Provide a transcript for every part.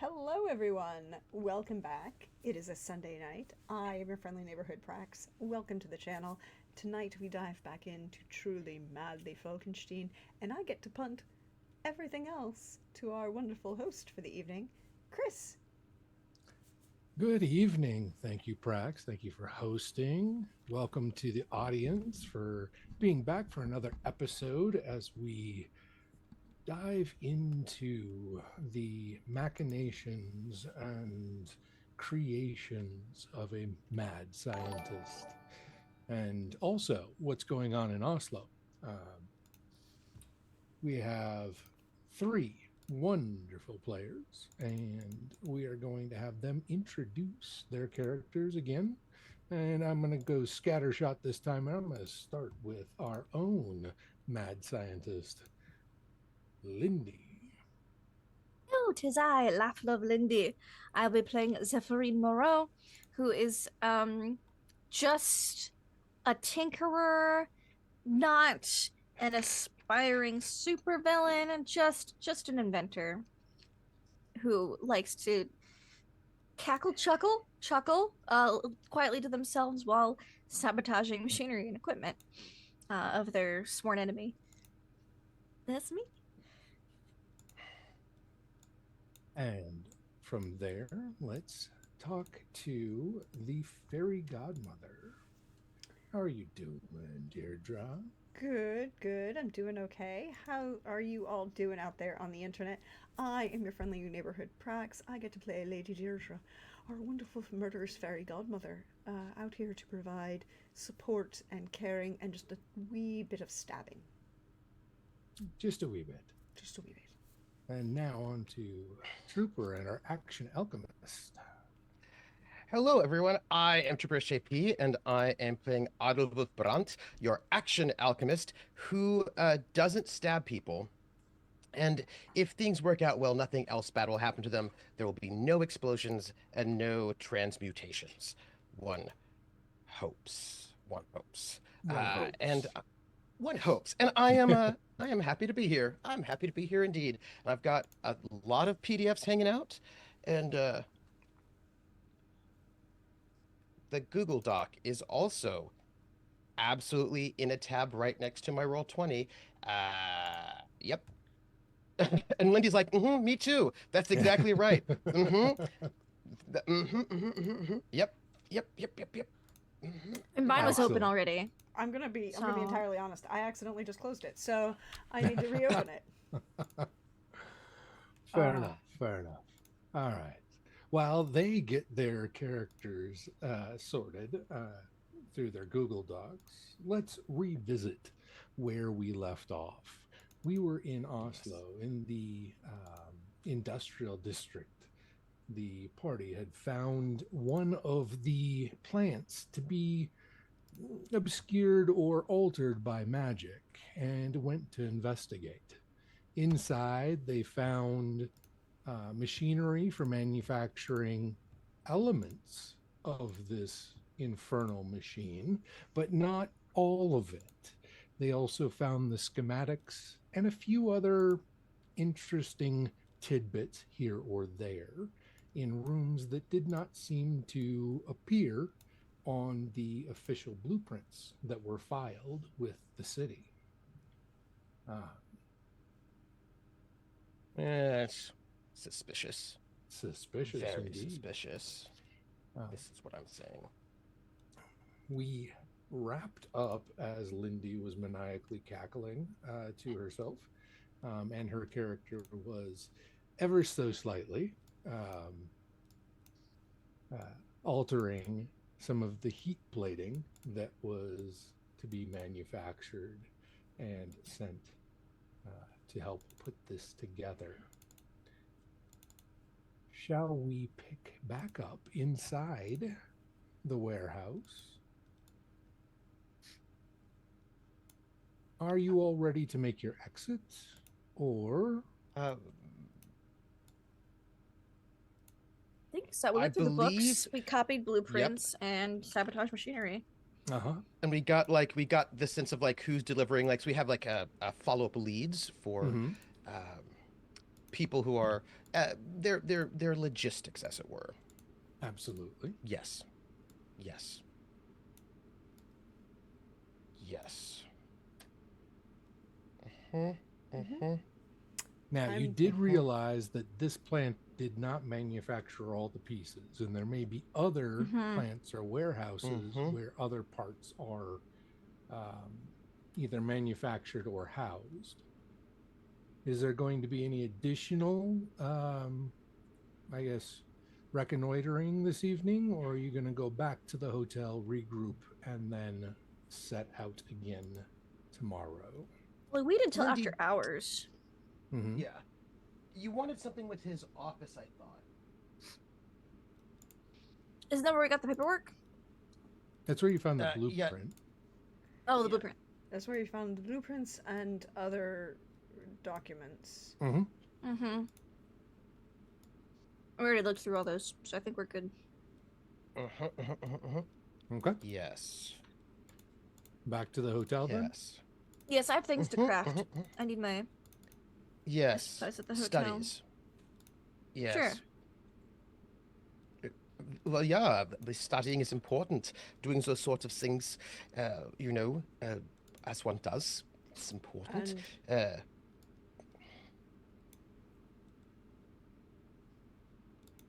Hello, everyone. Welcome back. It is a Sunday night. I am your friendly neighborhood Prax. Welcome to the channel. Tonight we dive back into truly madly Falkenstein, and I get to punt everything else to our wonderful host for the evening, Chris. Good evening. Thank you, Prax. Thank you for hosting. Welcome to the audience for being back for another episode as we dive into the machinations and creations of a mad scientist and also what's going on in Oslo. We have three wonderful players, and we are going to have them introduce their characters again. And I'm going to go scattershot this time, and I'm going to start with our own mad scientist, Lindy. Oh, 'tis I, Laugh Love Lindy. I'll be playing Zephyrine Moreau, who is just a tinkerer, not an aspiring supervillain, just an inventor who likes to chuckle quietly to themselves while sabotaging machinery and equipment of their sworn enemy. That's me. And from there, let's talk to the fairy godmother. How are you doing, Deirdre? Good, good. I'm doing okay. How are you all doing out there on the internet? I am your friendly neighborhood Prax. I get to play Lady Deirdre, our wonderful murderous fairy godmother, out here to provide support and caring and just a wee bit of stabbing. Just a wee bit. Just a wee bit. And now on to Trooper and our action alchemist. Hello, everyone. I am Trooper JP, and I am playing Adelwulf Brandt, your action alchemist, who doesn't stab people. And if things work out well, nothing else bad will happen to them. There will be no explosions and no transmutations. One hopes. One hopes. And one hopes. And I am happy to be here. I'm happy to be here indeed. And I've got a lot of PDFs hanging out, and the Google Doc is also absolutely in a tab right next to my Roll20. Yep. And Lindy's like, me too. That's exactly right. Yep. Yep. And mine was open already. I'm gonna be entirely honest. I accidentally just closed it, so I need to reopen it. Fair enough. All right. While they get their characters sorted through their Google Docs, let's revisit where we left off. We were in Oslo, in the industrial district. The party had found one of the plants to be obscured or altered by magic and went to investigate. Inside, they found machinery for manufacturing elements of this infernal machine, but not all of it. They also found the schematics and a few other interesting tidbits here or there in rooms that did not seem to appear on the official blueprints that were filed with the city. It's suspicious. Suspicious, Very indeed. suspicious. This is what I'm saying. We wrapped up as Lindy was maniacally cackling to herself, and her character was ever so slightly altering some of the heat plating that was to be manufactured and sent to help put this together. Shall we pick back up inside the warehouse? Are you all ready to make your exit? Or I think so. We I went through the books, believe- we copied blueprints, and sabotaged machinery. And we got the sense of like who's delivering, like, so we have like a follow-up leads for people who are they're logistics, as it were. Absolutely. Yes. Yes. Yes. Uh-huh. Uh-huh. Now, you I'm did realize that this plant did not manufacture all the pieces, and there may be other Mhm. plants or warehouses Mhm. where other parts are either manufactured or housed. Is there going to be any additional, I guess, reconnoitering this evening, or are you going to go back to the hotel, regroup, and then set out again tomorrow? Well, we waited till Lindy- after hours. Mm-hmm. Yeah. You wanted something with his office, I thought. Isn't that where we got the paperwork? That's where you found the Yeah. blueprint. Oh, the Yeah. blueprint. That's where you found the blueprints and other documents. Mm-hmm. Mm-hmm. We already looked through all those, so I think we're good. Uh-huh. Uh-huh. Uh-huh. Okay. Yes. Back to the hotel then? Yes. Yes, I have things to Mhm, craft. mhm, mhm. I need my Yes. supplies at the hotel. Studies. Yes. Sure. Well, yeah, the studying is important. Doing those sorts of things, as one does, it's important. And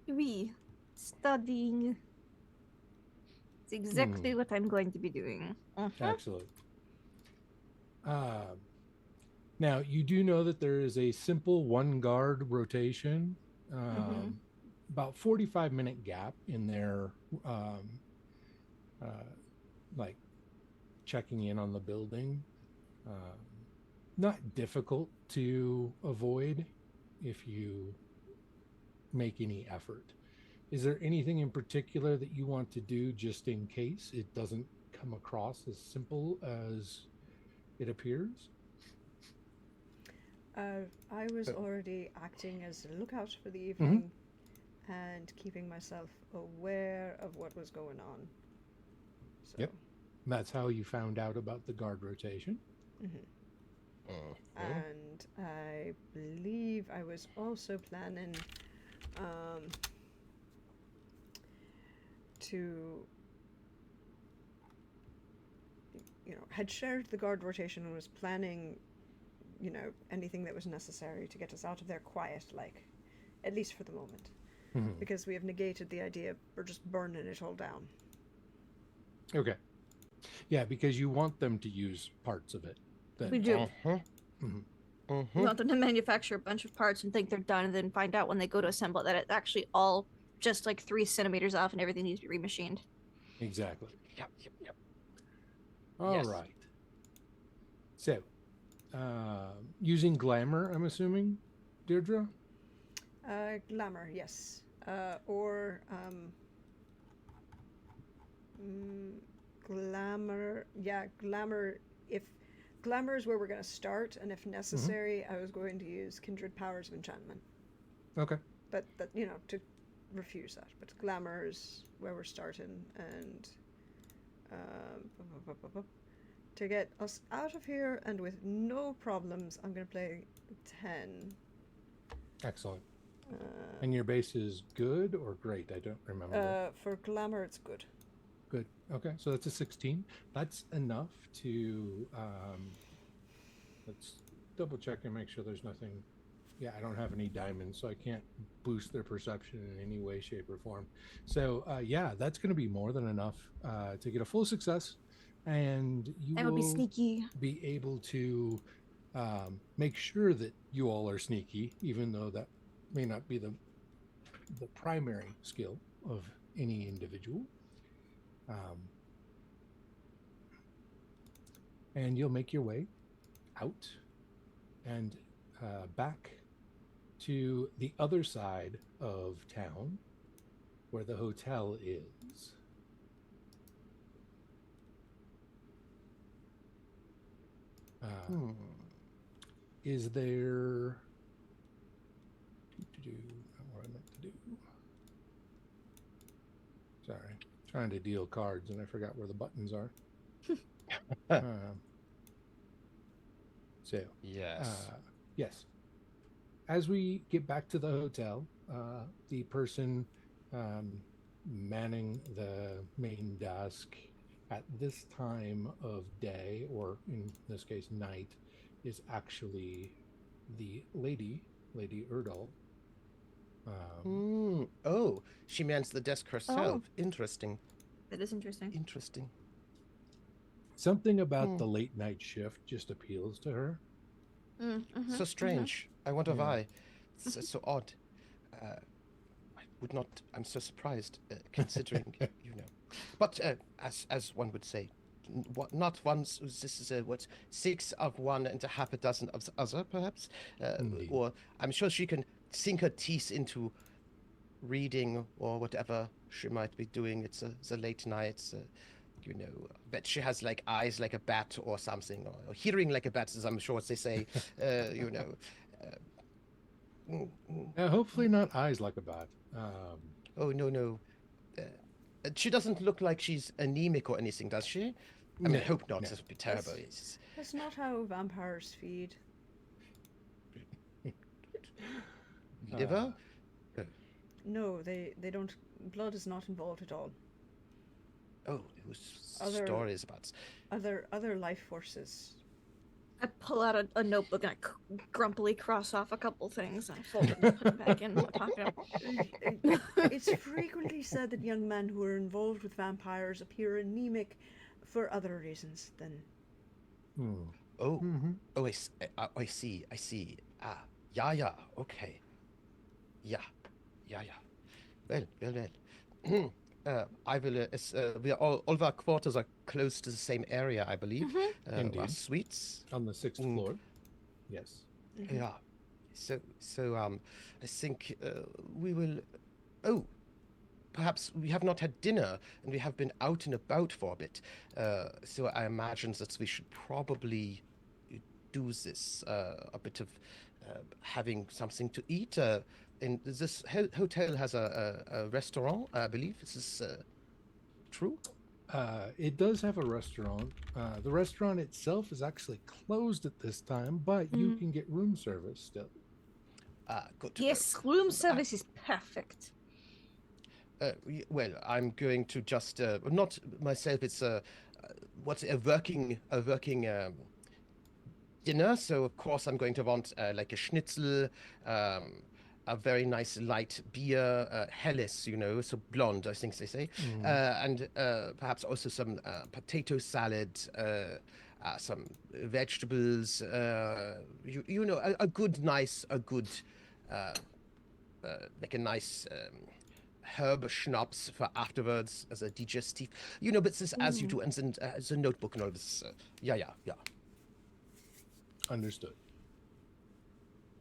We studying. It's exactly what I'm going to be doing. Excellent. Now, you do know that there is a simple one guard rotation, about 45-minute gap in their, like, checking in on the building. Not difficult to avoid if you make any effort. Is there anything in particular that you want to do just in case it doesn't come across as simple as it appears? I was already acting as a lookout for the evening and keeping myself aware of what was going on. So, Yep. That's how you found out about the guard rotation. And I believe I was also planning to, had shared the guard rotation and was planning, anything that was necessary to get us out of there quiet, like, at least for the moment. Because we have negated the idea we're just burning it all down. Okay. Yeah, because you want them to use parts of it. We do. Mhm. We want them to manufacture a bunch of parts and think they're done, and then find out when they go to assemble it that it's actually all just like 3 centimeters off and everything needs to be remachined. Exactly. Yep. All Yes. right. So, using glamour, I'm assuming, Deirdre? Glamour, yes. Or glamour. Yeah, glamour. If glamour is where we're going to start, and if necessary, I was going to use kindred powers of enchantment. Okay. But that, to refuse that. But glamour is where we're starting, and to get us out of here and with no problems, I'm going to play 10. Excellent. And your base is good or great? I don't remember. For glamour, it's good. Good. Okay, so that's a 16. That's enough to, let's double check and make sure there's nothing. Yeah, I don't have any diamonds, so I can't boost their perception in any way, shape, or form. So, yeah, that's going to be more than enough to get a full success. And you That would be will sneaky. be able to make sure that you all are sneaky, even though that may not be the primary skill of any individual. And you'll make your way out and back to the other side of town where the hotel is. Is there... what I meant to do. Sorry, trying to deal cards and I forgot where the buttons are. So Yes. yes. as we get back to the hotel, the person manning the main desk at this time of day, or in this case, night, is actually the Lady Erdal. Oh, she mans the desk herself. Oh. Interesting. That is interesting. Interesting. Something about the late night shift just appeals to her. So strange. I wonder Yeah. why. It's so odd. I would not. I'm so surprised, considering you know. But as one would say, not once. This is what 6 of one and a half a dozen of the other, perhaps. Indeed. Or I'm sure she can sink her teeth into reading or whatever she might be doing. It's a late night. You know, bet she has like eyes like a bat or something, or hearing like a bat, as I'm sure they say. You know. Hopefully not eyes like a bat. Oh no. She doesn't look like she's anemic or anything, does she? I mean, I hope not. No. This would be terrible. It's That's not how vampires feed. liver. No, they don't. Blood is not involved at all. Oh, it was Other- stories about. Other life forces. I pull out a notebook and I grumpily cross off a couple things and I fold it and put it back in my pocket. It's frequently said that young men who are involved with vampires appear anemic for other reasons than. Oh, Mhm. oh, I see. Ah, yeah. Okay. Yeah. Well. I will. We are all of our quarters are close to the same area, I believe. Our Indeed. suites. On the 6th floor. Yes. Yeah. So I think we will. Oh, perhaps we have not had dinner and we have been out and about for a bit. So I imagine that we should probably do this. A bit of having something to eat. And this hotel has a restaurant, I believe. Is this true? It does have a restaurant. The restaurant itself is actually closed at this time, but you can get room service still. Good. Yes, room service is perfect. Well, I'm going to just not myself. It's a working dinner. So of course I'm going to want like a schnitzel, a very nice light beer, Helles, you know, so blonde, I think they say, and perhaps also some potato salad, some vegetables. You know, a good like a nice herb schnapps for afterwards as a digestif. You know, but this as you do, and then the notebook and all this. Yeah. Understood.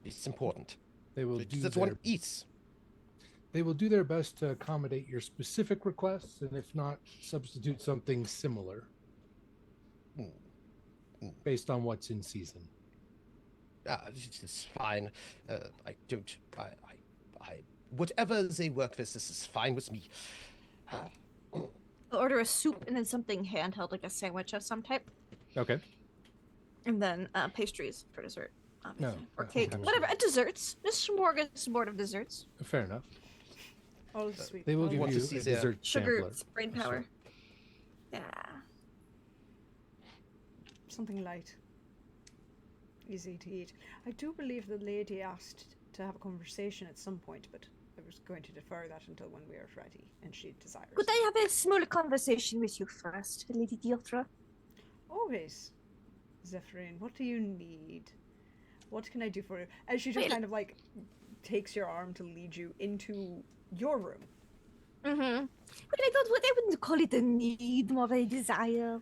It's important. They will do That's their, one eats. They will do their best to accommodate your specific requests, and if not, substitute something similar based on what's in season. It's fine. I don't. I. Whatever they work with, this is fine with me. I'll order a soup and then something handheld, like a sandwich of some type, Okay. and then pastries for dessert, obviously, No, or cake, okay. whatever. Desserts, just smorgasbord of desserts. Fair enough. All the sweet. They will all give want you to see a their dessert Sugar, sampler. brain power. Yeah. something light, easy to eat. I do believe the lady asked to have a conversation at some point, but I was going to defer that until when we are ready, and she desires. Could I have a small conversation with you first, Lady Deirdre? Always, Zephyrin. What do you need? What can I do for you? As she just Well- kind of like takes your arm to lead you into your room. Mm-hmm. But I wouldn't call it a need, more of a desire.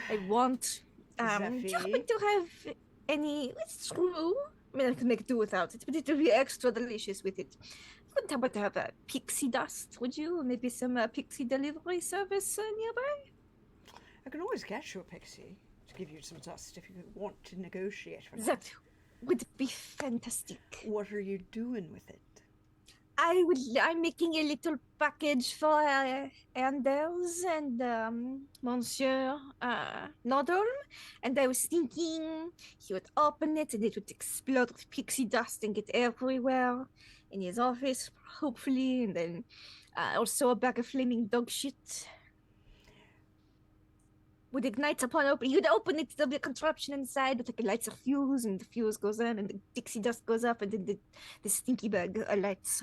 I want. Do you happen Zephy? to have any? It's true. I mean, I can make do without it, but it will be extra delicious with it. You wouldn't happen to have a pixie dust, would you? Or maybe some pixie delivery service nearby? I can always get you a pixie to give you some dust if you want to negotiate for that. That would be fantastic. What are you doing with it? I'm making a little package for Anders and Monsieur Nordholm, and I was thinking he would open it and it would explode with pixie dust and get everywhere in his office, hopefully, and then also a bag of flaming dog shit would ignite upon opening. You'd open it, there'll be a contraption inside with like a lights a fuse, and the fuse goes on, and the pixie dust goes up, and then the stinky bag lights.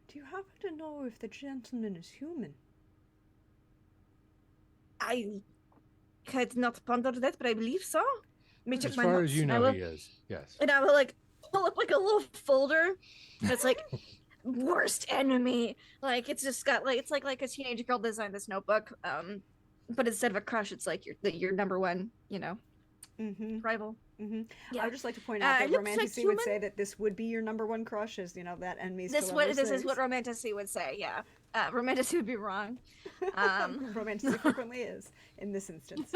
Do you happen to know if the gentleman is human? I had not pondered that, but I believe so. Let me check As my far notes. as you know, he is. Yes. And I will like pull up like a little folder that's like worst enemy. Like it's just got like it's like a teenage girl designed this notebook. But instead of a crush, it's like your number one, rival. Mm-hmm. Yeah. I would just like to point out that looks like Romanticy would human. say that this would be your number one crush, is that enemies This to what lovers this is things. what Romanticy would say. Yeah, Romanticy would be wrong. Romanticy frequently is in this instance.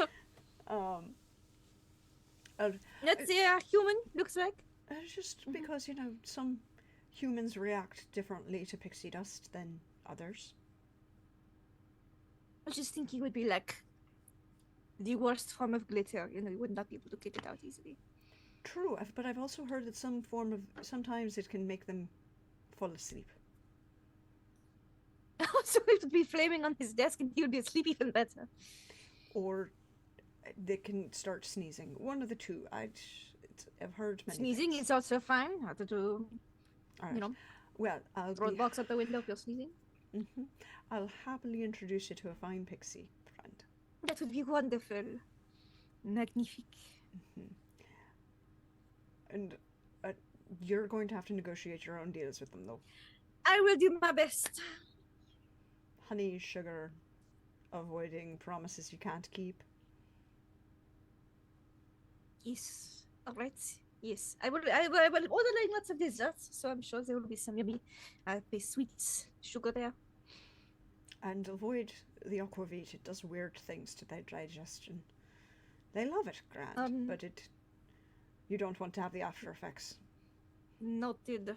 Let's see, human looks like. It's just because some humans react differently to pixie dust than others. I was just thinking it would be like the worst form of glitter. You would not be able to get it out easily. True, but I've also heard that sometimes it can make them fall asleep. So it would be flaming on his desk and he would be asleep even better. Or they can start sneezing. One of the two. I've heard many Sneezing things. is also fine. How to do, All right. Well, I'll throw the be, box out the window if you're sneezing. I'll happily introduce you to a fine pixie friend. That would be wonderful. Magnifique. And you're going to have to negotiate your own deals with them, though. I will do my best. Honey, sugar, avoiding promises you can't keep. Yes. All right. Yes. I will order like lots of desserts, so I'm sure there will be some yummy sweets, sugar there. And avoid the aquavit. It does weird things to their digestion. They love it, Grant, but you don't want to have the after effects. Noted.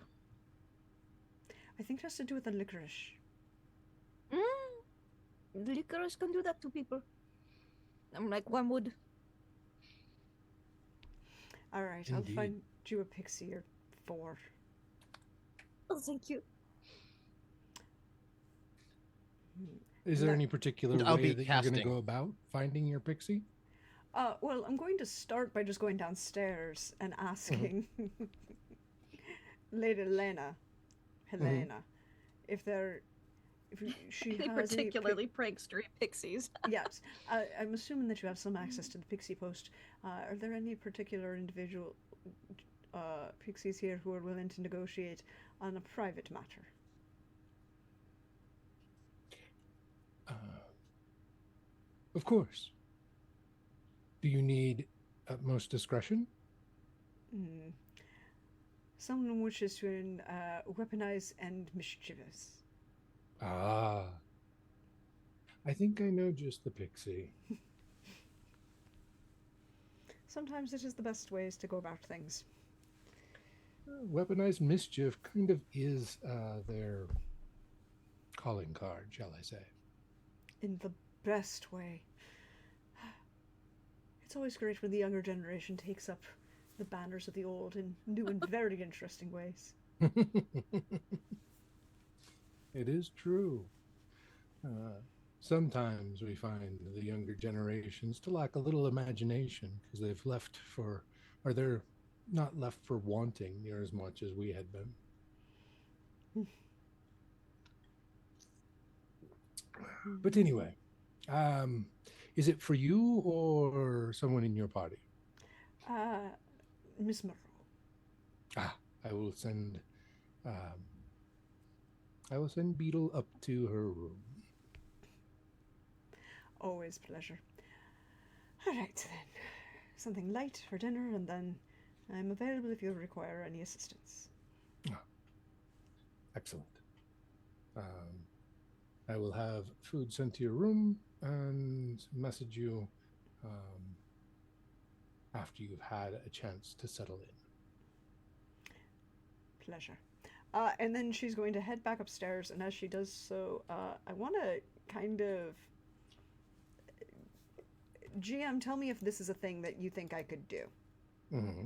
I think it has to do with the licorice. Licorice can do that to people. I'm like wormwood. All right, Indeed. I'll find you a pixie or 4. Oh, thank you. Is there any particular I'll way be that you're going to casting. go about finding your pixie? Well, I'm going to start by just going downstairs and asking Lady Helena, if she They has particularly prankster pixies. Yes, I'm assuming that you have some access to the pixie post. Are there any particular individual pixies here who are willing to negotiate on a private matter? Of course. Do you need utmost discretion? Someone wishes to weaponize and mischievous. Ah. I think I know just the pixie. Sometimes it is the best ways to go about things. Weaponized mischief kind of is their calling card, shall I say. In the best way. It's always great when the younger generation takes up the banners of the old in new and very interesting ways. It is true. Sometimes we find the younger generations to lack a little imagination because they're not left for wanting near as much as we had been. But anyway, is it for you or someone in your party? Miss Monroe. I will send Beetle up to her room. Always a pleasure. All right, then. Something light for dinner, and then I'm available if you require any assistance. Excellent. I will have food sent to your room and message you after you've had a chance to settle in. Pleasure. And then she's going to head back upstairs, and as she does so, I want to kind of GM, tell me if this is a thing that you think I could do. Mm-hmm.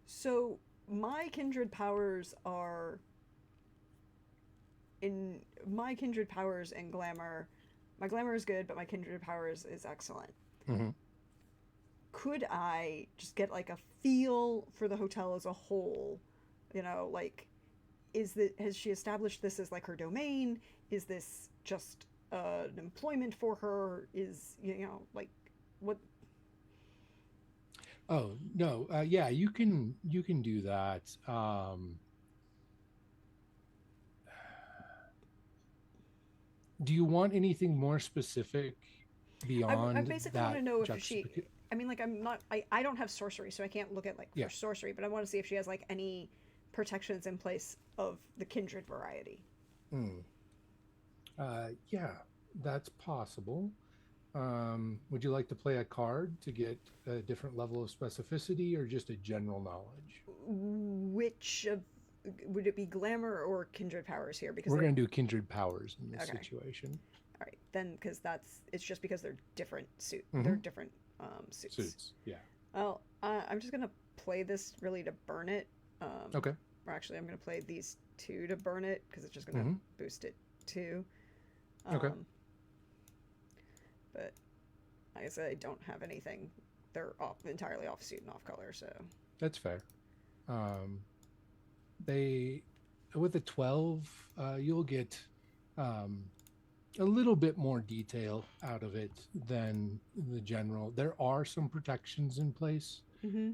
So, my kindred powers are in my kindred powers and glamour. My glamour is good, but my kindred powers is excellent. Mm-hmm. Could I just get like a feel for the hotel as a whole? You know, like has she established this as like her domain? Is this just an employment for her? Is like what? Oh no, yeah, you can do that. Do you want anything more specific I beyond basically want that to know if she. juxtaposition? I mean, like I'm not. I don't have sorcery, so I can't look at like for Yeah. sorcery. But I want to see if she has like any protections in place of the kindred variety. Mm. Yeah, that's possible. Would you like to play a card to get a different level of specificity or just a general knowledge? Which of would it be glamour or kindred powers here? Because We're they're going to do kindred powers in this okay. situation. All right, then because it's just because they're different Mm-hmm. they're different suits. Suits, yeah. Well, I'm just gonna play this really to burn it. Okay. Or actually, I'm gonna play these two to burn it because it's just gonna Mm-hmm. boost it too. Okay. But like I said, I don't have anything. They're entirely off suit and off color, so That's fair. Um, they with a 12, you'll get um, a little bit more detail out of it than the general. There are some protections in place. mm-hmm.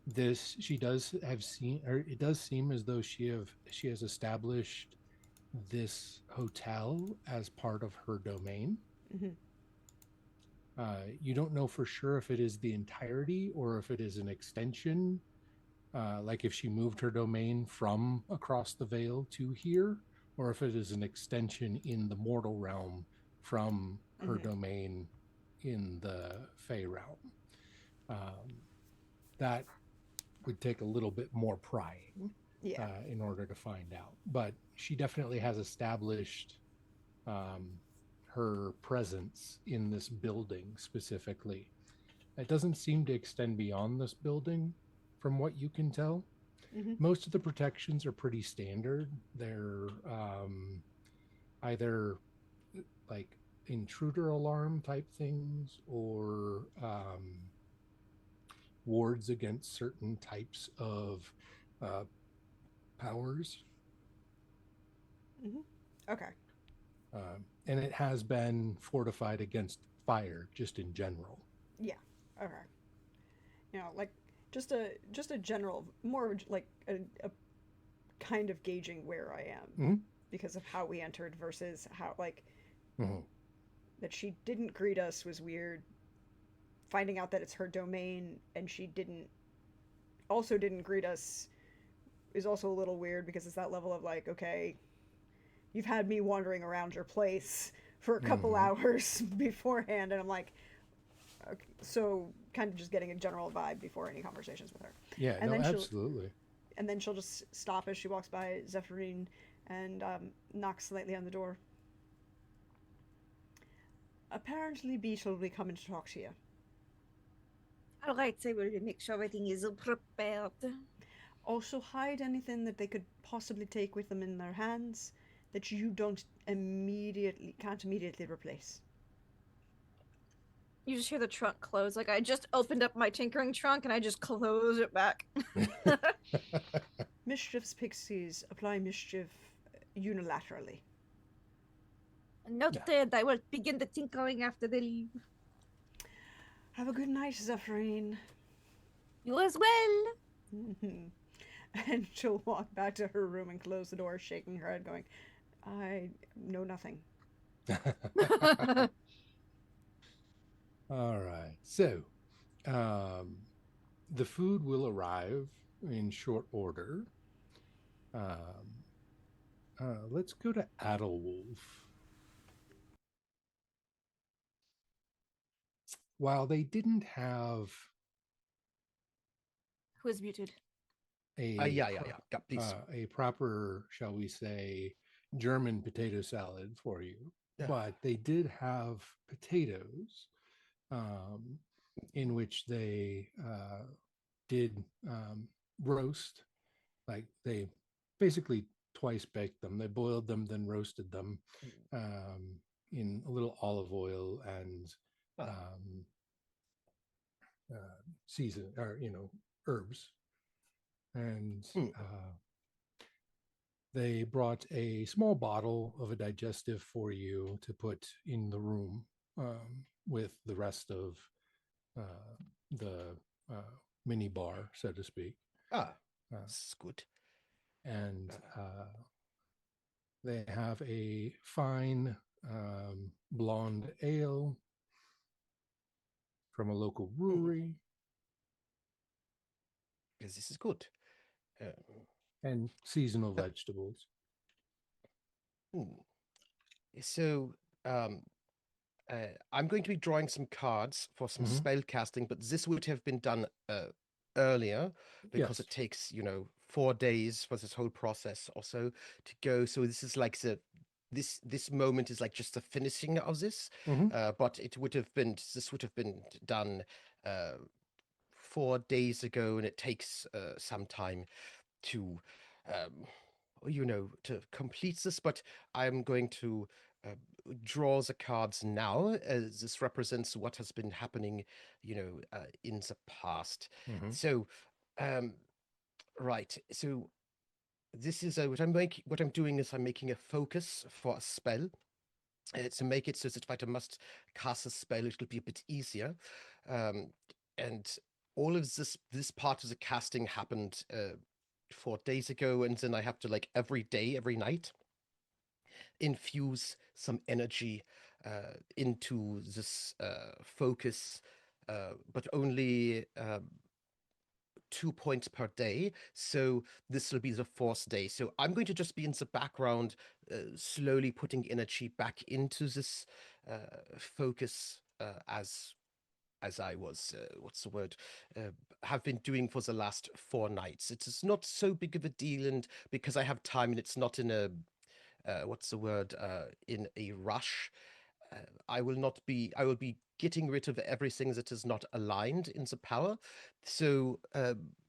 This she does have seen, or it does seem as though she has established this hotel as part of her domain. Mm-hmm. You don't know for sure if it is the entirety or if it is an extension, like if she moved her domain from across the veil to here, or if it is an extension in the mortal realm from her domain in the Fey realm. That would take a little bit more prying in order to find out. But she definitely has established her presence in this building specifically. It doesn't seem to extend beyond this building from what you can tell. Mm-hmm. Most of the protections are pretty standard. They're either like intruder alarm type things or wards against certain types of powers. Mm-hmm. Okay. And it has been fortified against fire just in general. Yeah. Okay. Like just a general, more like a kind of gauging where I am because of how we entered versus how like that she didn't greet us was weird. Finding out that it's her domain and she didn't greet us is also a little weird because it's that level of like, okay, you've had me wandering around your place for a couple hours beforehand, and I'm like, okay, so kind of just getting a general vibe before any conversations with her. Yeah, and no, then absolutely. And then she'll just stop as she walks by Zephyrine and knocks slightly on the door. Apparently, Beetle will be coming to talk to you. All right, I will make sure everything is prepared. Also, hide anything that they could possibly take with them in their hands that you can't immediately replace. You just hear the trunk close. Like I just opened up my tinkering trunk and I just close it back. Mischief's pixies apply mischief unilaterally. Noted. I will begin the tinkering after they leave. Have a good night, Zephyrine. You as well. And she'll walk back to her room and close the door, shaking her head, going, I know nothing. All right. So, the food will arrive in short order. Let's go to Adelwolf. While they didn't have Who is muted? Yeah. Please. A proper, shall we say, German potato salad for you. Yeah. But they did have potatoes, in which they did roast. Like they basically twice baked them. They boiled them, then roasted them in a little olive oil and um, season, or herbs. And Hmm. they brought a small bottle of a digestive for you to put in the room with the rest of the mini bar, so to speak. It's good. And they have a fine blonde ale from a local brewery. Yes, this is good. And seasonal vegetables. So, I'm going to be drawing some cards for some spell casting, but this would have been done earlier because it takes 4 days for this whole process also to go. So this is like this moment is like just the finishing of this, but this would have been done 4 days ago, and it takes some time to to complete this. But I'm going to draw the cards now, as this represents what has been happening in the past. So right, so this is what I'm doing is I'm making a focus for a spell to make it so that if I must cast a spell, it'll be a bit easier. And all of this part of the casting happened 4 days ago, and then I have to, like, every day, every night, infuse some energy into this focus, but only 2 points per day. So this will be the 4th day. So I'm going to just be in the background, slowly putting energy back into this focus, as I was, what's the word, have been doing for the last 4 nights. It is not so big of a deal, and because I have time and it's not in a, what's the word, in a rush, I will be getting rid of everything that is not aligned in the power. So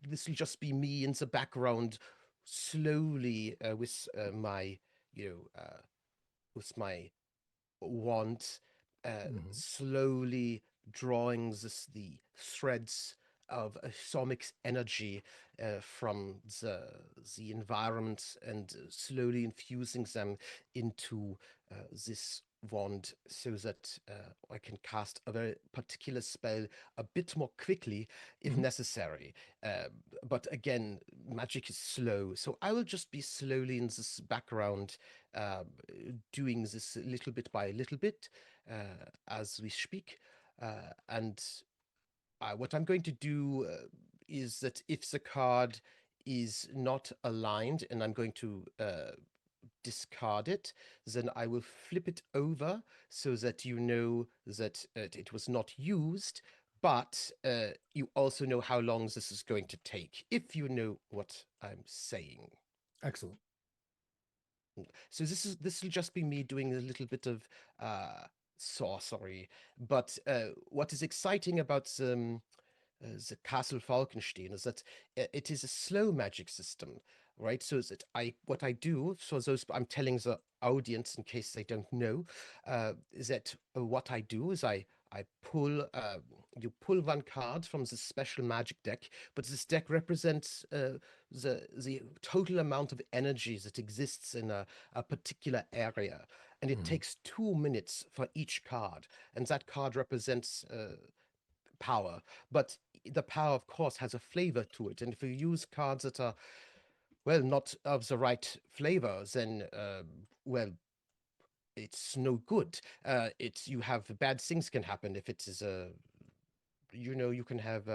this will just be me in the background, slowly, with my wand, slowly drawing the threads of atomic energy from the environment, and slowly infusing them into this wand, so that I can cast a very particular spell a bit more quickly if necessary. But again, magic is slow, so I will just be slowly in this background, doing this little bit by little bit as we speak. And what I'm going to do is that if the card is not aligned and I'm going to discard it, then I will flip it over so that you know that it was not used, but you also know how long this is going to take, if you know what I'm saying. Excellent. So this will just be me doing a little bit of sorcery, but what is exciting about the Castle Falkenstein is that it is a slow magic system, right? So is that what I do, so those I'm telling the audience in case they don't know, is that what I do is I pull you pull one card from the special magic deck, but this deck represents the total amount of energy that exists in a particular area, and it takes 2 minutes for each card, and that card represents power. But the power, of course, has a flavor to it, and if you use cards that are, well, not of the right flavor, then well, it's no good. It's You have bad things can happen if it is a, you can have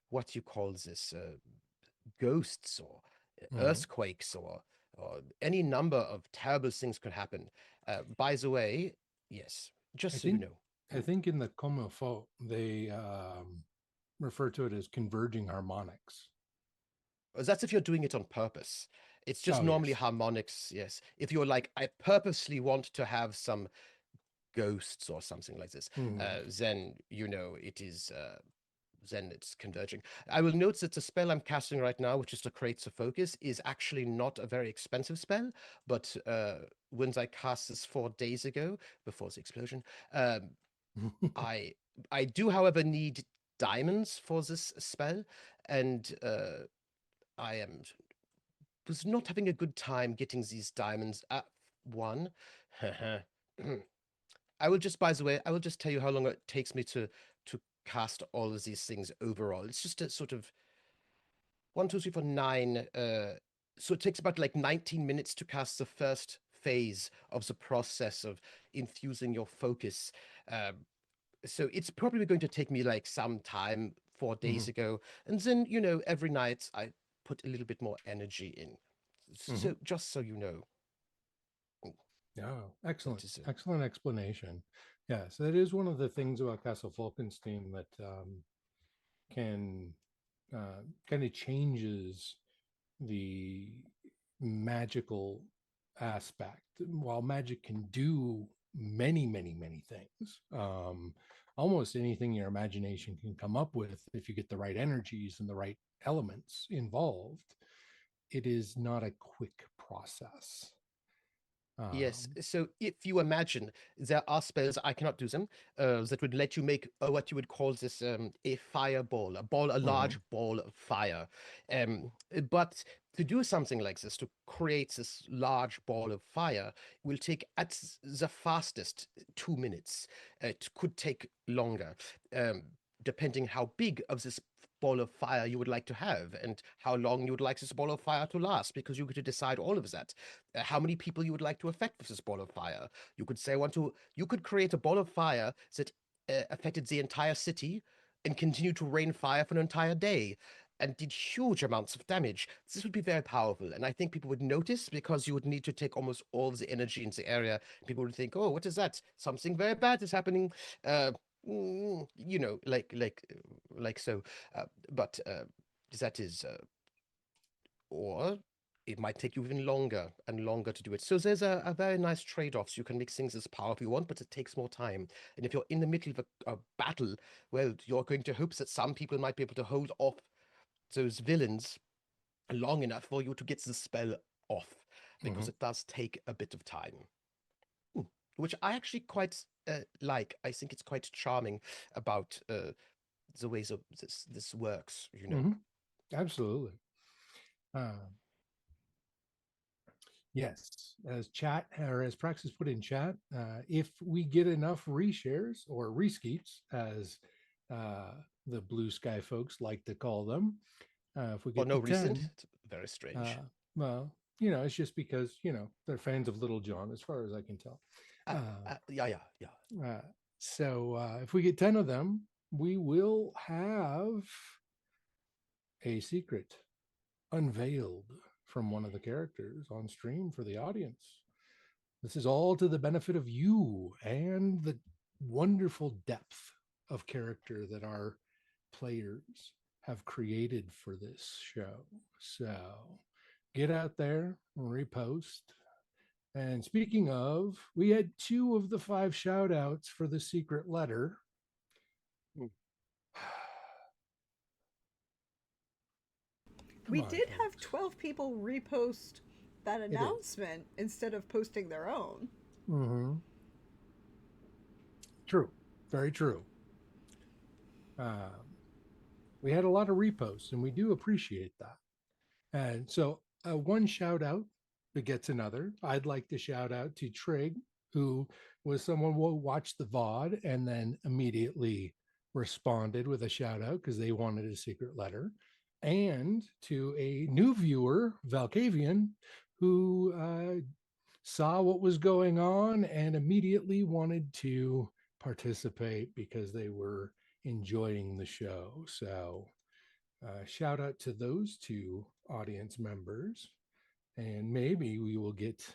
what you call this, ghosts, or earthquakes, or any number of terrible things could happen. By the way, yes, just I so you think know. I think in the Como Fault they refer to it as converging harmonics. That's if you're doing it on purpose. It's just Oh, normally yes. harmonics, yes. If you're like, I purposely want to have some ghosts or something like this, Mhm. then it is then it's converging. I will note that the spell I'm casting right now, which is to create the focus, is actually not a very expensive spell. But when I cast this 4 days ago, before the explosion, I I do, however, need diamonds for this spell, and I was not having a good time getting these diamonds at one. I will just, by the way, I will just tell you how long it takes me to cast all of these things overall. It's just a sort of 1, 2, 3, 4, 9. So it takes about like 19 minutes to cast the first phase of the process of infusing your focus. Um, so it's probably going to take me like some time 4 days Mhm. ago, and then every night I put a little bit more energy in. Mhm. So just so you know, Yeah, that excellent, is excellent explanation. Yes, that is one of the things about Castle Falkenstein that can kind of changes the magical aspect. While magic can do many, many, many things, almost anything your imagination can come up with, if you get the right energies and the right elements involved, it is not a quick process. yes. Um, So if you imagine, there are spells, I cannot do them, that would let you make what you would call this a fireball, a mhm, large ball of fire. But to do something like this, to create this large ball of fire, will take at the fastest 2 minutes. It could take longer, um, depending how big of this ball of fire you would like to have and how long you would like this ball of fire to last, because you get to decide all of that. How many people you would like to affect with this ball of fire. You could say you could create a ball of fire that affected the entire city and continue to rain fire for an entire day and did huge amounts of damage. This would be very powerful, and I think people would notice, because you would need to take almost all of the energy in the area. People would think, "Oh, what is that? Something very bad is happening." Uh, like so. But that is or it might take you even longer and longer to do it. So there's a very nice trade-off. So you can make things as powerful you want, but it takes more time. And if you're in the middle of a battle, well, you're going to hope that some people might be able to hold off those villains long enough for you to get the spell off, because mhm. it does take a bit of time. Hmm. Which I actually quite like. I think it's quite charming about the ways of this works. Absolutely. Uh, yes, as chat or as Praxis put in chat, if we get enough reshares or reskeeps, as uh, the blue sky folks like to call them, if we Or get no to recent. 10, It's very strange. uh, well, it's just because, they're fans of Little John, as far as I can tell. Yeah, yeah, yeah. Uh, so if we get 10 of them, we will have a secret unveiled from one of the characters on stream for the audience. This is all to the benefit of you and the wonderful depth of character that our players have created for this show. So get out there, repost. And speaking of, we had 2 of the 5 shout outs for the secret letter. Hmm. Come We on, did have folks. 12 people repost that It is. announcement instead of posting their own. Mm-hmm. True. Very true. Um, we had a lot of reposts, and we do appreciate that. And so, one shout out begets another. I'd like to shout out to Trig, who was someone who watched the VOD and then immediately responded with a shout out because they wanted a secret letter. And to a new viewer, Valkavian, who saw what was going on and immediately wanted to participate because they were enjoying the show. So, shout out to those 2 audience members. And maybe we will get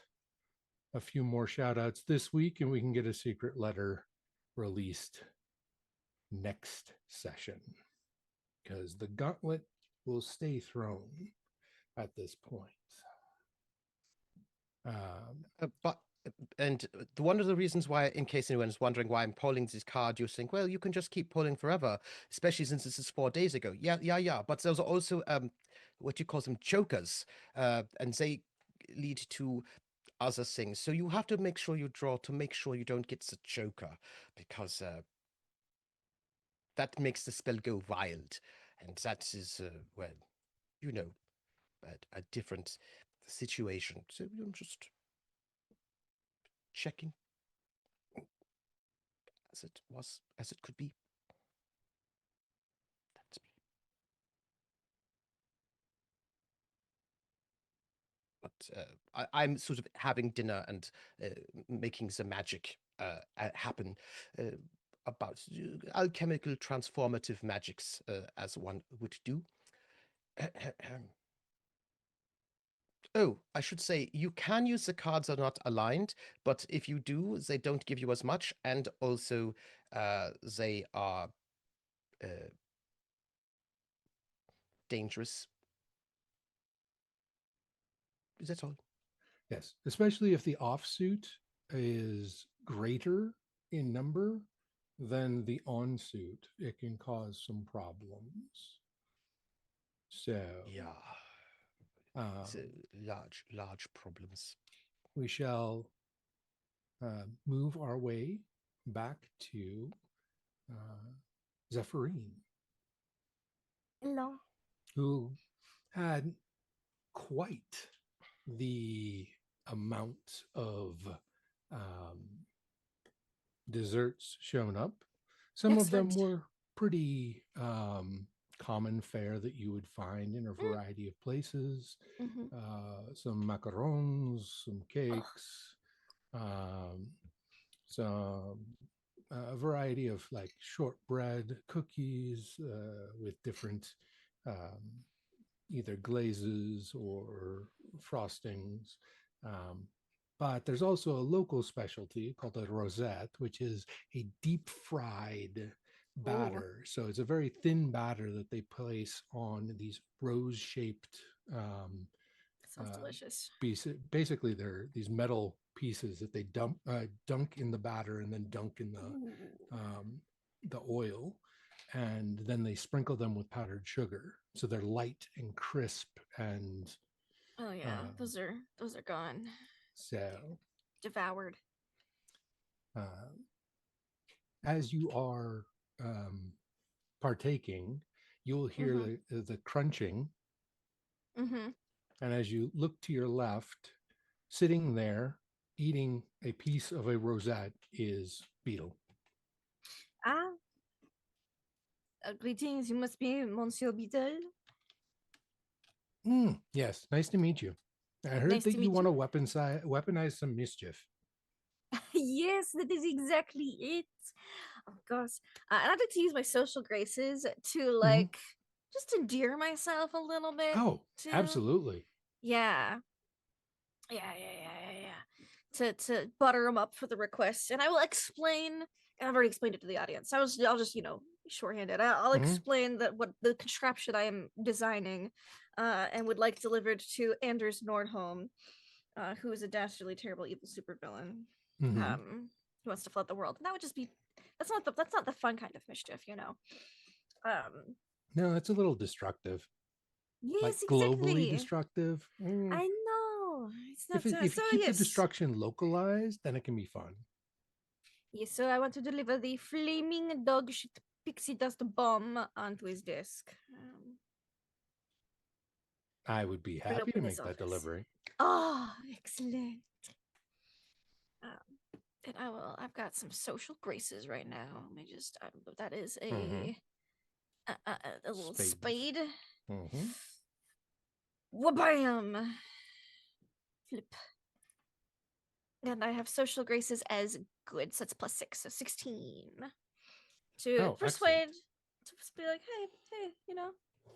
a few more shout outs this week and we can get a secret letter released next session. because the gauntlet will stay thrown at this point. But and one of the reasons why, in case anyone is wondering why I'm pulling this card, you think, well, you can just keep pulling forever, especially since this is 4 days ago. Yeah. But there's also what you call them jokers, and they lead to other things. So you have to make sure you draw to make sure you don't get the joker, because that makes the spell go wild, and that is well, you know, a different situation. So I'm just checking as it could be. That's me. But I'm sort of having dinner and making the magic happen, about alchemical transformative magics, as one would do. Oh, I should say, you can use the cards that are not aligned, but if you do, they don't give you as much, and also they are uh, dangerous. Is that all? Yes, especially if the offsuit is greater in number than the onsuit, it can cause some problems. So, Yeah, it's um, large problems. we shall move our way back to Zephyrine, Hello. who had quite the amount of um, desserts shown up. Some of them Excellent. were pretty common fare that you would find in a variety of places. Mm-hmm. Some macarons, some cakes, um, some a variety of like shortbread cookies with different either glazes or frostings. Um, but there's also a local specialty called a rosette, which is a deep fried Ooh, batter. So it's a very thin batter that they place on these rose shaped that sounds delicious. pieces. Basically, they're these metal pieces that they dunk in the batter and then dunk in Ooh. the oil, and then they sprinkle them with powdered sugar, so they're light and crisp. And Oh yeah, um, those are gone. so, Devoured. uh, as you are um, partaking, you'll hear Mm-hmm. the crunching, Mm-hmm. and as you look to your left, sitting there eating a piece of a rosette is Beetle. Ah, greetings. You must be Monsieur Beetle. Yes, nice to meet you. I heard Nice that to you meet want to you. weaponize some mischief. Yes, that is exactly it. Of course. And I'd like to use my social graces to Mhm. like just endear myself a little bit Oh, to absolutely. yeah. Yeah. To butter them up for the request, and I will explain. And I've already explained it to the audience. I'll just shorthand it. I'll Mhm. explain that what the contraption I am designing, and would like delivered to Anders Nordholm, who is a dastardly, terrible, evil supervillain. Mhm. Who wants to flood the world. And that would just be that's not the fun kind of mischief, you know. Um, No, that's a little destructive, like yes, globally exactly. destructive. I know it's not If so. you keep the Yes, destruction localized, then it can be fun. yes. So I want to deliver the flaming dog shit pixie dust bomb onto his desk. I would be Bring up happy to in his make that office. delivery. Oh, excellent. And I will. I've got some social graces right now. Let me just. That is Mhm. a little Spades. spade. Mhm. Wabam! Flip. And I have social graces as good, so that's +6, so 16. To Oh, excellent. persuade, to just be like, hey,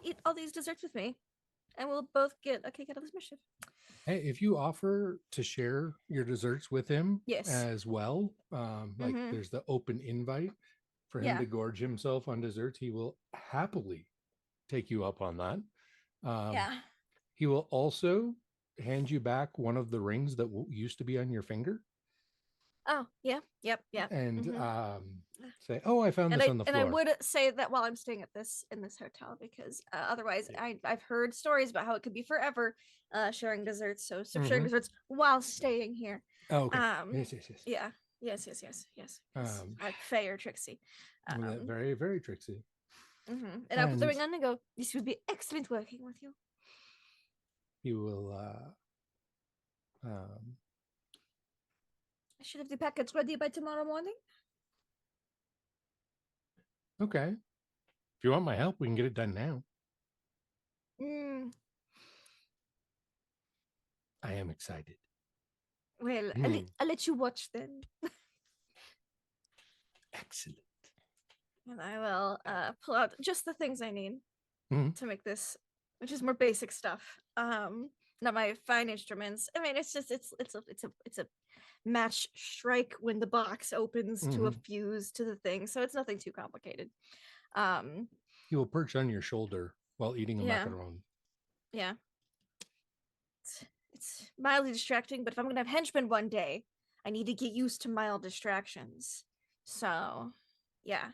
eat all these desserts with me, and we'll both get a kick out of this mischief. Hey, if you offer to share your desserts with him Yes. as well, like Mm-hmm. there's the open invite for him Yeah. to gorge himself on desserts, he will happily take you up on that. Yeah. He will also hand you back one of the rings that used to be on your finger, Oh, yeah. Yep. and Mhm. say, "Oh, I found And this I on the and I floor." would say that while I'm staying at this hotel, because otherwise Yeah. I've heard stories about how it could be forever sharing desserts. So sharing Mhm. desserts while staying here. Oh, okay. Yes. Yeah. Yes. Um, I'm Faye or Trixie. well, that very, very tricksy. And I'll put the ring on and go, this would be excellent working with you. He will. Um, I should have the packets ready by tomorrow morning. okay. If you want my help, we can get it done now. Mm, I am excited. well, I'll let you watch then. Excellent. And I will pull out just the things I need Mhm. to make this, which is more basic stuff. Not my fine instruments. I mean, it's a match strike when the box opens to a fuse to the thing, so it's nothing too complicated. He will perch on your shoulder while eating a macaron. Yeah. It's mildly distracting, but if I'm gonna have henchmen one day, I need to get used to mild distractions. So, yeah,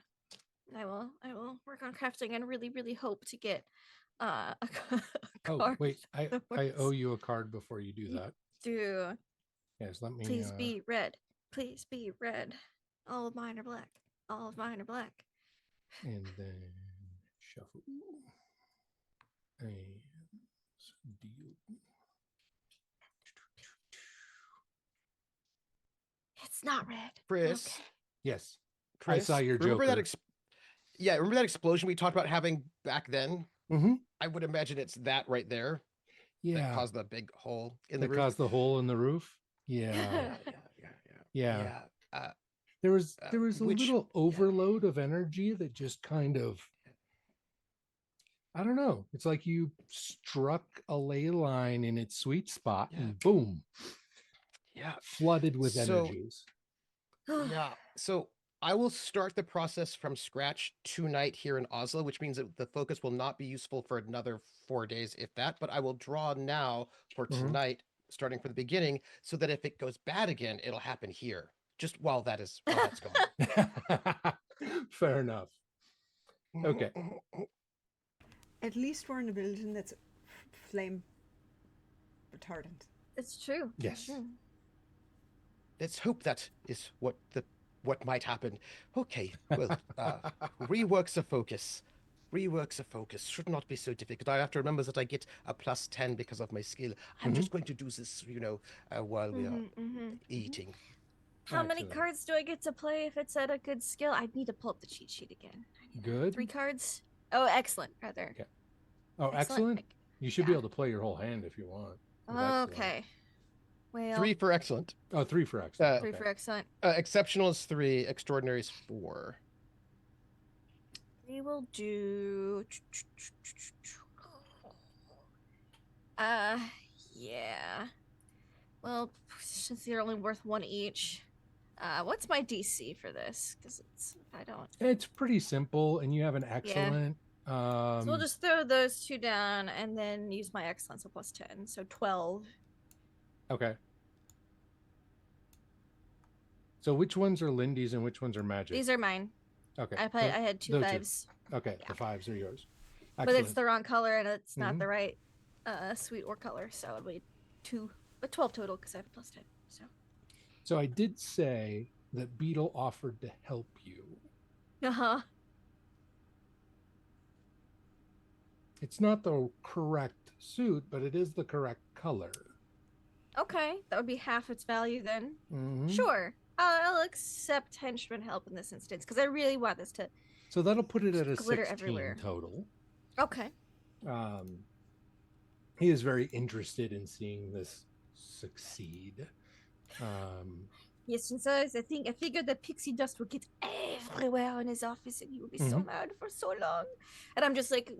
I will work on crafting and really hope to get a Oh, card. wait, I owe you a card before you do that. Do Yes, let me. please be red. Please be red. All of mine are black. All of mine are black. And then shuffle. And deal. It's not red. Chris. Okay. Yes, Chris, I saw your remember Joker. remember that explosion we talked about having back then? Mm-hmm. I would imagine it's that right there. Yeah. That caused the big hole in the that roof. caused the hole in the roof. Yeah. Yeah. There was a which- little overload of energy that just kind of, I don't know. It's like you struck a ley line in its sweet spot and boom. Yeah. Flooded with energies. Yeah. So I will start the process from scratch tonight here in Oslo, which means that the focus will not be useful for another 4 days, if that. But I will draw now for tonight, starting from the beginning, so that if it goes bad again, it'll happen here. Just while that's going. Fair enough. Okay. At least we're in a building that's flame retardant. It's true. Yes. True. Let's hope that is what might happen. Okay, well, reworks of focus. Reworks of focus should not be so difficult. I have to remember that I get a +10 because of my skill. I'm just going to do this, while we are eating. How many cards do I get to play if it's at a good skill? I need to pull up the cheat sheet again. Good. 3 cards? Oh, excellent, rather. Okay. Oh, excellent. You should be able to play your whole hand if you want. Okay. Well, 3 for excellent. Oh, 3 for excellent. 3 for excellent. Exceptional is 3. Extraordinary is 4. We will do. Yeah. Well, since they're only worth 1 each, what's my DC for this? Because It's pretty simple, and you have an excellent. So we'll just throw those 2 down, and then use my excellence of +10, so 12. Okay. So which ones are Lindy's and which ones are Magic? These are mine. Okay. I had 2 5s. Okay, the 5s are yours. Excellent. But it's the wrong color, and it's not the right sweet or color, so it'll be 12 total because I have a +10. So I did say that Beetle offered to help you. It's not the correct suit, but it is the correct color. Okay, that would be half its value then. Mm-hmm. Sure, I'll accept henchman help in this instance because I really want this to. So that'll put it at a glitter 16 everywhere. total. Okay. He is very interested in seeing this succeed. Yes, and so I figured that pixie dust would get everywhere in his office, and he would be so mad for so long. And I'm just like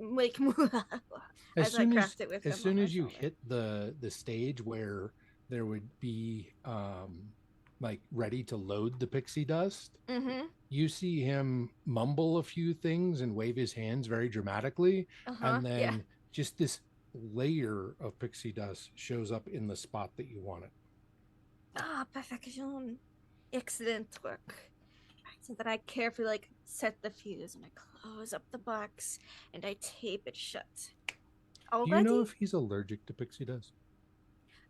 as I craft it with him. As soon as you hit the stage where there would be like ready to load the pixie dust, Mm-hmm. you see him mumble a few things and wave his hands very dramatically, Uh-huh. and Yeah. then just this layer of pixie dust shows up in the spot that you want it. Ah, perfection. Excellent work. So that I carefully set the fuse and I close up the box and I tape it shut. Do you know Already? if he's allergic to pixie dust?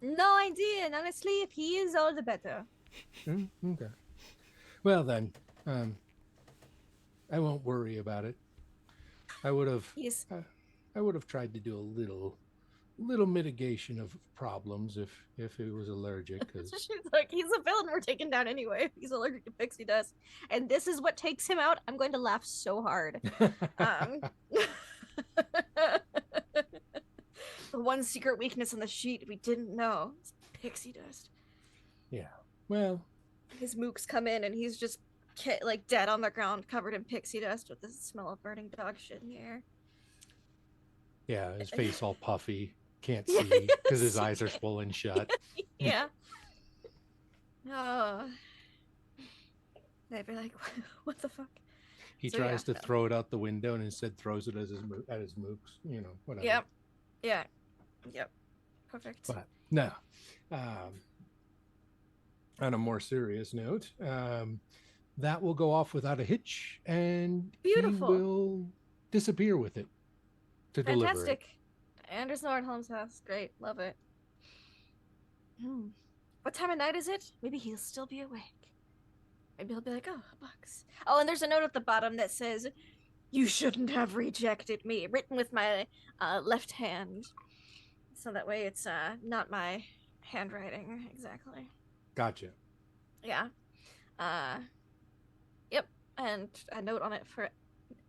No idea. And honestly, if he is, all the better. Okay. Well then, I won't worry about it. I would have, He's uh, I would have tried to do a little mitigation of problems if he was allergic, because she's like, he's a villain we're taking down anyway. He's allergic to pixie dust. And this is what takes him out. I'm going to laugh so hard. Um The one secret weakness on the sheet we didn't know is pixie dust. yeah. Well, His mooks come in and he's just dead on the ground, covered in pixie dust with the smell of burning dog shit in the air. yeah, his face all puffy, can't Yes, see because his he eyes are can't. swollen shut. Yeah. Oh. They'd be like, what the fuck? He So, tries yeah, to throw it out the window and instead throws it at his mooks, whatever. Yep. Yeah. Yep. Perfect. But no. On a more serious note, that will go off without a hitch, and Beautiful. he will disappear with it to deliver it. Fantastic. Anders Nordholm's house. Great. Love it. What time of night is it? Maybe he'll still be awake. Maybe he'll be like, oh, a box. Oh, and there's a note at the bottom that says, you shouldn't have rejected me, written with my left hand. So that way it's not my handwriting exactly. Gotcha. Yeah. Yep. And a note on it for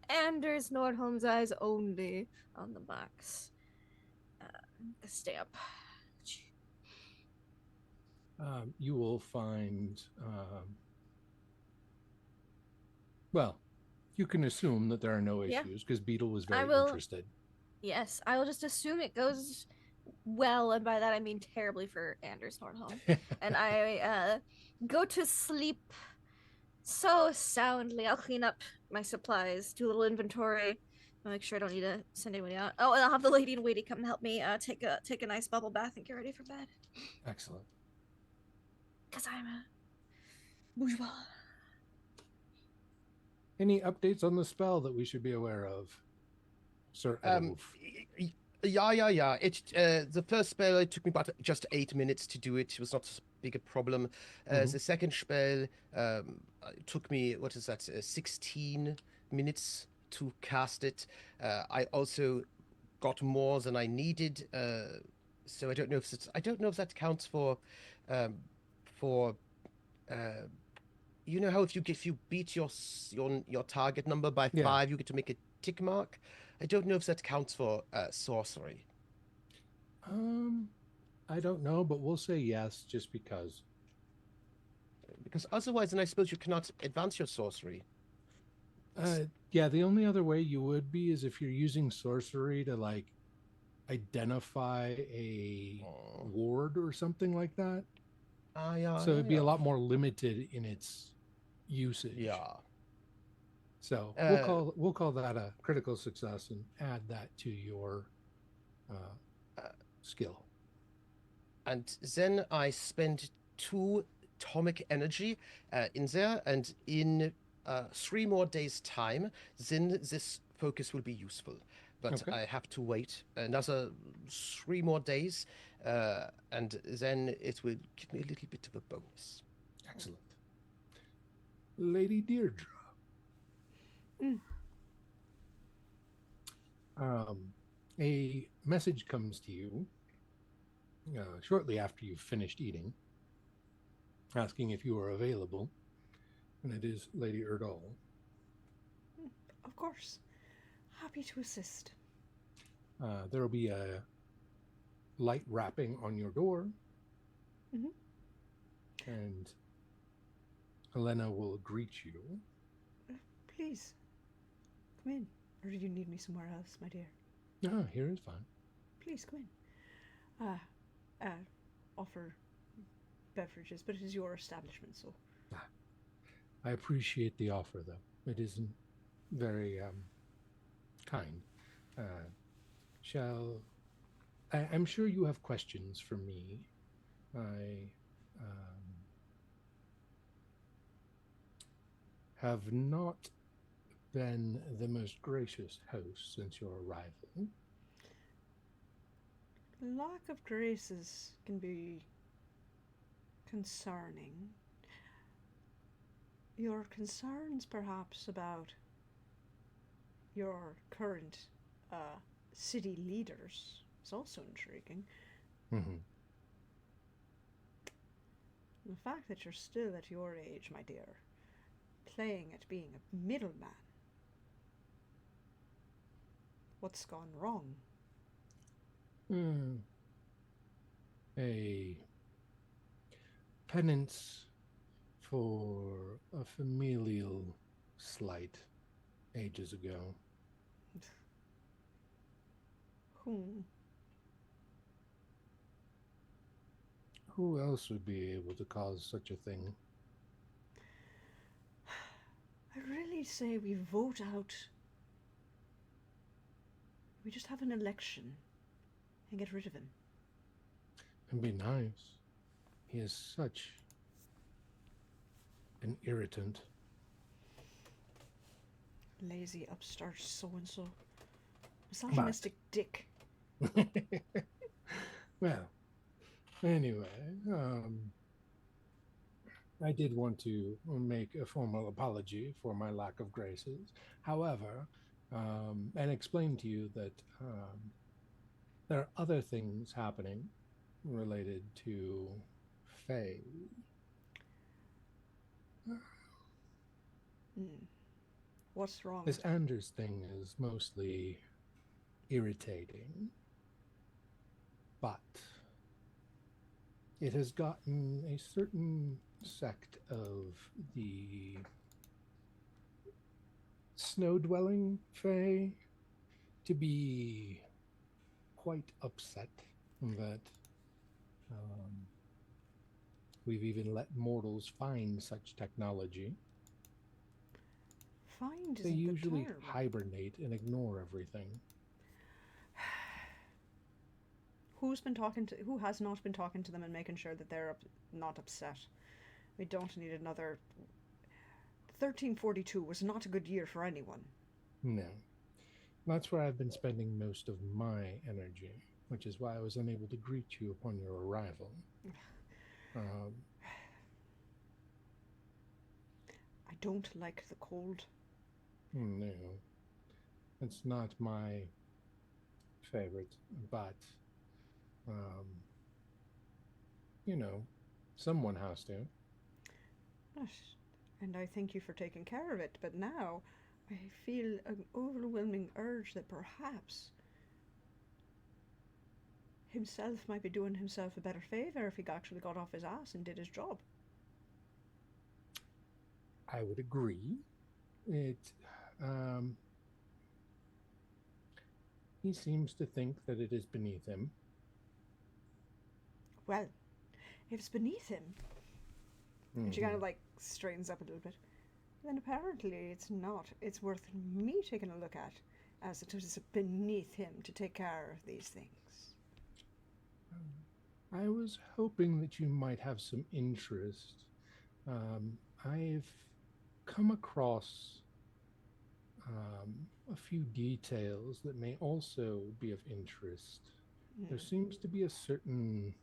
Anders Nordholm's eyes only on the box. The stamp. You will find, well, you can assume that there are no issues because Beetle was very interested. Yes, I will just assume it goes well, and by that I mean terribly for Anders Nordholm. And I go to sleep so soundly. I'll clean up my supplies, do a little inventory, make sure I don't need to send anybody out. Oh, and I'll have the lady in waiting come help me take a nice bubble bath and get ready for bed. Excellent. Because I'm a bourgeois. Any updates on the spell that we should be aware of, Sir Elf? Yeah. The first spell, it took me about just 8 minutes to do it. It was not so big a problem. The second spell it took me, 16 minutes to cast it. I also got more than I needed, so I don't know if that counts for you know how if you beat your target number by 5, you get to make a tick mark. I don't know if that counts for sorcery. I don't know, but we'll say yes, just because. Because otherwise, then I suppose you cannot advance your sorcery. Yeah, the only other way you would be is if you're using sorcery to identify a ward or something like that. So it'd be a lot more limited in its usage. Yeah. So we'll call that a critical success and add that to your skill. And then I spend 2 atomic energy in there, and in 3 more days' time, then this focus will be useful. But I have to wait another 3 more days, and then it will give me a little bit of a bonus. Excellent. Lady Deirdre. A message comes to you shortly after you've finished eating, asking if you are available, and it is Lady Erdal. Of course. Happy to assist. There will be a light rapping on your door, and Helena will greet you. Please, come in. Or do you need me somewhere else, my dear? No, here is fine. Please come in. Offer beverages, but it is your establishment, so. I appreciate the offer, though. It isn't very kind. Shall I'm sure you have questions for me. I have not been the most gracious host since your arrival. Lack of graces can be concerning. Your concerns, perhaps, about your current city leaders is also intriguing. Mm-hmm. The fact that you're still at your age, my dear, playing at being a middleman. What's gone wrong? A penance for a familial slight ages ago. Whom? Who else would be able to cause such a thing? I really say we vote out. We just have an election and get rid of him. It'd be nice. He is such an irritant. Lazy upstart so-and-so. Misogynistic dick. Well, anyway, I did want to make a formal apology for my lack of graces. However, and explain to you that there are other things happening related to Faye. What's wrong? This Anders thing is mostly irritating, but it has gotten a certain sect of the snow-dwelling Fae to be quite upset that we've even let mortals find such technology. Find They isn't usually the term. hibernate and ignore everything. Who has not been talking to them and making sure that they're not upset? We don't need another. 1342 was not a good year for anyone. No. That's where I've been spending most of my energy, which is why I was unable to greet you upon your arrival. I don't like the cold. No. It's not my favorite, but, someone has to. And I thank you for taking care of it, but now I feel an overwhelming urge that perhaps himself might be doing himself a better favor if he actually got off his ass and did his job. I would agree. He seems to think that it is beneath him. Well, if it's beneath him, and she kind of straightens up a little bit, then apparently it's not. It's worth me taking a look at, as it is beneath him to take care of these things. I was hoping that you might have some interest. I've come across a few details that may also be of interest. There seems to be a certain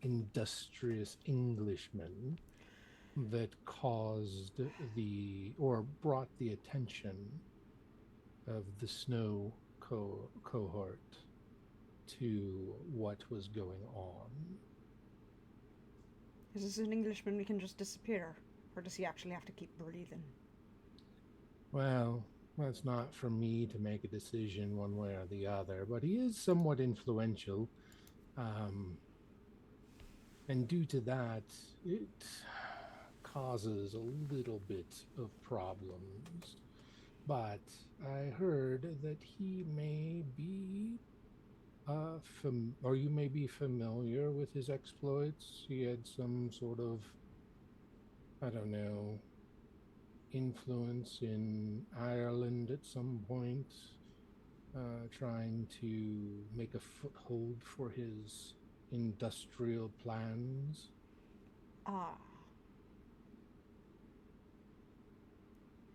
industrious Englishman that brought the attention of the snow cohort to what was going on. Is this an Englishman we can just disappear? Or does he actually have to keep breathing? Well, that's not for me to make a decision one way or the other, but he is somewhat influential. And due to that, it causes a little bit of problems. But I heard that he may be or you may be familiar with his exploits. He had some sort of, I don't know, influence in Ireland at some point, trying to make a foothold for his industrial plans. Ah.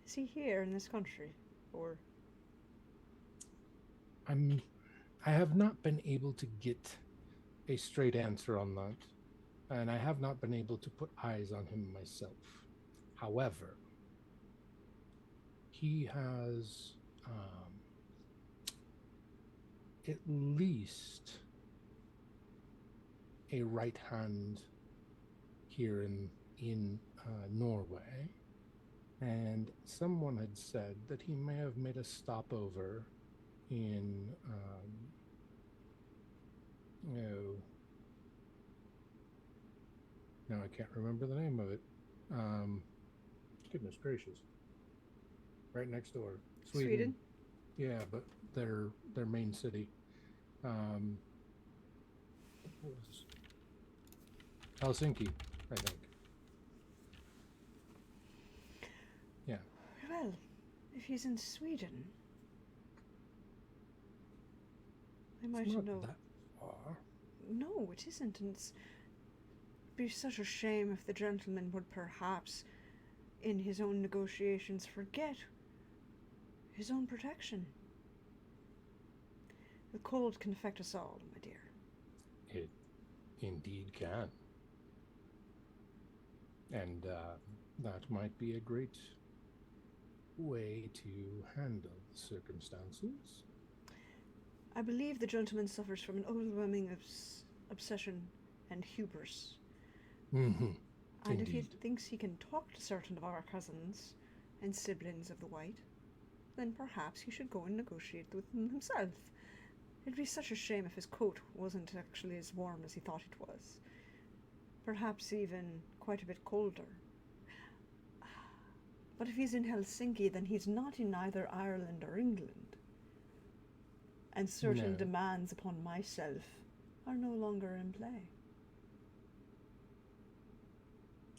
Is he here in this country? Or I have not been able to get a straight answer on that, and I have not been able to put eyes on him myself. However, he has at least a right hand here in Norway, and someone had said that he may have made a stopover in no, I can't remember the name of it. Goodness gracious! Right next door, Sweden. Yeah, but their main city. Was Helsinki, I think. Yeah. well, if he's in Sweden, I might It's not know. that far. No, it isn't, and it'd be such a shame if the gentleman would perhaps, in his own negotiations, forget his own protection. The cold can affect us all, my dear. It indeed can. And that might be a great way to handle the circumstances. I believe the gentleman suffers from an overwhelming obsession and hubris. Mm-hmm. And if he Indeed. thinks he can talk to certain of our cousins and siblings of the White, then perhaps he should go and negotiate with them himself. It'd be such a shame if his coat wasn't actually as warm as he thought it was. Perhaps even quite a bit colder. But if he's in Helsinki, then he's not in either Ireland or England. And certain No. demands upon myself are no longer in play.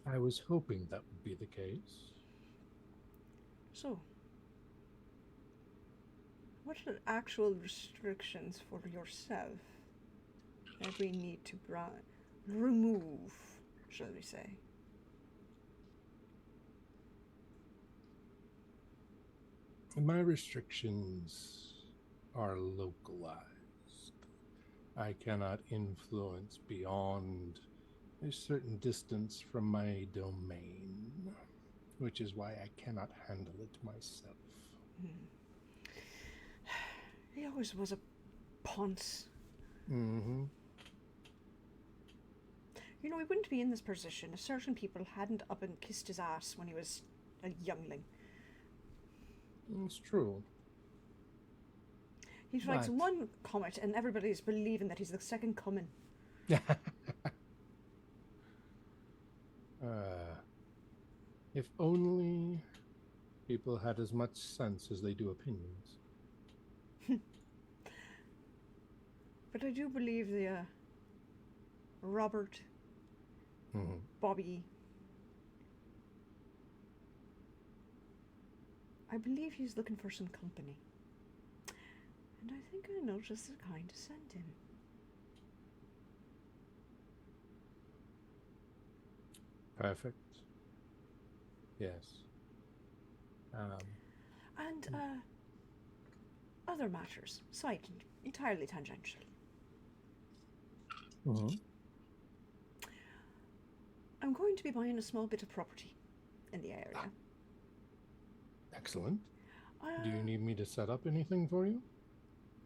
I was hoping that would be the case. So, what are actual restrictions for yourself that we need to remove, shall we say? My restrictions are localized. I cannot influence beyond a certain distance from my domain, which is why I cannot handle it myself. He always was a ponce. Mm-hmm. You know, he wouldn't be in this position if certain people hadn't up and kissed his ass when he was a youngling. It's true. He strikes But- one comet and everybody's believing that he's the second coming. If only people had as much sense as they do opinions. But I do believe the Robert, Mm-hmm. Bobby, I believe he's looking for some company. And I think I know just the kind to send him. Perfect. Yes. And other matters, side entirely tangential. Mm-hmm. I'm going to be buying a small bit of property in the area. Excellent. Uh, Do you need me to set up anything for you?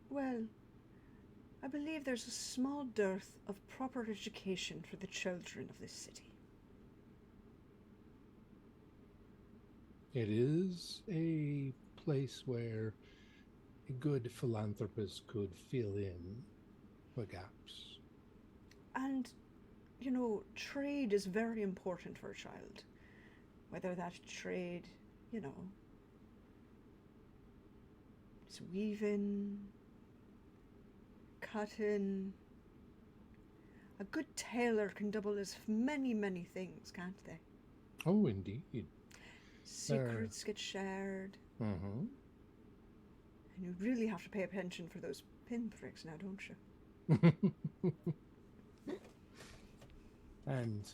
Well, I believe there's a small dearth of proper education for the children of this city. It is a place where a good philanthropist could fill in the gaps. And, you know, trade is very important for a child. Whether that trade, you know, is weaving, cut in. A good tailor can double as many, many things, can't they? Oh, indeed. Secrets get shared. Mm-hmm. And you really have to pay attention for those pinpricks now, don't you? And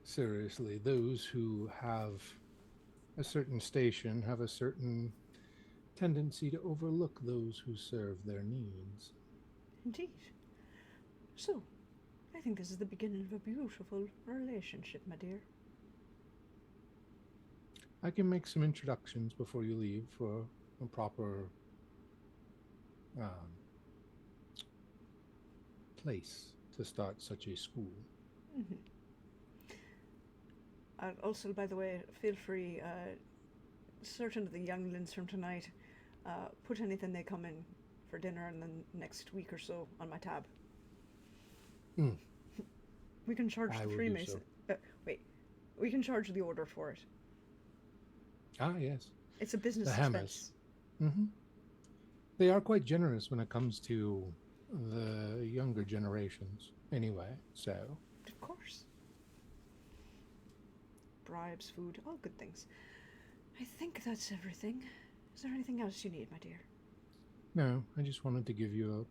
seriously, those who have a certain station have a certain tendency to overlook those who serve their needs. Indeed. So, I think this is the beginning of a beautiful relationship, my dear. I can make some introductions before you leave for a proper place to start such a school. Mm-hmm. Also, by the way, feel free, certain of the younglings from tonight, put anything they come in for dinner in the next week or so on my tab. Mm. We can charge I the will do Freemason. We can charge the order for it. Ah, yes. It's a business The expense. Hammers. Mm-hmm. They are quite generous when it comes to the younger generations, anyway, so. Of course. Bribes, food, all good things. I think that's everything. Is there anything else you need, my dear? No, I just wanted to give you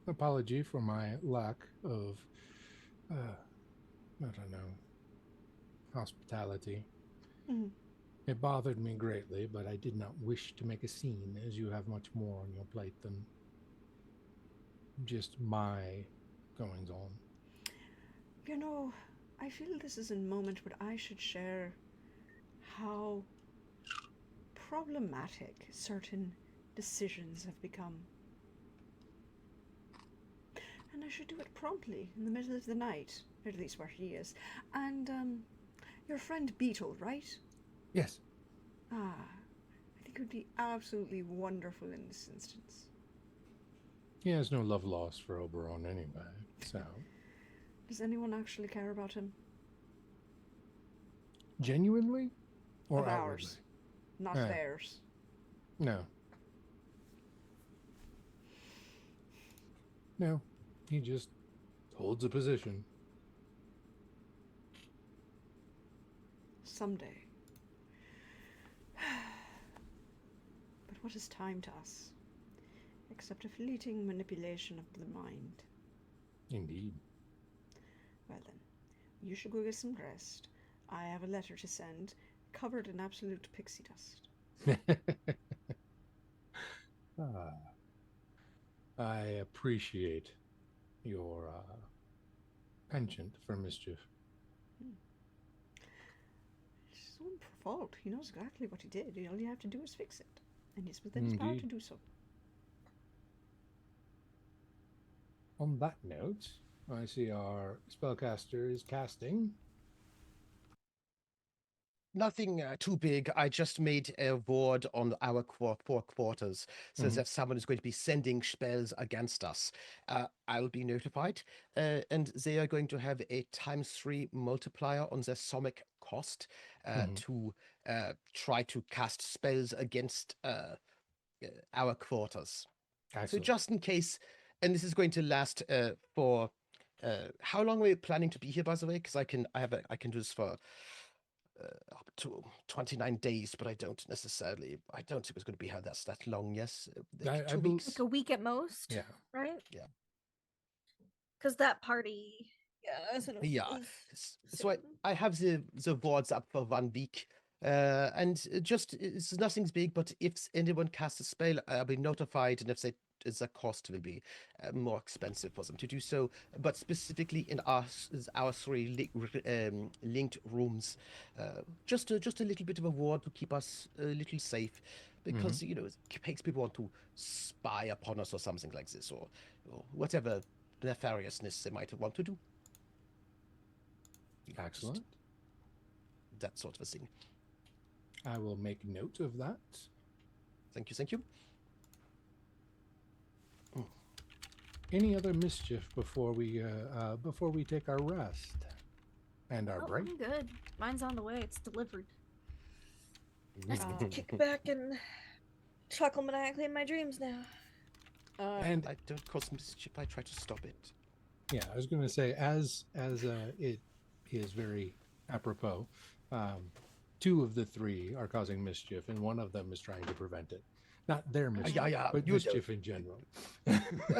an apology for my lack of, I don't know, hospitality. Mm-hmm. It bothered me greatly, but I did not wish to make a scene, as you have much more on your plate than just my goings on. You know, I feel this is a moment where I should share how problematic certain decisions have become. And I should do it promptly, in the middle of the night, at least where he is. And, your friend Beetle, right? Yes. I think it would be absolutely wonderful in this instance. He has no love lost for Oberon anyway, so. Does anyone actually care about him? Genuinely? Or Of outwardly? ours, not theirs. No. No. He just holds a position. Someday. But what is time to us? Except a fleeting manipulation of the mind. Indeed. Well then, you should go get some rest. I have a letter to send, covered in absolute pixie dust. I appreciate your penchant for mischief. It's his own fault. He knows exactly what he did. All you have to do is fix it. And it's within his power to do so. On that note, I see our spellcaster is casting. Nothing too big. I just made a ward on our four quarters, so that someone is going to be sending spells against us. I'll be notified, and they are going to have a ×3 multiplier on their somic cost to try to cast spells against our quarters. Excellent. So just in case, and this is going to last for how long are we planning to be here, by the way? Because I can do this for up to 29 days, but I don't think it's going to be how that's that long. Yes, like 2 weeks, like a week at most. Yeah, right. Yeah, because that party, isn't So I have the wards up for 1 week, and it's nothing's big. But if anyone casts a spell, I'll be notified, and if the cost will be more expensive for them to do so. But specifically in our 3 linked rooms, just a little bit of a ward to keep us a little safe, because it makes people want to spy upon us or something like this, or whatever nefariousness they might want to do. Excellent. Just that sort of a thing. I will make note of that. Thank you. Any other mischief before we take our rest and our break? I'm good. Mine's on the way. It's delivered. I Um, just kick back and chuckle maniacally in my dreams now. And I don't cause mischief. I try to stop it. yeah, I was going to say, as it is very apropos, two of the three are causing mischief, and one of them is trying to prevent it. Not their mischief, yeah, but you mischief in general.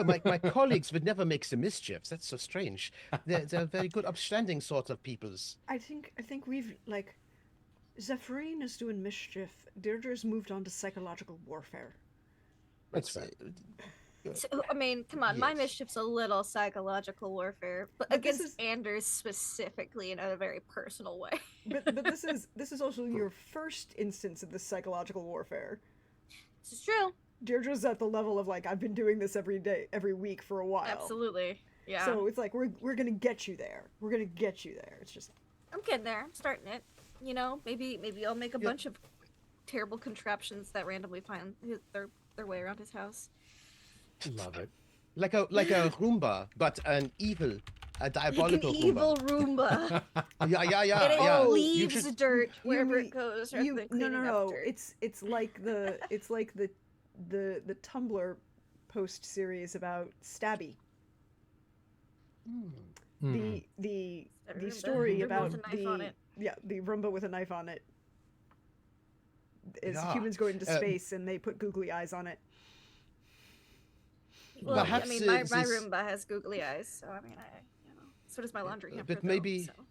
My colleagues would never make some mischiefs. That's so strange. They're very good, upstanding sort of peoples. I think we've like Zephyrin is doing mischief. Deirdre's moved on to psychological warfare. That's Right, fair. So, I mean, come on, my Yes. mischief's a little psychological warfare, but But this against is- Anders specifically in a very personal way. But this is also your first instance of this psychological warfare. This is true. Deirdre's at the level of like I've been doing this every day, every week for a while. Absolutely. Yeah. So it's like we're gonna get you there. We're gonna get you there. It's just I'm getting there. I'm starting it. You know, maybe I'll make a Yeah. bunch of terrible contraptions that randomly find their way around his house. Love it. Like a Roomba, but an evil, a Like diabolical an Roomba. evil Roomba. Yeah, And it yeah. leaves You should- dirt wherever mean- it goes. no rather than cleaning up dirt. It's like the Tumblr post series about Stabby. Mhm. The Roomba. story Roomba about with a knife on it. the Roomba with a knife on it. Is Yeah. humans go into space and they put googly eyes on it. Well, Perhaps I mean, my this- Roomba has googly eyes, so I mean, so does my laundry hamper. but maybe- though,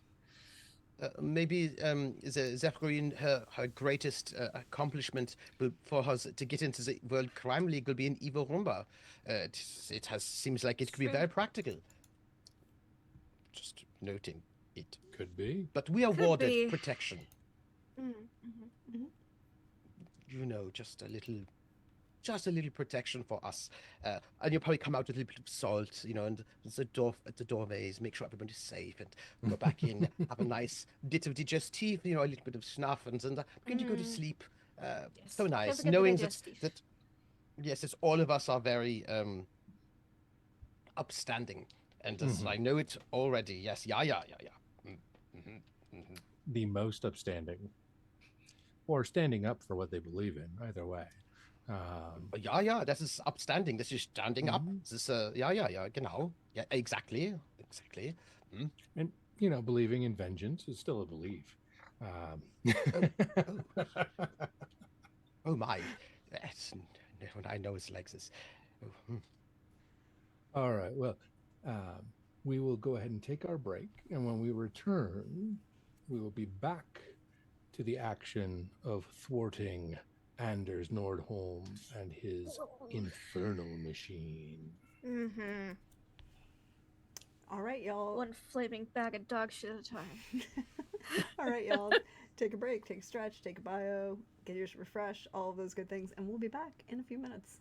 so. Maybe Zephyrin, her greatest accomplishment for her to get into the World Crime League will be an evil Roomba. Seems like it could be True. very practical. Just noting it. Could be. But we are Could awarded be. protection. Mm-hmm. You know, just a little protection for us. And you'll probably come out with a little bit of salt, you know, and at the doorways, make sure everybody's safe, and go back in, have a nice bit of digestif, you know, a little bit of snuff, and then going to go to sleep. So Don't nice, forget the knowing digestif. that yes, it's all of us are very upstanding, and as I know it already. Yes, yeah. The most upstanding. Or standing up for what they believe in, either way. Ja, das ist upstanding. Das ist standing up. Mhm. Das ist, ja, genau. Yeah, exactly. And, you know, believing in vengeance is still a belief. Oh my. That's, I know it's like this. Oh, All right. Well, we will go ahead and take our break. And when we return, we will be back to the action of thwarting Anders Nordholm and his infernal machine. Mm-hmm. All right, y'all. One flaming bag of dog shit at a time. All right, y'all. Take a break, take a stretch, take a bio, get yours refreshed, all of those good things, and we'll be back in a few minutes.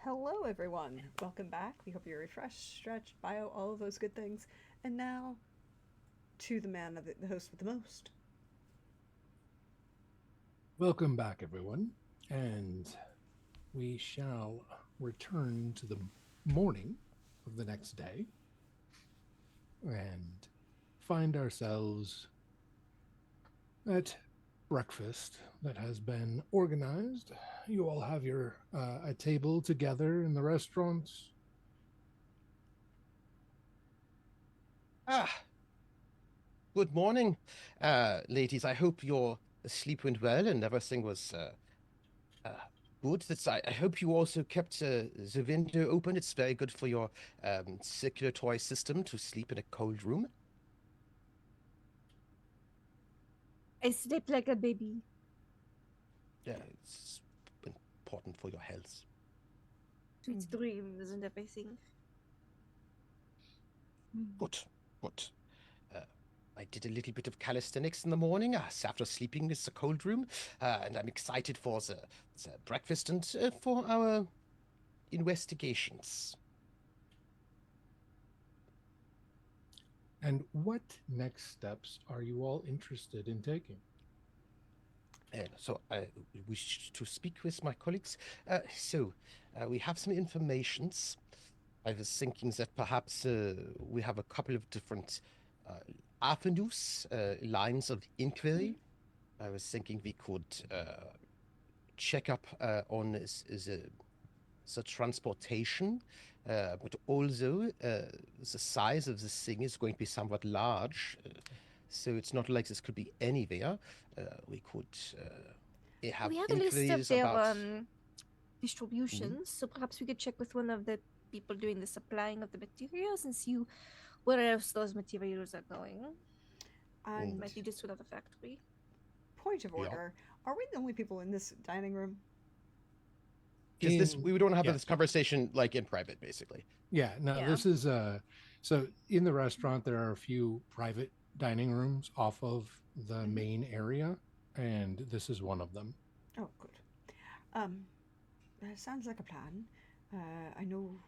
Hello, everyone. Welcome back. We hope you're refreshed, stretched, bio, all of those good things. And now to the man of the host with the most. Welcome back, everyone. And we shall return to the morning of the next day and find ourselves at breakfast that has been organized. You all have your a table together in the restaurant. Ah, good morning, ladies. I hope your sleep went well and everything was uh, good. I hope you also kept the window open. It's very good for your circulatory system to sleep in a cold room. I sleep like a baby. It's important for your health. Sweet dreams and everything. Good, good. I did a little bit of calisthenics in the morning after sleeping in the cold room, and I'm excited for the breakfast and for our investigations. And what next steps are you all interested in taking? So I wish to speak with my colleagues. We have some informations. I was thinking that perhaps we have a couple of different avenues, lines of inquiry. I was thinking we could check up on the transportation, but also the size of this thing is going to be somewhat large. So it's not like this could be anywhere. We could have We have a list of inquiries their about. distributions, so perhaps we could check with one of the people doing the supplying of the materials and see where else those materials are going. And Might be just another factory. point of Yeah. order, are we the only people in this dining room? Because we don't have yeah. this conversation like in private, basically. Yeah, no, Yeah. this is so in the restaurant there are a few private dining rooms off of the main area, and this is one of them. Oh, good. Sounds like a plan. I know.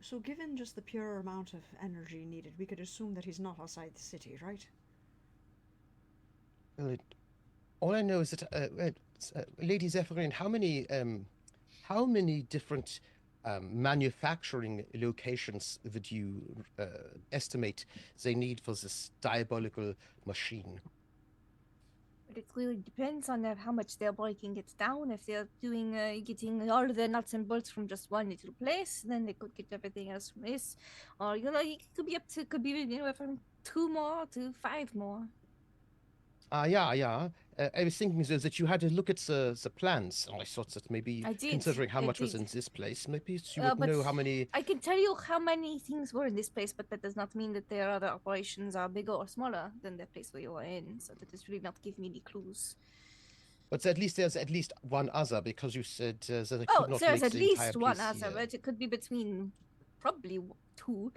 So, given just the pure amount of energy needed, we could assume that he's not outside the city, right? All I know is that, Lady Zephyrin, how many different manufacturing locations would you estimate they need for this diabolical machine? But it really depends on how much they're breaking it down. If they're doing getting all the nuts and bolts from just one little place, then they could get everything else from this. Or it could be could be anywhere from 2 more to 5 more. Yeah. I was thinking that you had to look at the plans, and I thought that maybe I did, considering how I much was did. in this place, maybe you would But know how many. I can tell you how many things were in this place, but that does not mean that their other operations are bigger or smaller than the place where you were in. So that does really not give me any clues. But at least there's at least one other, because you said that it Oh, could not there's make at the least entire one place other, here. but it could be between probably 2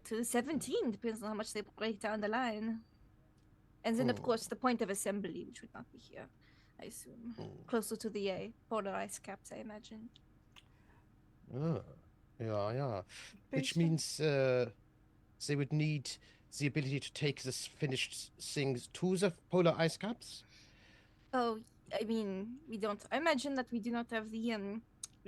to 17, depends on how much they break down the line. And then, of course, the point of assembly, which would not be here, I assume. Closer to the polar ice caps, I imagine. Yeah. Which Based on- means they would need the ability to take this finished things to the polar ice caps. Oh, I mean, we don't. I imagine that we do not have the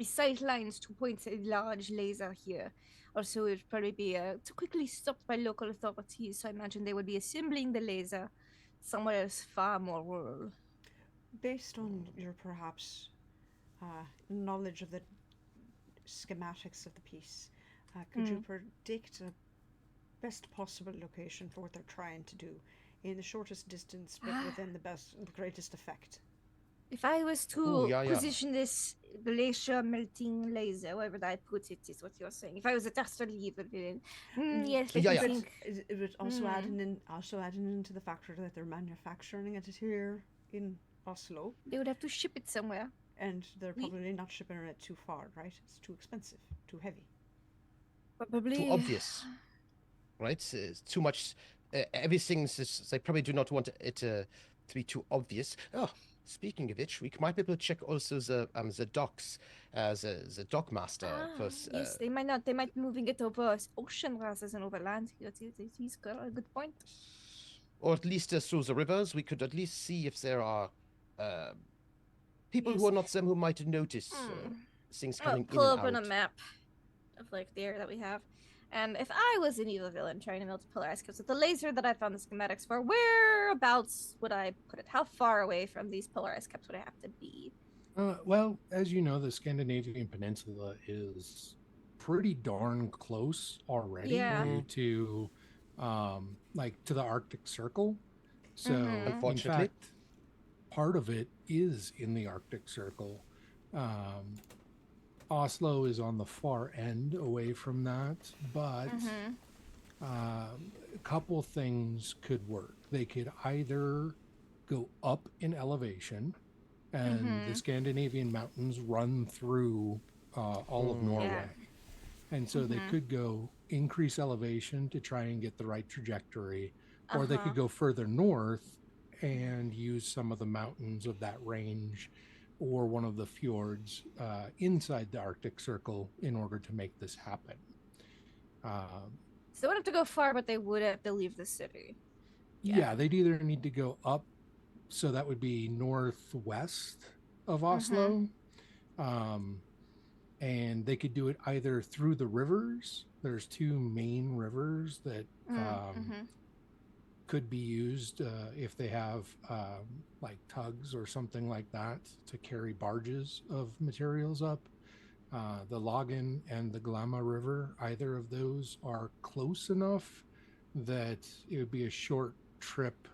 sight lines to point a large laser here. Also, it would probably be too quickly stopped by local authorities. So I imagine they would be assembling the laser somewhere else far more rural. Based on your perhaps knowledge of the schematics of the piece, could you predict a best possible location for what they're trying to do in the shortest distance, but within the greatest effect? If I was to Ooh, yeah. position this glacier melting laser, wherever I put it, is what you're saying. If I was a Dastardly evil villain, yes, let me Yeah. think. It would also adding into the factor that they're manufacturing it here in Oslo, They would have to ship it somewhere. and they're probably not shipping it too far, right? It's too expensive, too heavy. Probably. Too obvious, right? It's too much. Everything's. They probably do not want it to be too obvious. Oh, speaking of which, we might be able to check also the docks, the dock master for Yes, they might not. They might be moving it over ocean rather than over land. He's got a good point. or at least through the rivers. We could at least see if there are uh, people who Yes. are not them who might notice things I'll coming in pull and open a out. map of like the area that we have. And if I was an evil villain trying to melt a polar ice caps with the laser that I found the schematics for, whereabouts would I put it? How far away from these polar ice caps would I have to be? Well, as you know, the Scandinavian peninsula is pretty darn close already Yeah. due to like to the Arctic Circle. So in Unfortunately. fact, part of it is in the Arctic Circle. Oslo is on the far end away from that, but a couple things could work. They could either go up in elevation, and the Scandinavian mountains run through all of Norway. And so they could go increase elevation to try and get the right trajectory, or they could go further north and use some of the mountains of that range or one of the fjords inside the Arctic Circle in order to make this happen. So they wouldn't have to go far, but they would have to leave the city. Yeah, they'd either need to go up, so that would be northwest of Oslo, and they could do it either through the rivers. There's two main rivers that could be used if they have like tugs or something like that to carry barges of materials up. The Login and the Glama River, either of those are close enough that it would be a short trip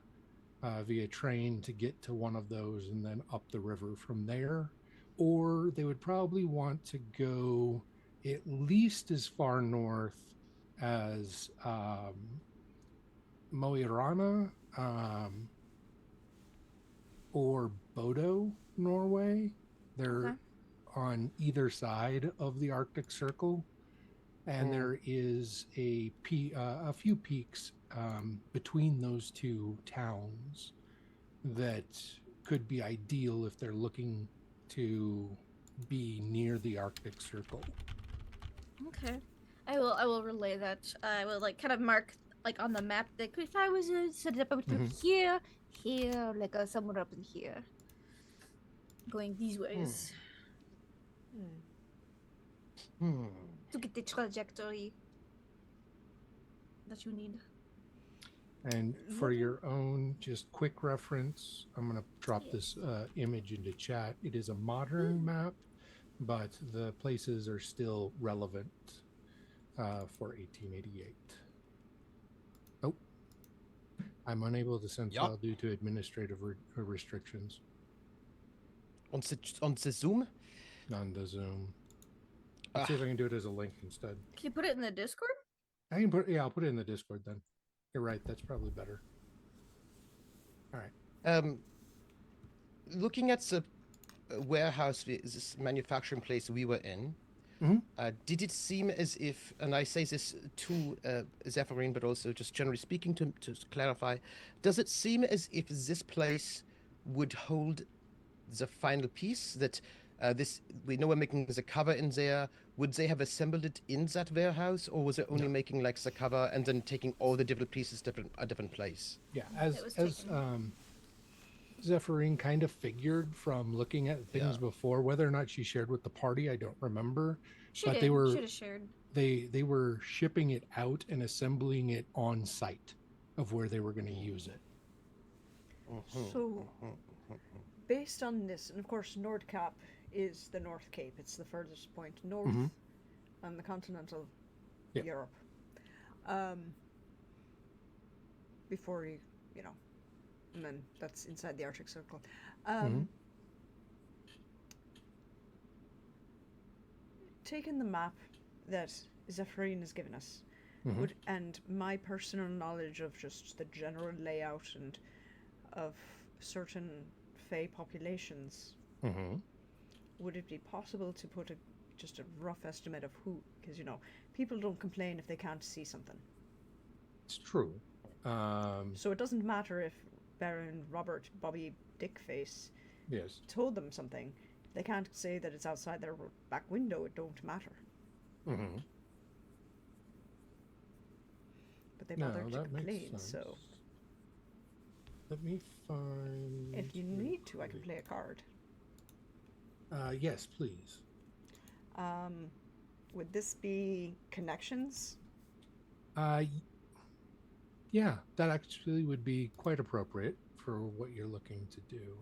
via train to get to one of those and then up the river from there. Or they would probably want to go at least as far north as Mo i Rana or Bodo, Norway. They're on either side of the Arctic Circle, and there is a few peaks between those two towns that could be ideal if they're looking to be near the Arctic Circle. Okay. I will relay that. I will like kind of mark like on the map that if I was to set it up, I would do here, like somewhere up in here. Going these ways. To get the trajectory that you need. And for your own just quick reference, I'm going to drop this image into chat. It is a modern map, but the places are still relevant for 1888. Oh, I'm unable to send file due to administrative restrictions. On the Zoom? On the Zoom. Let's see if I can do it as a link instead. Can you put it in the Discord? I can put, I'll put it in the Discord then. You're right, that's probably better. All right. Looking at the warehouse, this manufacturing place we were in, did it seem as if, and I say this to Zephyrin, but also just generally speaking to clarify, does it seem as if this place would hold the final piece that we know we're making the cover in there? Would they have assembled it in that warehouse, or was it only making like the cover and then taking all the different pieces a different place? Yeah, as Zephyrin kind of figured from looking at things before, whether or not she shared with the party, I don't remember. She but did. they were should have shared. They were shipping it out and assembling it on site of where they were going to use it. So, based on this, and of course, Nordkap is the North Cape. It's the furthest point north on the continental Europe. Before you know, and then that's inside the Arctic Circle. Taking the map that Zephyrin has given us, and my personal knowledge of just the general layout and of certain Fey populations, would it be possible to put just a rough estimate of who? Because people don't complain if they can't see something. It's true. So it doesn't matter if Baron Robert Bobby Dickface Yes. told them something, they can't say that it's outside their back window. It don't matter. Mm-hmm. But they No, bothered to that makes complain, sense. so Let me find. if you really need to, I can quickly. play a card. Yes, please. Would this be connections? Uh, y- yeah, that actually would be quite appropriate for what you're looking to do.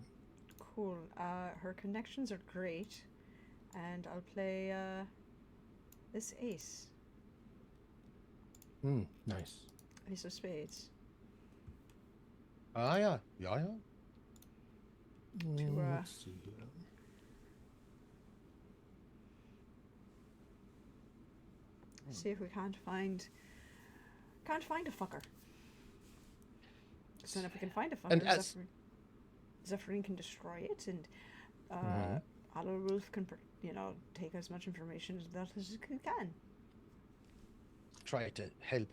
Cool. Her connections are great, and I'll play this ace, Nice. ace of spades. Ah, yeah. Yeah, yeah. Let's see here. See if we can't find a fucker. So then if we can find a fucker, And as- Zephyrin can destroy it, and Mhm. Alarulf can, take as much information as that as he can. Try to help.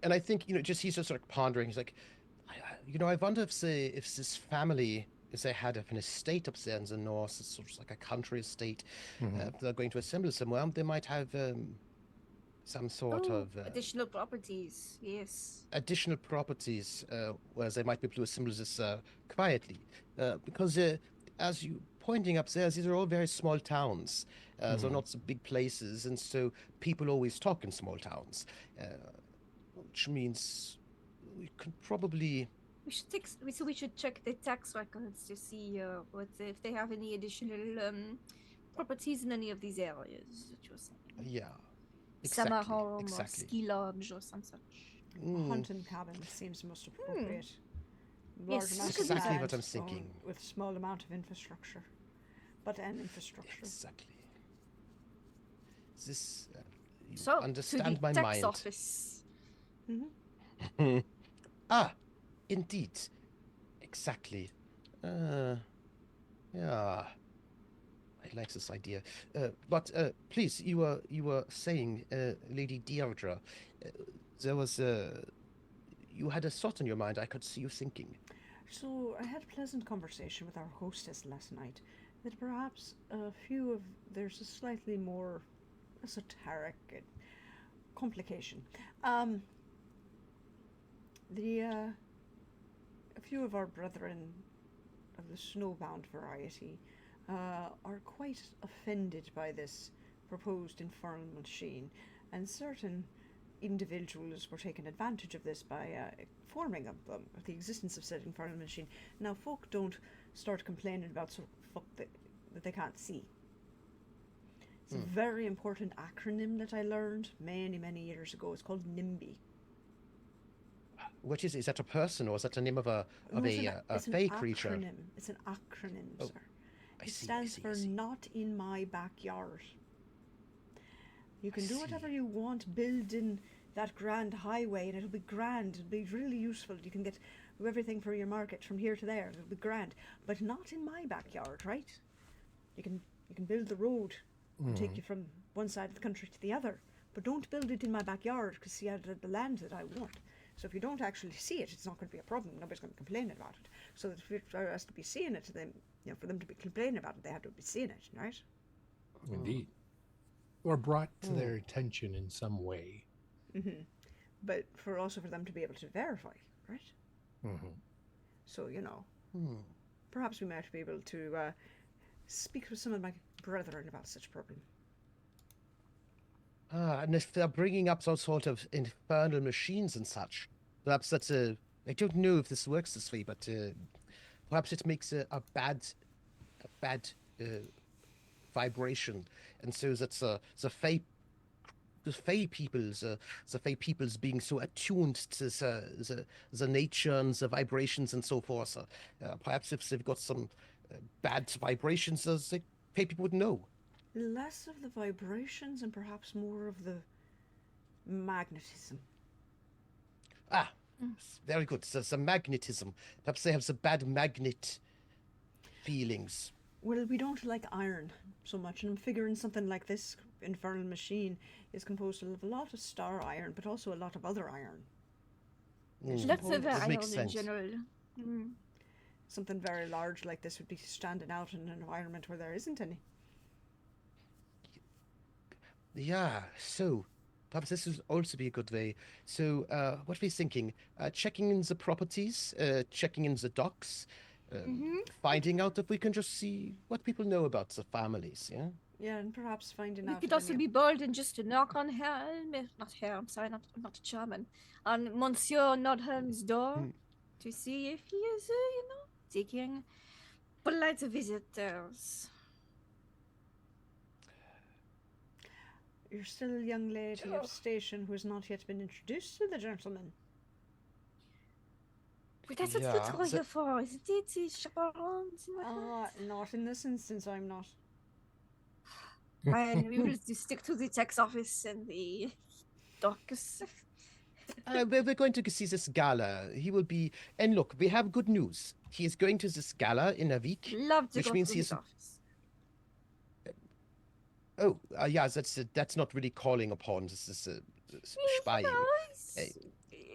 And I think, just he's just sort of pondering. He's like, I wonder if this family, if they had an estate up there in the north, it's sort of like a country estate, if they're going to assemble somewhere, they might have some sort of additional properties. Yes. additional properties where they might be able to assemble this quietly. Because as you pointing up there, these are all very small towns. They're not so big places, and so people always talk in small towns, which means we could probably. We should check the tax records to see if they have any additional properties in any of these areas that you're saying. Yeah. Summer Exactly. home or Exactly. ski lodge or some such. Hunting cabin seems most appropriate. Yes, Large amount of exactly land what I'm thinking. owned with small amount of infrastructure, but an infrastructure. Exactly. This you So, understand to the my tax mind. office. Ah, indeed. Exactly. Yeah. I like this idea. But please, you were saying, Lady Deirdre, there was you had a thought in your mind. I could see you thinking. So I had a pleasant conversation with our hostess last night that perhaps there's a slightly more esoteric complication. A few of our brethren of the snowbound variety are quite offended by this proposed infernal machine, and certain individuals were taking advantage of this by informing them of the existence of said infernal machine. Now, folk don't start complaining about sort of fuck that they can't see. It's a very important acronym that I learned many, many years ago. It's called NIMBY. What is that a person or is that the name of a No, it's fey an creature? acronym. It's an acronym, Oh, sir. I It see, stands I for see. not in my backyard. You can I do whatever see. you want, build in that grand highway, and it'll be grand. It'll be really useful. You can get everything for your market from here to there. It'll be grand, but not in my backyard, right? You can build the road, and take you from one side of the country to the other, but don't build it in my backyard because see, I have the land that I want. So if you don't actually see it, it's not going to be a problem. Nobody's going to complain about it. So that if it has to be seeing it, then for them to be complaining about it, they have to be seeing it, right? Indeed. Or brought to their attention in some way. But also for them to be able to verify, right? So perhaps we might be able to speak with some of my brethren about such a problem. And if they're bringing up those sort of infernal machines and such, perhaps that's a. I don't know if this works this way, but perhaps it makes a bad vibration, and so that's the fey peoples being so attuned to the nature and the vibrations and so forth. Perhaps if they've got some bad vibrations, the fey people would know. Less of the vibrations and perhaps more of the magnetism. Ah, very good. So the magnetism. Perhaps they have the bad magnet feelings. Well, we don't like iron so much, and I'm figuring something like this infernal machine is composed of a lot of star iron, but also a lot of other iron. Lots of That iron makes in sense. general. Something very large like this would be standing out in an environment where there isn't any. Yeah, so perhaps this would also be a good way. So, what are we thinking? Checking in the properties, checking in the docks, Mm-hmm. finding out if we can just see what people know about the families, yeah? Yeah, and perhaps finding We out could if also any be bold and just to knock on not her, I'm sorry, I'm not German, on Monsieur Nordhelm's door Hmm. to see if he is, taking polite visitors. You're still a young lady of station who has not yet been introduced to the gentleman. But that's what Yeah, kids are here for, isn't it? Chaperones. Not in this instance, I'm not. Fine, we will just stick to the tax office and the docks. We're going to see this gala. He will be, and look, we have good news. He is going to this gala in a week, Love to which go means to he's. his office. Oh, yeah, that's not really calling upon. This is spying.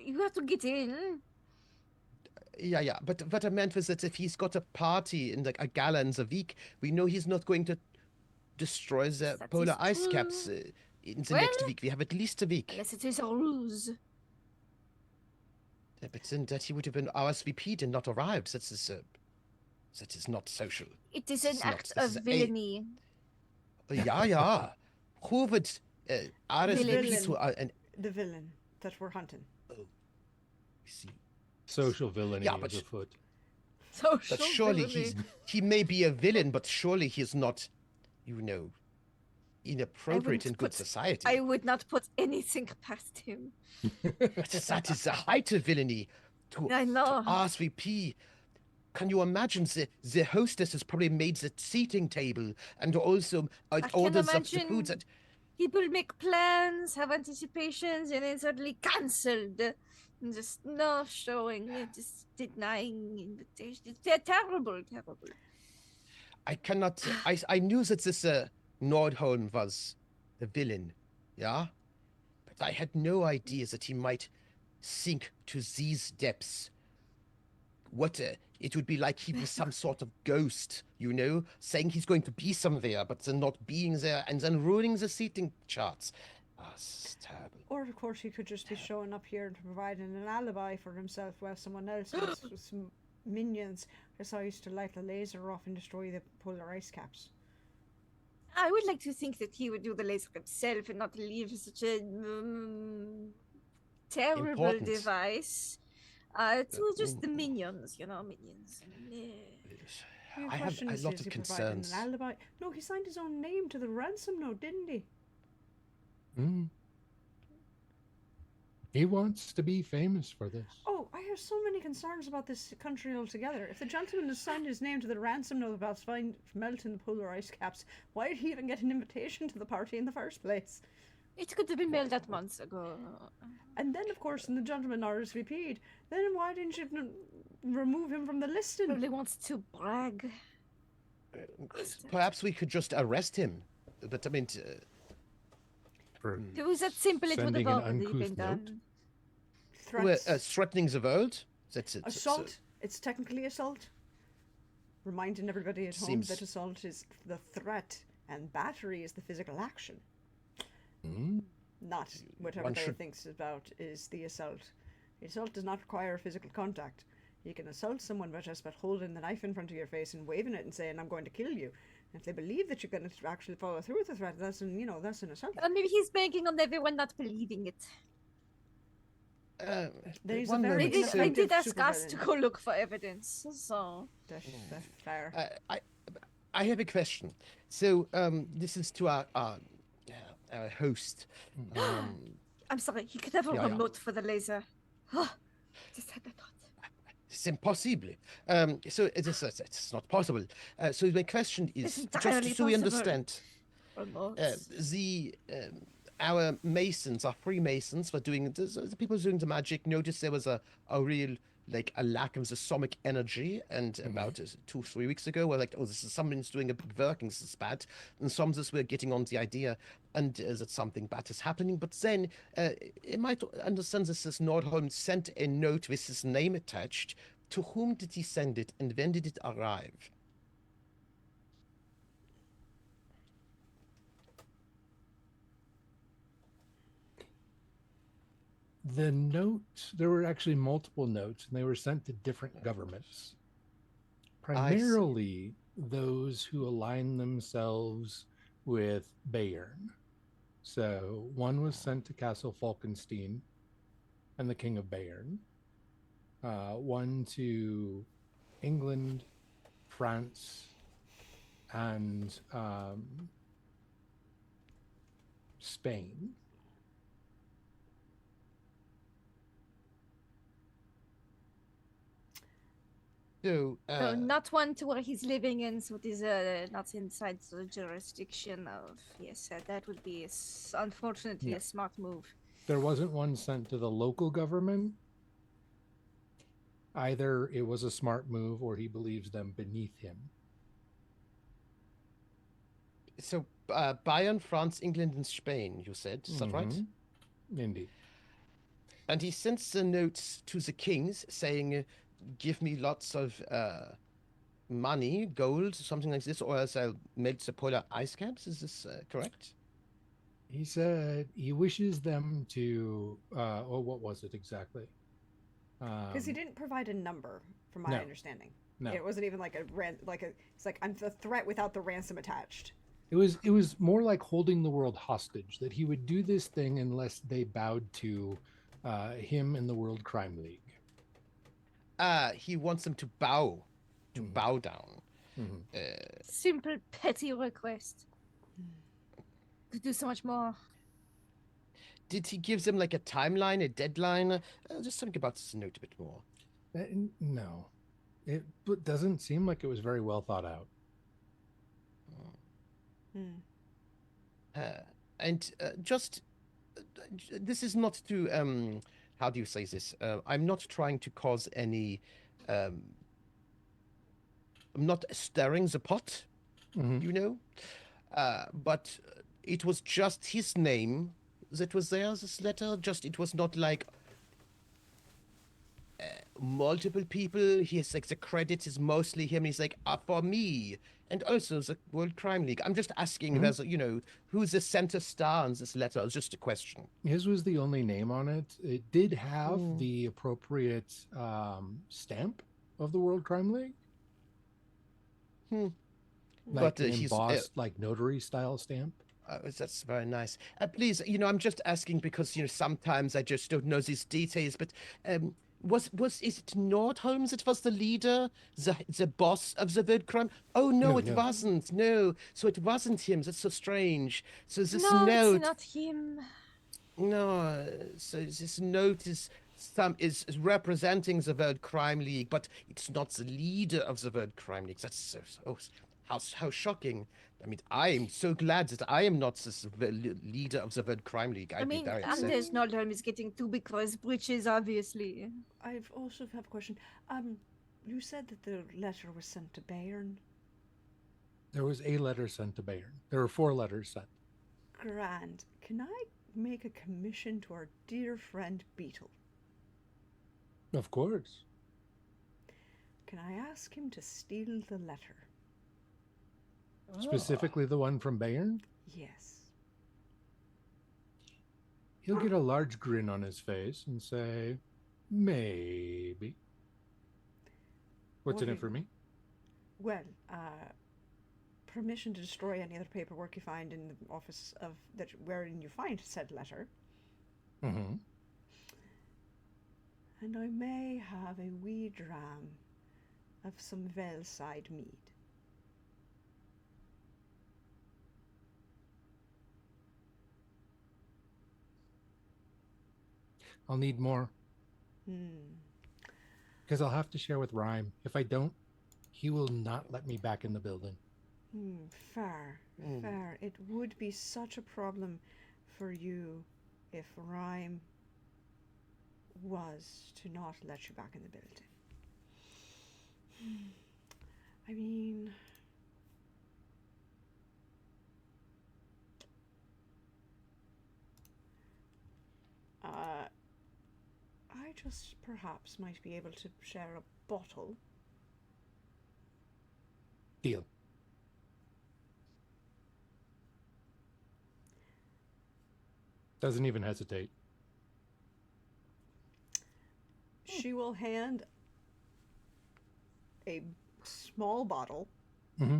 You have to get in. Yeah, but what I meant was that if he's got a party in a gala in the week, we know he's not going to destroy the That polar is ice caps true. in the Well, next week. We have at least a week. Unless it is a ruse. But then that he would have been RSVP'd and not arrived. That is not social. It is This an is not- act this of is a- villainy. Yeah. Who would RSVP Villain. to an? The villain that we're hunting. See, Social villainy Yeah, but is afoot. Social but surely villainy. he may be a villain, but surely he's not, inappropriate wouldn't in good put- society. I would not put anything past him. That is the height of villainy. I know. To RSVP. Can you imagine the hostess has probably made the seating table and also can orders of the imagine. foods. And, People make plans, have anticipations, and then suddenly cancelled. And just no showing, just denying invitations. They're terrible, terrible. I cannot. I knew that this Nordholm was a villain, yeah, but I had no idea that he might sink to these depths. What it would be like he was some sort of ghost, saying he's going to be somewhere, but then not being there, and then ruining the seating charts. It's terrible. Or, of course, he could just be showing up here to providing an alibi for himself while someone else with some minions decides to light the laser off and destroy the polar ice caps. I would like to think that he would do the laser himself and not leave such a terrible Important. device to just the minions, minions. The I have question a is, lot is of he providing concerns. an alibi? No, he signed his own name to the ransom note, didn't he? Mm. He wants to be famous for this. Oh, I have so many concerns about this country altogether. If the gentleman has signed his name to the ransom note about melting the polar ice caps, why did he even get an invitation to the party in the first place? It could have been mailed out months ago. And then, of course, when the gentleman RSVP'd, then why didn't you remove him from the listing? Probably wants to brag. Perhaps we could just arrest him. But I mean, For It was that simple, it would Sending have an already been uncouth note? done. Threats. threatening the world. That's it. Assault. It's technically assault. Reminding everybody at home Seems- that assault is the threat and battery is the physical action. Mm. Not what One everybody should- thinks about is the assault. The assault does not require physical contact. You can assault someone by just about holding the knife in front of your face and waving it and saying, "I'm going to kill you." And if they believe that you're going to actually follow through with the threat, that's an assault. Maybe he's banking on everyone not believing it. There's a one very They moment, did, so- they Effective did ask us to supervillain. go look for evidence, so... That's fair. I have a question. So this is to our host. I'm sorry, he could have a Yeah, yeah. remote for the laser. Just had that thought. It's impossible. So it's not possible. So my question is, It's just entirely so we possible. understand, Remotes. our masons, our Freemasons, were doing the people doing the magic. Noticed there was a real a lack of the somic energy, and about 2-3 weeks ago, we're like, oh, this is someone's doing a big work, and this is bad. And some of us were getting on the idea, and that something bad is happening. But then, it might understand this as Nordholm sent a note with his name attached to whom did he send it, and when did it arrive? The note, there were actually multiple notes, and they were sent to different governments. Primarily those who align themselves with Bayern. So one was sent to Castle Falkenstein and the King of Bayern. One to England, France, and Spain. So, So not one to where he's living in, so it is not inside the jurisdiction of. Yes, that would be unfortunately Yeah. a smart move. There wasn't one sent to the local government. Either it was a smart move or he believes them beneath him. so Bayern, France, England, and Spain, you said, is that right? Indeed. And he sends the notes to the kings saying, give me lots of money, gold, something like this, or else I'll melt the polar ice caps. Is this correct? He said he wishes them to, what was it exactly? Because he didn't provide a number, from my No. understanding. No. It wasn't even like it's like I'm the threat without the ransom attached. It was more like holding the world hostage, that he would do this thing unless they bowed to him and the World Crime League. He wants them to bow down. Simple petty request. Could do so much more. Did he give them like a timeline, a deadline? Just think about this note a bit more. No. It doesn't seem like it was very well thought out. And just, this is not to, how do you say this? I'm not trying to cause any, I'm not stirring the pot, you know? But it was just his name that was there, this letter. Just, it was not like multiple people. He has like the credit is mostly him. He's like, for me. And also the World Crime League. I'm just asking, there's, who's the center star in this letter? It's just a question. His was the only name on it. It did have the appropriate stamp of the World Crime League. Like But an he's embossed, like notary style stamp. That's very nice. Please, I'm just asking because sometimes I just don't know these details. But is it Nordholm that was the leader, the boss of the World Crime? Oh no, it wasn't. No, so it wasn't him. That's so strange. So this note. It's not him. No, so this note is representing the World Crime League, but it's not the leader of the World Crime League. That's how shocking. I mean, I am so glad that I am not the leader of the World Crime League. I'd be very upset. Anders Nordholm is getting too big for his britches, obviously. I've also have a question. You said that the letter was sent to Bayern. There was a letter sent to Bayern. There were 4 letters sent. Grand. Can I make a commission to our dear friend Beetle? Of course. Can I ask him to steal the letter? Specifically the one from Bayern? Yes. He'll get a large grin on his face and say, maybe. What's in it for me? Well, permission to destroy any other paperwork you find in the office of that wherein you find said letter. Mm-hmm. And I may have a wee dram of some Velside mead. I'll need more. Because I'll have to share with Rhyme. If I don't, he will not let me back in the building. Fair. It would be such a problem for you if Rhyme was to not let you back in the building. I mean... I just perhaps might be able to share a bottle. Deal. Doesn't even hesitate. She will hand a small bottle. Mm-hmm.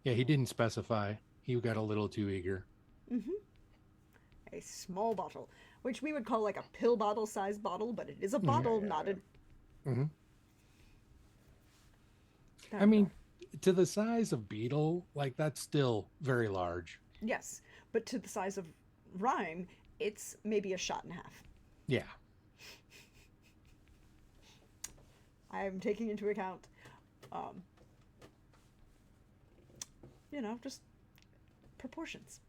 Yeah, he didn't specify. He got a little too eager. Mm-hmm. A small bottle, which we would call like a pill bottle size bottle, but it is a bottle, not a. Mm-hmm. There I we mean, go. to the size of Beetle, like that's still very large. Yes, but to the size of Rhyme, it's maybe a shot and a half. Yeah. I'm taking into account, um, just proportions.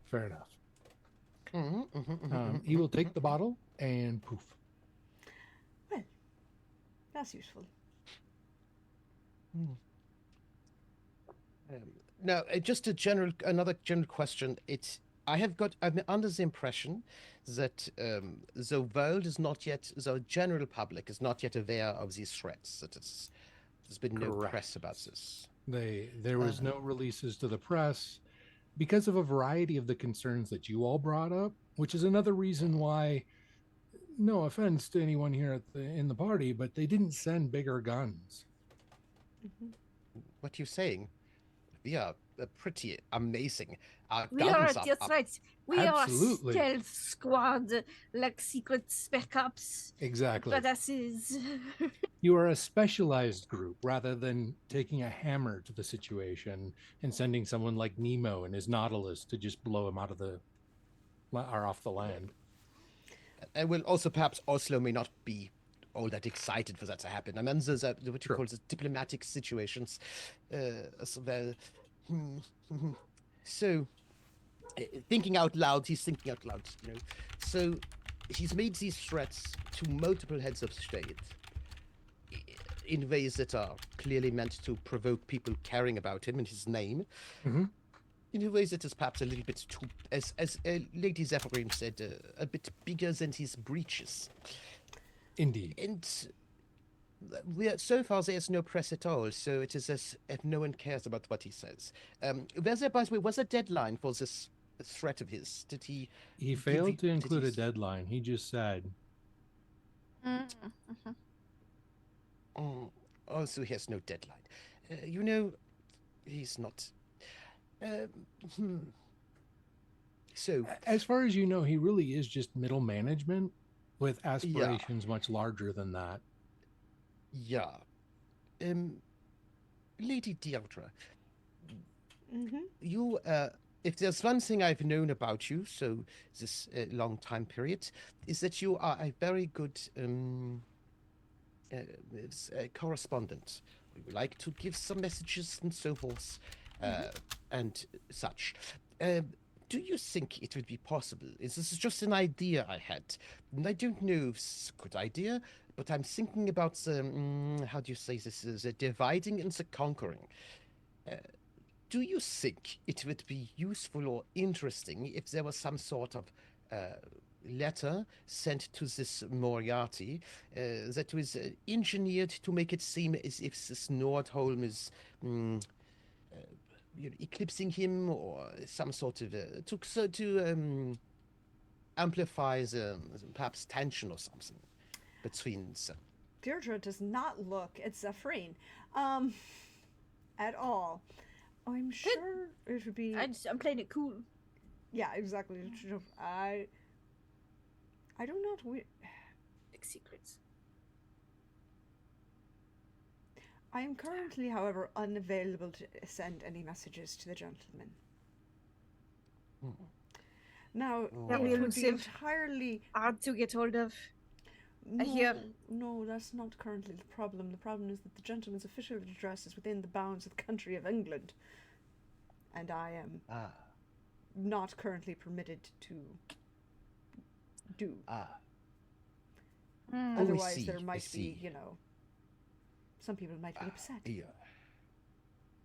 Fair enough. Mm-hmm. He will take the bottle and poof. Well, that's useful. Now, just another general question. I'm under the impression that the world is not yet, the general public is not yet aware of these threats. There's been no Correct. press about this. There was no releases to the press because of a variety of the concerns that you all brought up, which is another reason why, no offense to anyone here in the party, but they didn't send bigger guns. Mm-hmm. What are you saying? We are pretty amazing. Our We are, guns that's right. We Absolutely. are a stealth squad, like secret spec ops. Exactly. Badasses. You are a specialized group rather than taking a hammer to the situation and sending someone like Nemo and his Nautilus to just blow him out of off the land. And will also perhaps Oslo may not be all that excited for that to happen. I mean, there's what you call the diplomatic situations as well. So, thinking out loud, he's thinking out loud, So, he's made these threats to multiple heads of state in ways that are clearly meant to provoke people caring about him and his name. Mm-hmm. In ways that is perhaps a little bit too, as Lady Zephyrin said, a bit bigger than his breeches. Indeed. And so far there's no press at all, so it is as if no one cares about what he says. By the way, was a deadline for this threat of his? Did he? He failed to include a deadline. He just said. Mm-hmm. Also, he has no deadline. He's not. So, as far as you know, he really is just middle management with aspirations much larger than that. Yeah. Lady Deirdre, you, if there's one thing I've known about you, so this long time period, is that you are a very good correspondent. We like to give some messages and so forth, and such. Do you think it would be possible? This is just an idea I had, and I don't know if it's a good idea, but I'm thinking about the, how do you say this, the dividing and the conquering. Do you think it would be useful or interesting if there was some sort of letter sent to this Moriarty that was engineered to make it seem as if this Nordholm is eclipsing him, or some sort of to amplify the perhaps tension or something between them. Deirdre does not look at Zephyrin at all. I'm sure it would be. I'm playing it cool. Yeah, exactly. I don't know. Big secrets. I am currently, however, unavailable to send any messages to the gentleman. Now, it would be entirely hard to get hold of. No, that's not currently the problem. The problem is that the gentleman's official address is within the bounds of the country of England, and I am not currently permitted to do. Otherwise, there might be, some people might be upset. Yeah.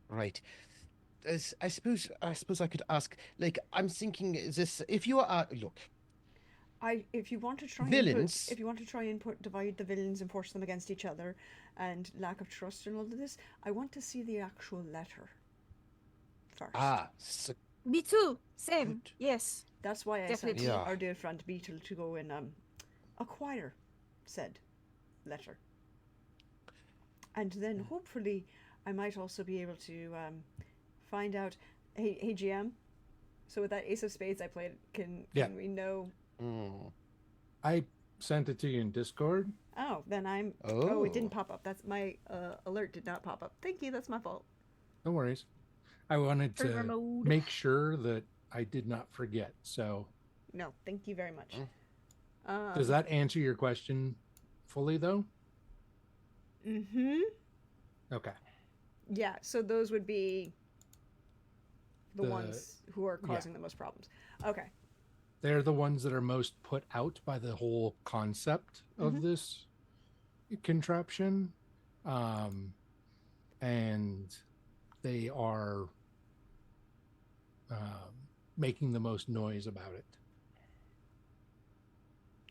Right. I suppose I could ask, like, I'm thinking this, if you are, look, if you want to try Villains? if you want to try and divide the villains and force them against each other, and lack of trust and all of this, I want to see the actual letter first. So Me too. Same. good. Yes. That's why I Definitely. sent Yeah. our dear friend Beetle to go and acquire said letter. And then hopefully I might also be able to find out. Hey GM. So with that Ace of Spades I played, can we know? I sent it to you in Discord. Oh, then I'm. Oh, it didn't pop up. That's my alert did not pop up. Thank you. That's my fault. No worries. I wanted Server to mode. make sure that I did not forget. So, No, thank you very much. does that answer your question fully, though? Mm-hmm. Okay. Yeah. So those would be the The- ones who are causing the most problems. Okay. They're the ones that are most put out by the whole concept of this contraption. And they are making the most noise about it.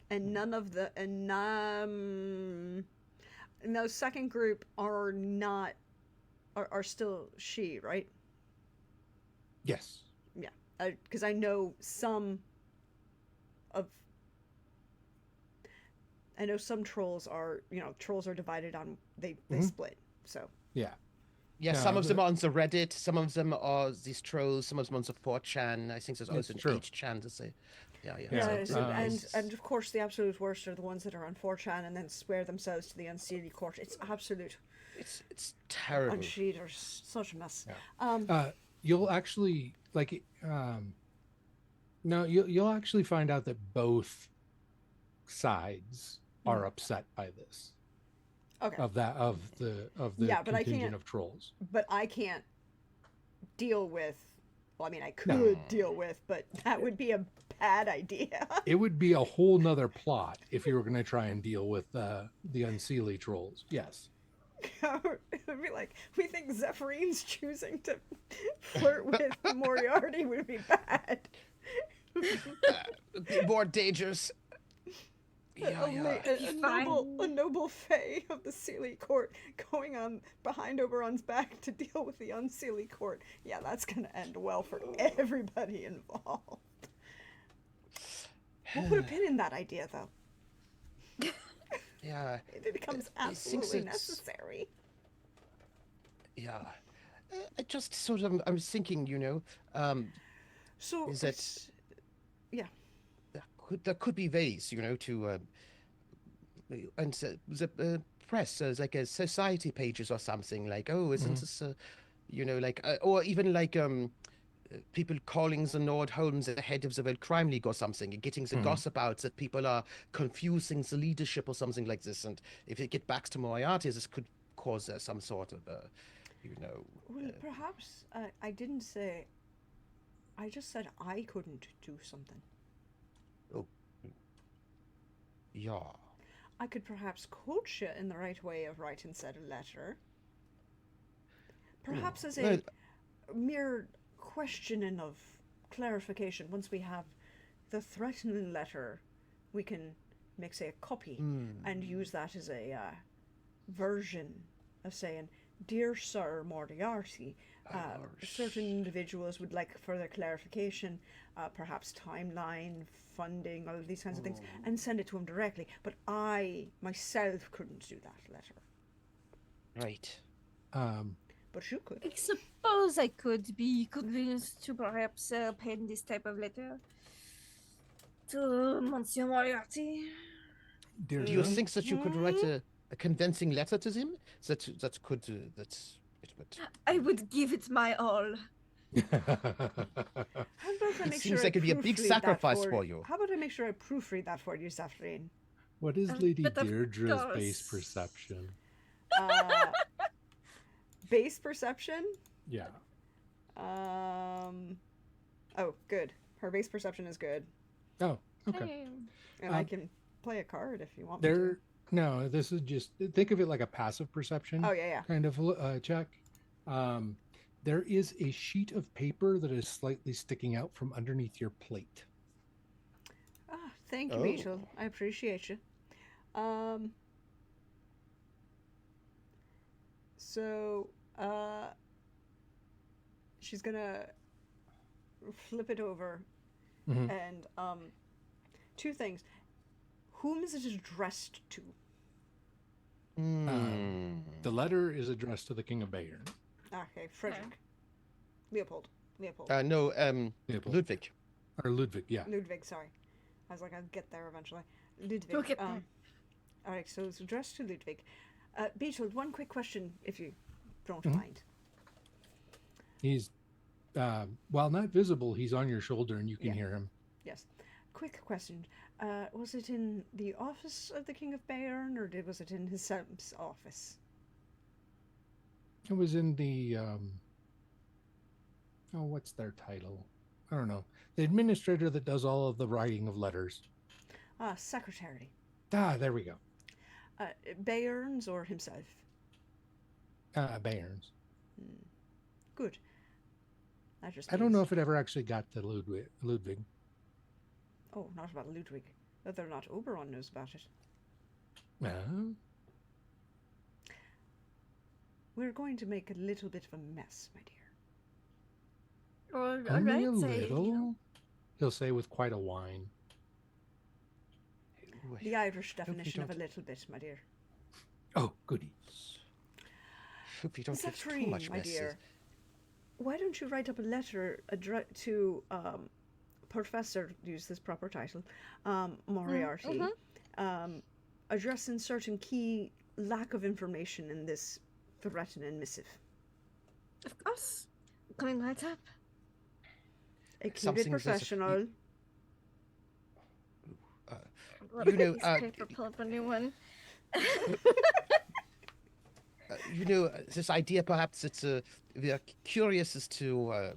And none of the and those second group are not are still she, right? Yes. Yeah. Because I know some trolls are, trolls are divided on, they split. So Yeah. Yeah, No, some of them are on the Reddit, some of them are these trolls, some of them on the 4chan. I think there's also an true. 8chan to say. Yeah. and of course the absolute worst are the ones that are on 4chan and then swear themselves to the unseelie court. It's absolute. It's terrible. And cheaters, such a mess. Yeah. You'll actually no, you'll actually find out that both sides are upset by this. Okay. Of the Yeah, but I contingent can't- of trolls. But I can't deal with. Well, I mean, I could deal with, but that would be a bad idea. It would be a whole nother plot if you were going to try and deal with the unseelie trolls. Yes. It would be like, we think Zephyrine choosing to flirt with Moriarty would be bad. More dangers. Yeah. A noble fae of the Seelie court going on behind Oberon's back to deal with the unseelie court. Yeah, that's gonna end well for everybody involved. We'll put a pin in that idea, though. Yeah. It becomes I think absolutely it's- necessary. Yeah. I just sort of, I was thinking, So is that yeah. there could be ways, to and the press, like a society pages or something, like, oh, isn't this, or even like people calling the Nordholms the head of the World Crime League or something, and getting the gossip out that people are confusing the leadership or something like this, and if it get back to Moriarty, this could cause some sort of, Well, perhaps I didn't say. I just said I couldn't do something. yeah. I could perhaps coach you in the right way of writing said letter. Perhaps as a mere questioning of clarification. Once we have the threatening letter, we can make, say, a copy and use that as a version of saying, "Dear Sir Moriarty, certain individuals would like further clarification, perhaps timeline, funding, all of these kinds of things," and send it to him directly. But I myself couldn't do that letter. Right. But you could. I suppose I could be convinced to perhaps pen this type of letter to Monsieur Moriarty. Dear Do you think that you could write a convincing letter to him? That could that's it would. I would give it my all. How about I It make seems sure like I it'd be a big proofread that sacrifice for you. How about I make sure I proofread that for you, Zephrine? What is Lady But of Deirdre's course. base perception? Base perception? Yeah. Oh, good. Her base perception is good. Oh, okay. And I can play a card if you want me to. No, this is just, think of it like a passive perception Oh, yeah. kind of check. There is a sheet of paper that is slightly sticking out from underneath your plate. Thank you, Oh. Beetle. I appreciate you. Um, so, she's gonna flip it over Mhm. and, two things. Whom is it addressed to? The letter is addressed to the King of Bayern. Okay, Frederick. Leopold. No, Leopold. Ludwig. Or Ludwig, yeah. Ludwig, sorry. I was like, I'll get there eventually. Ludwig. We'll get there. Alright, so it's addressed to Ludwig. Beetle, one quick question, if you don't Mhm. mind. He's, while not visible, he's on your shoulder and you can Yeah. hear him. Yes. Quick question. Was it in the office of the King of Bayern, or was it in his son's office? It was in the, what's their title? I don't know. The administrator that does all of the writing of letters. Secretary. There we go. Bayern's or himself? Bayern's. Good. That just I don't know means- if it ever actually got to Ludwig. Oh, not about Ludwig. Whether or not Oberon knows about it. We're going to make a little bit of a mess, my dear. All Only right, a say, little, he'll say with quite a whine. The Irish we definition of a don't- little bit, my dear. Oh, goody. Hope you don't get too Zephyr, much my messes. dear. Why don't you write up a letter to Professor, use this proper title, Moriarty, addressing certain key lack of information in this threatening missive. Of course. Coming right up. Keep it Something that's- professional. You know, Paper, pull up a new one. This idea perhaps we are curious as to,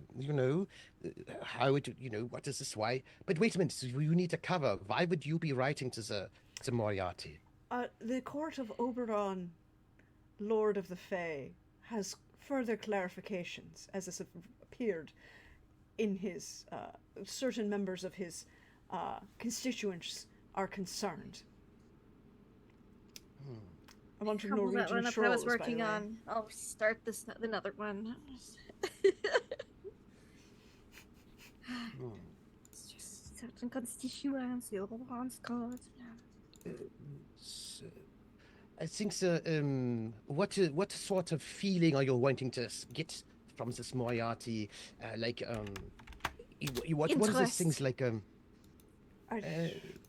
how it, what is this, why? But wait a minute, so you need a cover. Why would you be writing to Moriarty? The court of Oberon, Lord of the Fae, has further clarifications as this appeared in his certain members of his constituents are concerned. I want to know That one Regent up I was Trolls, by the working way. on. I'll start another one. It's just certain constituents, the Oberon's court. So, I think so. What sort of feeling are you wanting to get from this Moriarty? What are those Interest. things like?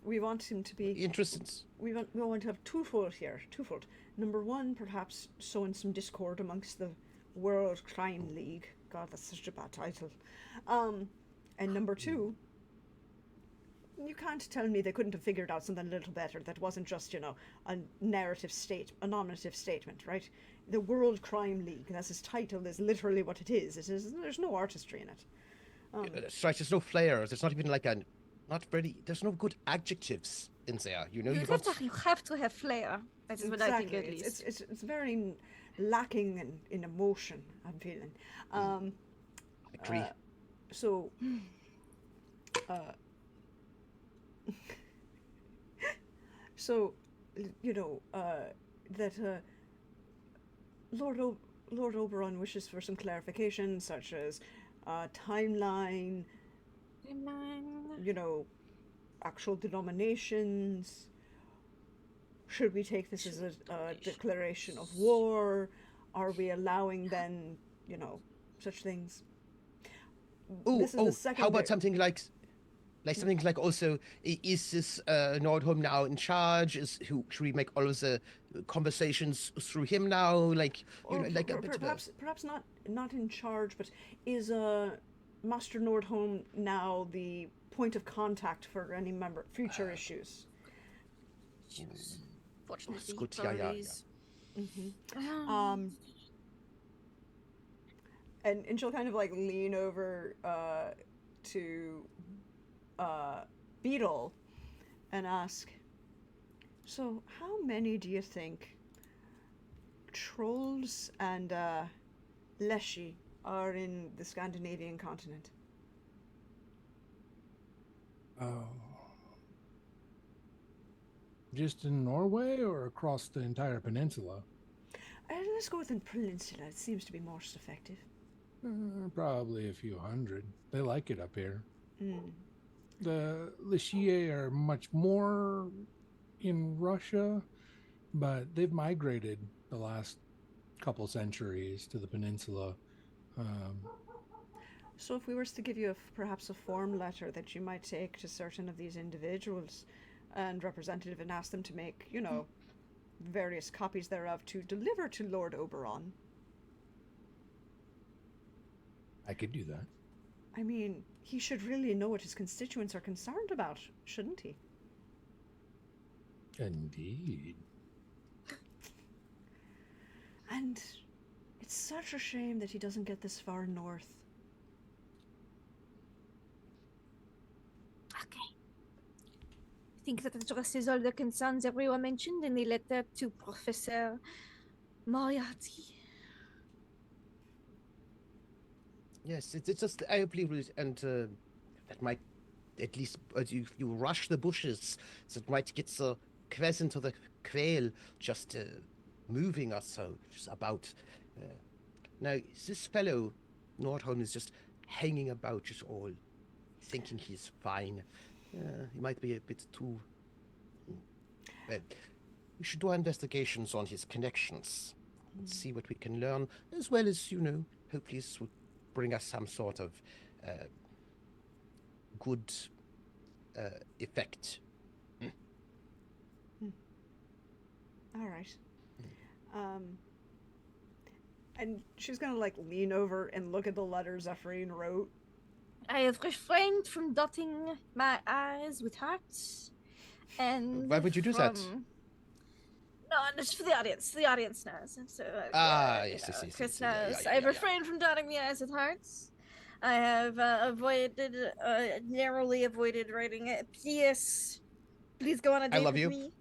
We want him to be. Interesting. We want to have twofold here. Twofold. Number one, perhaps sowing some discord amongst the World Crime League. God, that's such a bad title. And number two, you can't tell me they couldn't have figured out something a little better that wasn't just, a nominative statement, right? The World Crime League, that's his title, is literally what it is. There's no artistry in it. That's right. There's no flair. There's not even like there's no good adjectives in there. You You have to have flair. That is what I think at least. It's very lacking in emotion, I'm feeling. Agree. So, that Lord Oberon wishes for some clarification, such as timeline, actual denominations. Should we take this as a declaration of war? Are we allowing then, such things? This is the second how about bit. something like something like also, is this Nordholm now in charge? Should we make all of the conversations through him now? Like, Or like a bit of a... perhaps not in charge, but is Master Nordholm now the point of contact for any future issues? Fortunately, That's good. he Yeah. probably is. And she'll kind of like lean over to Beetle and ask, so how many do you think trolls and Leshy are in the Scandinavian continent? Oh. just in Norway or across the entire peninsula? Let's go with the peninsula. It seems to be most effective. Probably a few hundred. They like it up here. Mm. The Lishie are much more in Russia, but they've migrated the last couple centuries to the peninsula. So if we were to give you perhaps a form letter that you might take to certain of these individuals and representative and ask them to make, various copies thereof to deliver to Lord Oberon. I could do that. I mean, he should really know what his constituents are concerned about, shouldn't he? Indeed. And it's such a shame that he doesn't get this far north. Okay. I think that addresses all the concerns everyone mentioned in the letter to Professor Moriarty. Yes, it's just I believe, and that might at least you rush the bushes, so it might get the crescent of the quail just moving or so just about. Now this fellow Nordholm is just hanging about, just all thinking he's fine. He might be a bit too. Well, we should do our investigations on his connections and see what we can learn, as well as hopefully this will bring us some sort of good effect. All right. And she's gonna lean over and look at the letter Zephyrin wrote. I have refrained from dotting my I's with hearts, and Why would you do that? No, just for the audience. The audience knows. So, yes, Chris yeah, knows. yeah, I've yeah. refrained from dotting the I's with hearts. I have narrowly avoided writing it. P.S. Please go on a date love with you. me.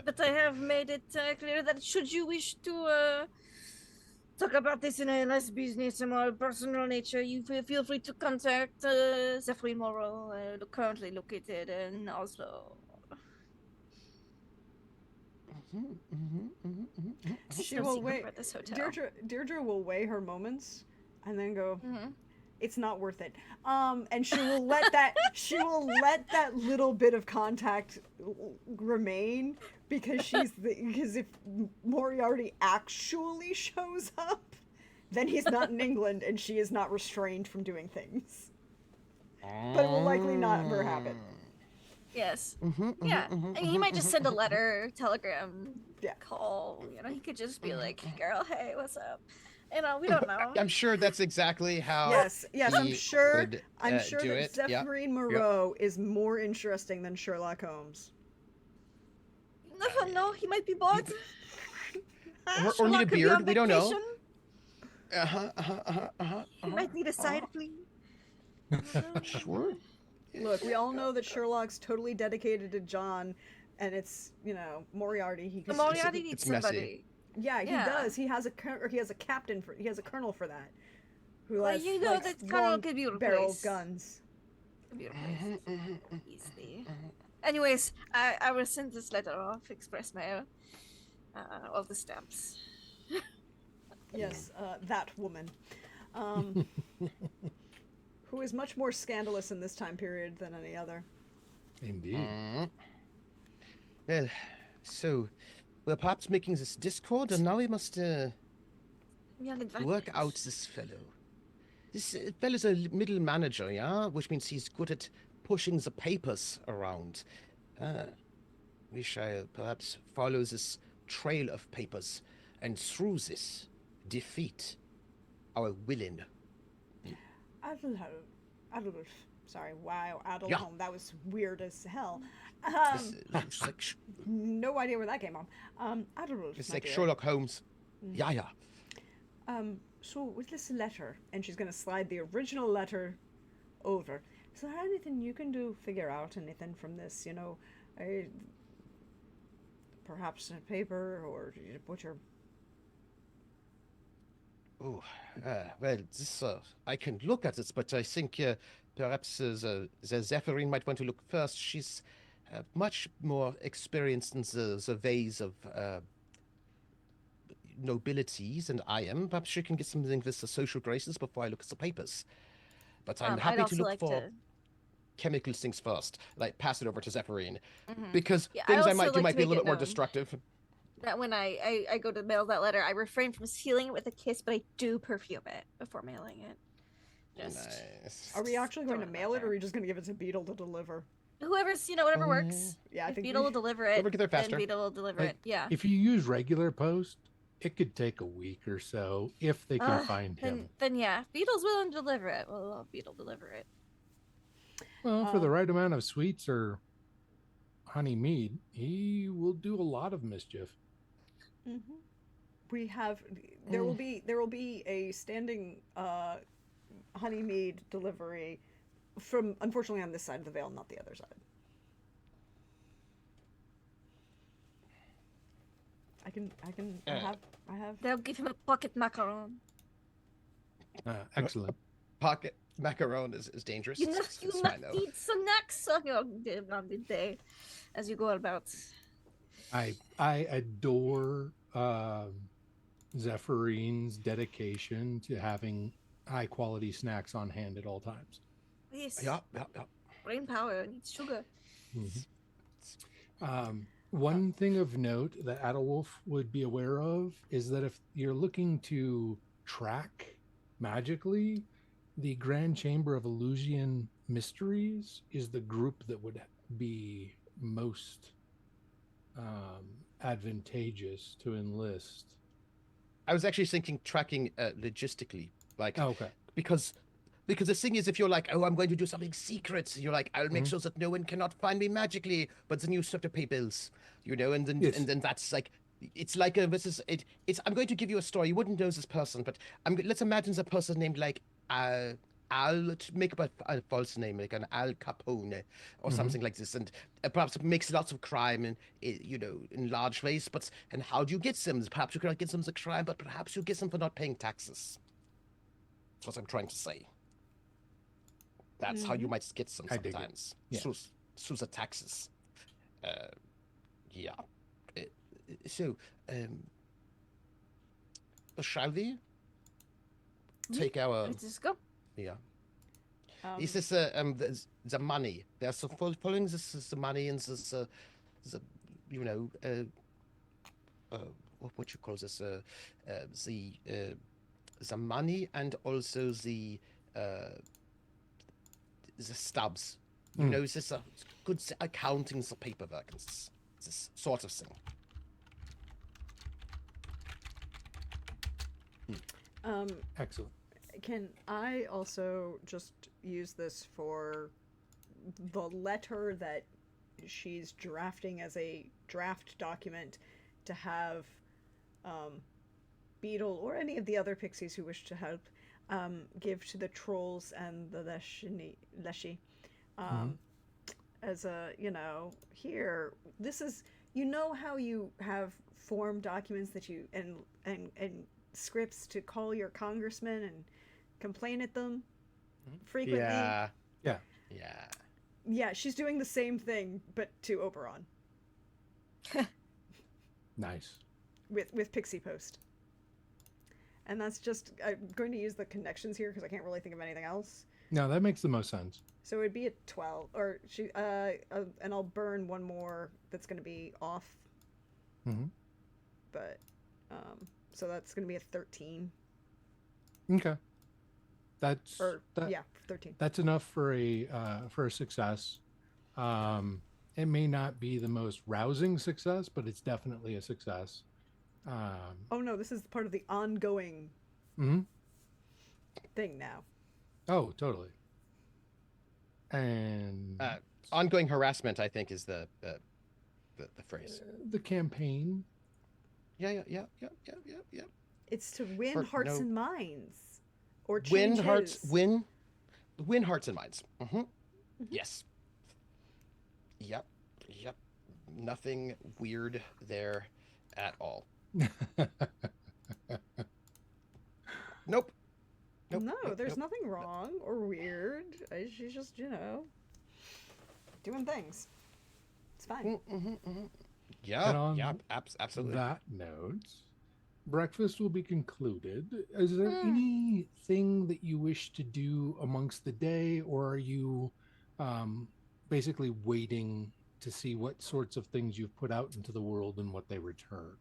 But I have made it clear that should you wish to talk about this in a less business and more personal nature, you feel free to contact Zephyrin Morrow, currently located in Oslo. She will weigh. Deirdre will weigh her moments, and then go. It's not worth it. And she will let that little bit of contact remain because if Moriarty actually shows up, then he's not in England and she is not restrained from doing things. But it will likely not ever happen. Yes. And he might just send a letter, telegram, call. He could just be like, "Girl, hey, what's up?" We don't know. I'm sure that's exactly how. Yes, I'm sure. I'm sure do that it. Zephyrin Moreau is more interesting than Sherlock Holmes. You never know. He might be bored. Or need a beard. We don't know. He might need a side fling. Sure. Look, we all know that Sherlock's totally dedicated to John, and it's Moriarty. Moriarty needs it's somebody. messy. Yeah, he does. He has a captain he has a colonel for that. Who has that colonel could be barrel replaced. guns. Could be replaced easily. Anyways, I will send this letter off express mail. All the stamps. Yes, that woman. Who is much more scandalous in this time period than any other. Indeed. Well, so we're perhaps making this discord, and now we must work out this fellow. This fellow's a middle manager, yeah? Which means he's good at pushing the papers around. We shall perhaps follow this trail of papers, and through this, defeat our villain. Adelholm. Sorry, wow, Adelholm. Yeah. That was weird as hell. No idea where that came from. Adelholm. It's like Sherlock Holmes. Yeah. So with this letter, and she's gonna slide the original letter over. Is there anything you can figure out anything from this? Perhaps a paper, or put your. Oh, well, this I can look at this, but I think perhaps the Zephyrine might want to look first. She's much more experienced in the ways of nobilities than I am. Perhaps she can get something with the social graces before I look at the papers. But I'm I'd happy to also look like for to. chemical things first. Like pass it over to Zephyrine. Mhm. Because Yeah, things I also might do like might to be a make little it bit more known destructive. that when I go to mail that letter, I refrain from sealing it with a kiss, but I do perfume it before mailing it. Just Nice. Are we actually going to throwing it mail out it, or are there. we just going to give it to Beetle to deliver? Whoever's, whatever Oh, works. Yeah, I If think Beetle we... will deliver it, Whoever get there then faster. Beetle will deliver Like, it. Yeah. If you use regular post, it could take a week or so if they can find him. Then yeah, if Beetle's willing to deliver it, we'll have Beetle deliver it. Well, for the right amount of sweets or honey mead, he will do a lot of mischief. Mm-hmm. We have... There will be a standing honey mead delivery from, unfortunately, on this side of the veil, not the other side. I have. They'll give him a pocket macaron. Excellent. Pocket macaron is dangerous. You It's must fine, though. eat snacks on the day as you go about. I adore Zephyrines' dedication to having high quality snacks on hand at all times. Yes. Yeah. Brain power needs sugar. One thing of note that Adolwolf would be aware of is that if you're looking to track magically, the Grand Chamber of Illusion Mysteries is the group that would be most advantageous to enlist. I was actually thinking tracking logistically, like okay. because the thing is, if you're like, oh, I'm going to do something secret, you're like, I'll make sure that no one cannot find me magically, but then you have to pay bills, and then Yes. and then that's like, it's like it's I'm going to give you a story. You wouldn't know this person, but let's imagine a person named like I'll make up a false name, like an Al Capone or something like this, and perhaps makes lots of crime in large ways. And how do you get them? Perhaps you cannot get them as a crime, but perhaps you get them for not paying taxes. That's what I'm trying to say. That's how you might get them I dig it. sometimes. Yeah. Through the taxes. Yeah. So, shall we take our... Let's just go. Yeah. Is this the money? They're so following this is the money and this what you call this the money and also the stubs. Is this a good accounting the paperwork and this sort of thing? Excellent. Can I also just use this for the letter that she's drafting as a draft document to have Beetle or any of the other pixies who wish to help give to the trolls and the Leshy as a, here, this is, how you have form documents that you and scripts to call your congressman and complain at them frequently. Yeah, she's doing the same thing, but to Oberon. Nice. With Pixie Post. And that's just, I'm going to use the connections here because I can't really think of anything else. No, that makes the most sense. So it'd be a 12, or and I'll burn one more that's going to be off. But, so that's going to be a 13. Okay. That's 13. That's enough for a success. It may not be the most rousing success, but it's definitely a success. Oh no, this is part of the ongoing thing now. Oh, totally. And ongoing harassment, I think, is the phrase. The campaign. It's to win hearts and minds, or win change win hearts and minds. Yes. Yep. Nothing weird there at all. Nope. Nope, No, nope, there's nope. nothing wrong or weird. She's just, doing things. It's fine. And Yeah, on yeah, absolutely. that note, breakfast will be concluded. Is there Mm. anything that you wish to do amongst the day, or are you basically waiting to see what sorts of things you've put out into the world and what they return?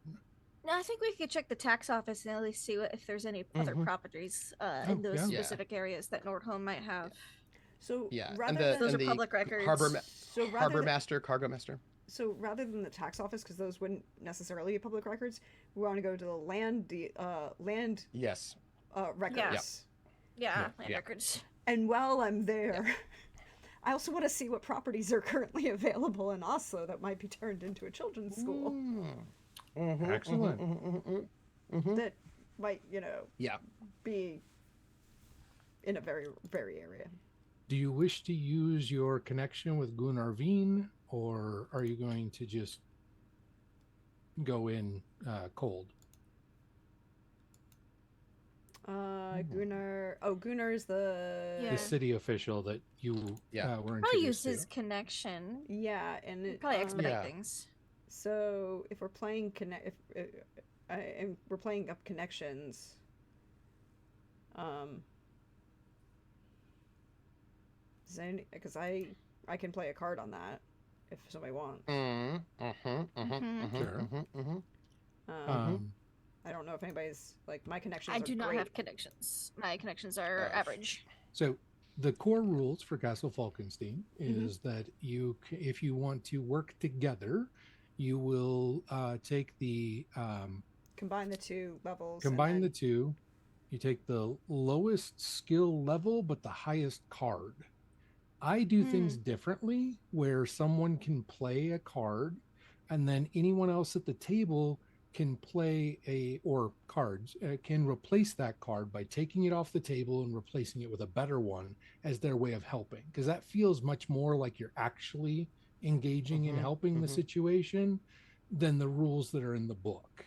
No, I think we could check the tax office and at least see if there's any other Mhm. properties Oh, in those yeah. Yeah. specific areas that Nordholm might have. So Yeah, and rather the than Those and are the public records. so rather harbor than, master, cargo master. so rather than the tax office, because those wouldn't necessarily be public records, we want to go to the land Yes. records. Yeah, land yeah. records. And while I'm there, I also want to see what properties are currently available in Oslo that might be turned into a children's school Excellent. that might, Yeah. be in a very, very area. Do you wish to use your connection with Gunnar Veen, or are you going to just go in cold? Gunnar. Oh, Gunnar's the. Yeah. The city official that you Yeah. were Probably use introduced to. his connection. Yeah, and it, Probably expedite Yeah. things. So if we're playing and we're playing up connections, because I can play a card on that if somebody wants. Sure. I don't know if anybody's like my connections. I are do not great. have connections. My connections are Uh, average. So the core rules for Castle Falkenstein is that if you want to work together, you will take the Combine the two levels. combine the two. You take the lowest skill level but the highest card. I do things differently, where someone can play a card, and then anyone else at the table can play can replace that card by taking it off the table and replacing it with a better one as their way of helping, because that feels much more like you're actually engaging in helping the situation than the rules that are in the book,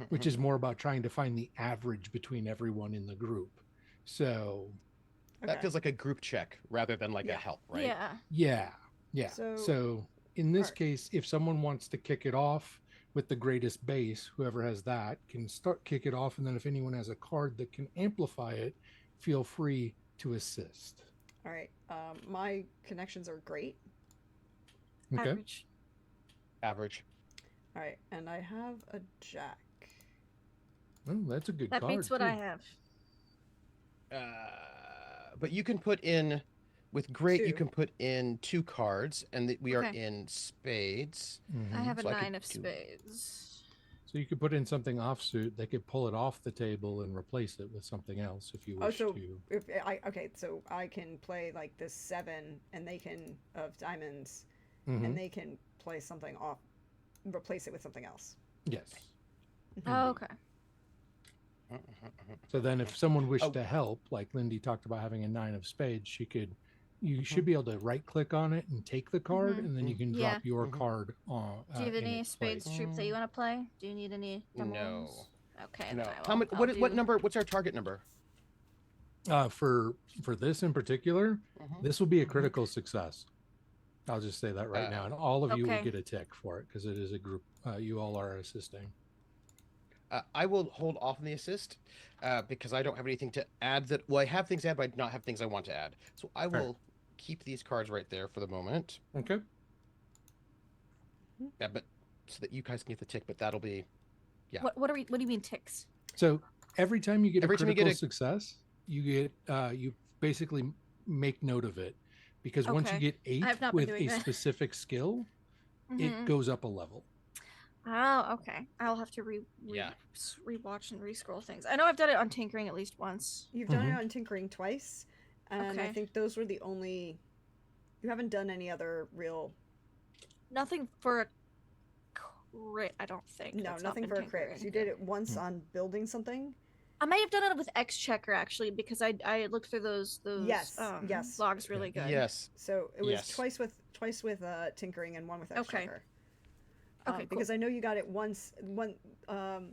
which is more about trying to find the average between everyone in the group. So That feels like a group check rather than like a help, right? Yeah. yeah. So- So in this Alright. case, if someone wants to kick it off with the greatest base, whoever has that can kick it off, and then if anyone has a card that can amplify it, feel free to assist. All right. My connections are great. Okay. Average. Average. All right, and I have a jack. Oh, that's a good That card. beats what too. I have. But you can put in with great. You Two. can put in 2 cards, and we are Okay. in spades. Mhm. I have a So I could 9 of do- spades. So you could put in something offsuit. They could pull it off the table and replace it with something else if you Oh, wish so to. so I can play like this 7, and they can of diamonds, Mhm. and they can play something off, replace it with something else. Yes. Oh, okay. So then if someone wished Oh. to help, like Lindy talked about having a 9 of spades, you should be able to right click on it and take the card, and then you can Yeah. drop your card on. Do you have in any its spades place. troops that you want to play? Do you need any No. doubles? Okay. No. then I How will- much? I'll What do- number? What's our target number? For this in particular, Mhm. this will be a critical success. I'll just say that right now, and all of you will Okay. get a tick for it because it is a group. You all are assisting. I will hold off on the assist because I don't have anything to add. Well, I have things to add, but I do not have things I want to add. So I Fair. will keep these cards right there for the moment. Okay. Yeah, but so that you guys can get the tick. But that'll be Yeah. What do you mean ticks? So every time you get Every a time you critical get a- success, you get you basically make note of it, because once you Okay. get 8 I've not been with doing a that. specific skill, Mhm. it goes up a level. Oh, okay. I'll have to Yeah. rewatch and re-scroll things. I know I've done it on tinkering at least once. You've done it on tinkering twice, and I Okay. think those were the only. You haven't done any other real. Nothing for a crit, I don't think. No, That's not nothing been for a crit. 'Cause you did it once on building something. I may have done it with Exchequer actually because I looked through those Yes, yes. logs really good. Yes. So it was Yes. twice with tinkering and one with Okay. exchequer. Okay, cool. Because I know you got it once. I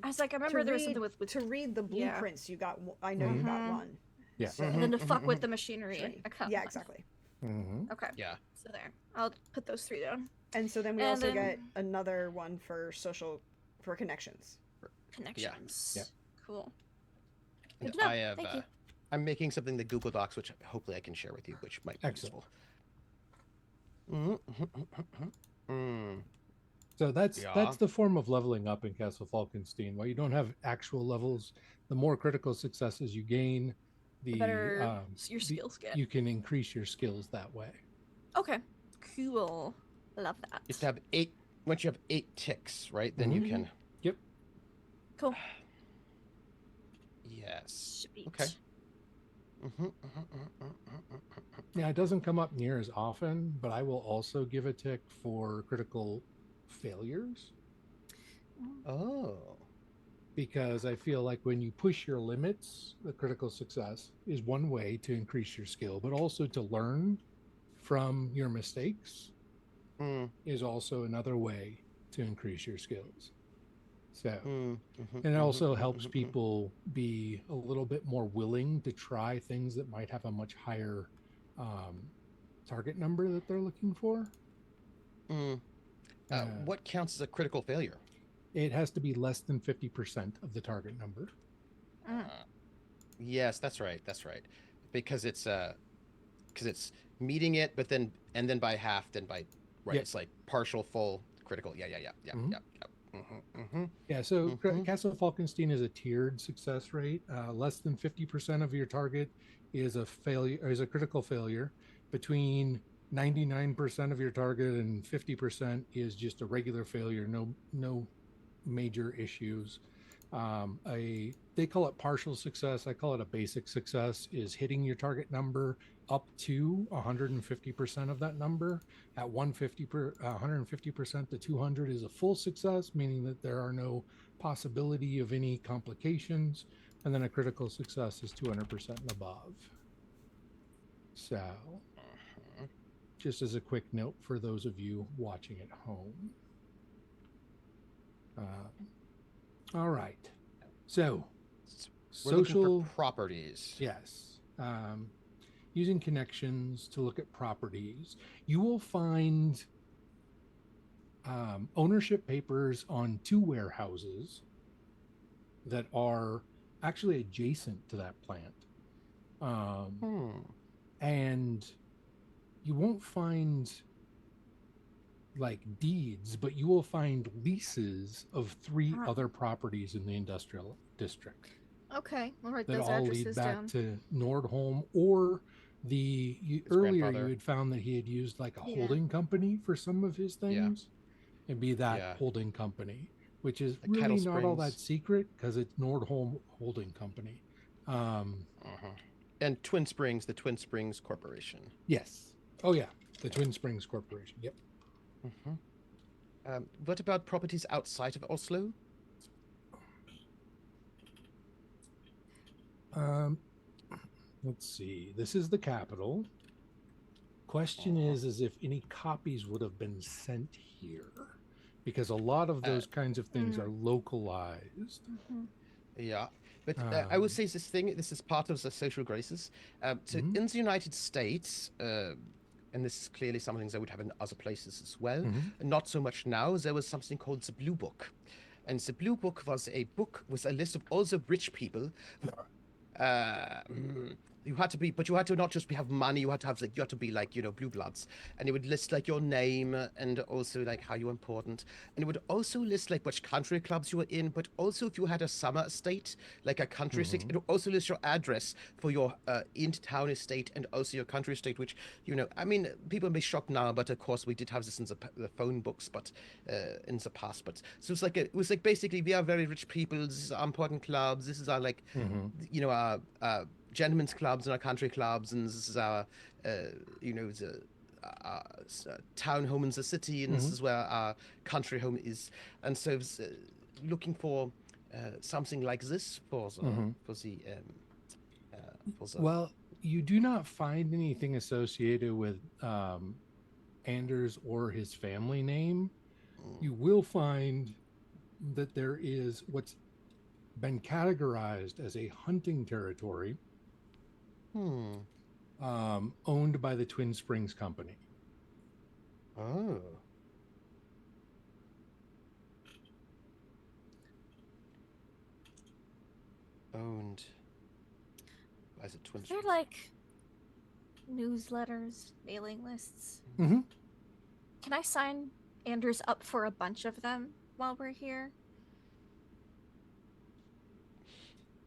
was like, I remember there was something with to read the yeah. blueprints. You got. I know you got one. Yeah. So, and then to fuck with the machinery. yeah, exactly. Okay. Yeah. So there, I'll put those 3 down. And so then we And also then- get another one for connections. Connections. Yeah. Cool. And Good to know. I have, Thank you. I'm making something in the Google Docs, which hopefully I can share with you, which might be Excellent. useful. So that's Yeah. the form of leveling up in Castle Falkenstein. While you don't have actual levels, the more critical successes you gain, The better your skills get. you can increase your skills that way. Okay. Cool. Love that. You have to have 8. Once you have 8 ticks, right? Then you can. Yep. Cool. Yes. Sweet. Okay. Yeah, it doesn't come up near as often, but I will also give a tick for critical failures Oh. because I feel like when you push your limits, the critical success is one way to increase your skill, but also to learn from your mistakes is also another way to increase your skills. So, and it also helps people be a little bit more willing to try things that might have a much higher target number that they're looking for. What counts as a critical failure? It has to be less than 50% of the target number. Yes, that's right. That's right. Because it's meeting it, but then by half, then by right. Yeah. It's like partial, full, critical. Yeah. Yeah, so Castle Falkenstein is a tiered success rate. Less than 50% of your target is a failure, is a critical failure. Between 99% of your target and 50% is just a regular failure. No major issues. They call it partial success. I call it a basic success. Is hitting your target number up to 150% of that number. At 150% to 200 is a full success, meaning that there are no possibility of any complications. And then a critical success is 200% and above. So, just as a quick note for those of you watching at home. All right. So, We're looking social for properties. Yes. Using connections to look at properties. You will find ownership papers on 2 warehouses that are actually adjacent to that plant. And you won't find like deeds, but you will find leases of 3 other properties in the industrial district. Okay, I'll write That those all addresses lead back down. to Nordholm, or earlier grandfather. you had found that he had used like a holding company for some of his things, and be that holding company, which is Like really Kettle not all that Springs. secret because it's Nordholm Holding Company. And Twin Springs, the Twin Springs Corporation. Yes. Oh yeah, the Twin Springs Corporation. Yep. What about properties outside of Oslo? Let's see. This is the capital. Question is if any copies would have been sent here, because a lot of those kinds of things are localized. Yeah, but I would say this is part of the social graces. So in the United States, and this is clearly some things I would have in other places as well, not so much now, there was something called the Blue Book. And the Blue Book was a book with a list of all the rich people. You had to be, but you had to not just have money. You had to have like, you had to be like, blue bloods, and it would list like your name and also like how you're important, and it would also list like which country clubs you were in, but also if you had a summer estate, like a country estate, it would also list your address for your in-town estate and also your country estate, which I mean, people may be shocked now, but of course we did have this in the phone books, but in the past, but so it was like basically we are very rich people. This is our important clubs. This is our like, our gentlemen's clubs and our country clubs, and this is our town home in the city, and this is where our country home is. And so looking for something like this for the well, you do not find anything associated with Anders or his family name, You will find that there is what's been categorized as a hunting territory owned by the Twin Springs Company. Oh. Owned by the Twin They're Springs. like newsletters, mailing lists. Mm-hmm. Can I sign Anders up for a bunch of them while we're here?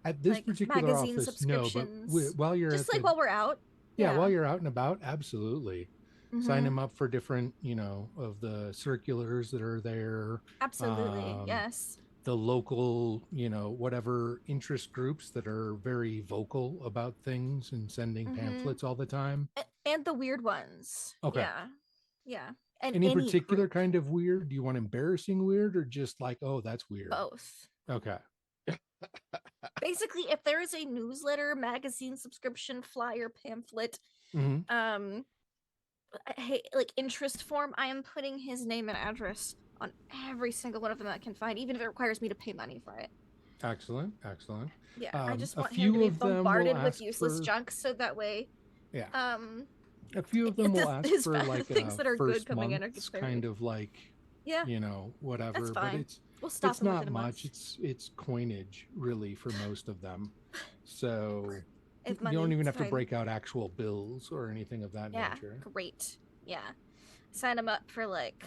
At this Like particular magazine office, no, but subscriptions. while you're Just at like the, while we're out. while you're out and about, absolutely. Sign Mhm. him up for different, of the circulars that are there. Absolutely, yes. The local, whatever interest groups that are very vocal about things and sending pamphlets all the time. And the weird ones. Okay. Yeah. Yeah. And Any particular group. kind of weird? Do you want embarrassing weird or just like, oh, that's weird? Both. Okay. Basically, if there is a newsletter, magazine subscription, flyer, pamphlet, hey, like interest form, I am putting his name and address on every single one of them I can find, even if it requires me to pay money for it. Excellent. Yeah, I just a want him few to be of them will bombarded with ask useless for- junk, so that way, Yeah. A few of them will ask his for like things a that are good first coming in are month's very- kind of like, yeah, whatever. that's But fine. We'll stop it's him not within a month. much. It's coinage really for most of them. So If you money, don't even it's have to fine. break out actual bills or anything of that Yeah, nature. great. Yeah, sign him up for like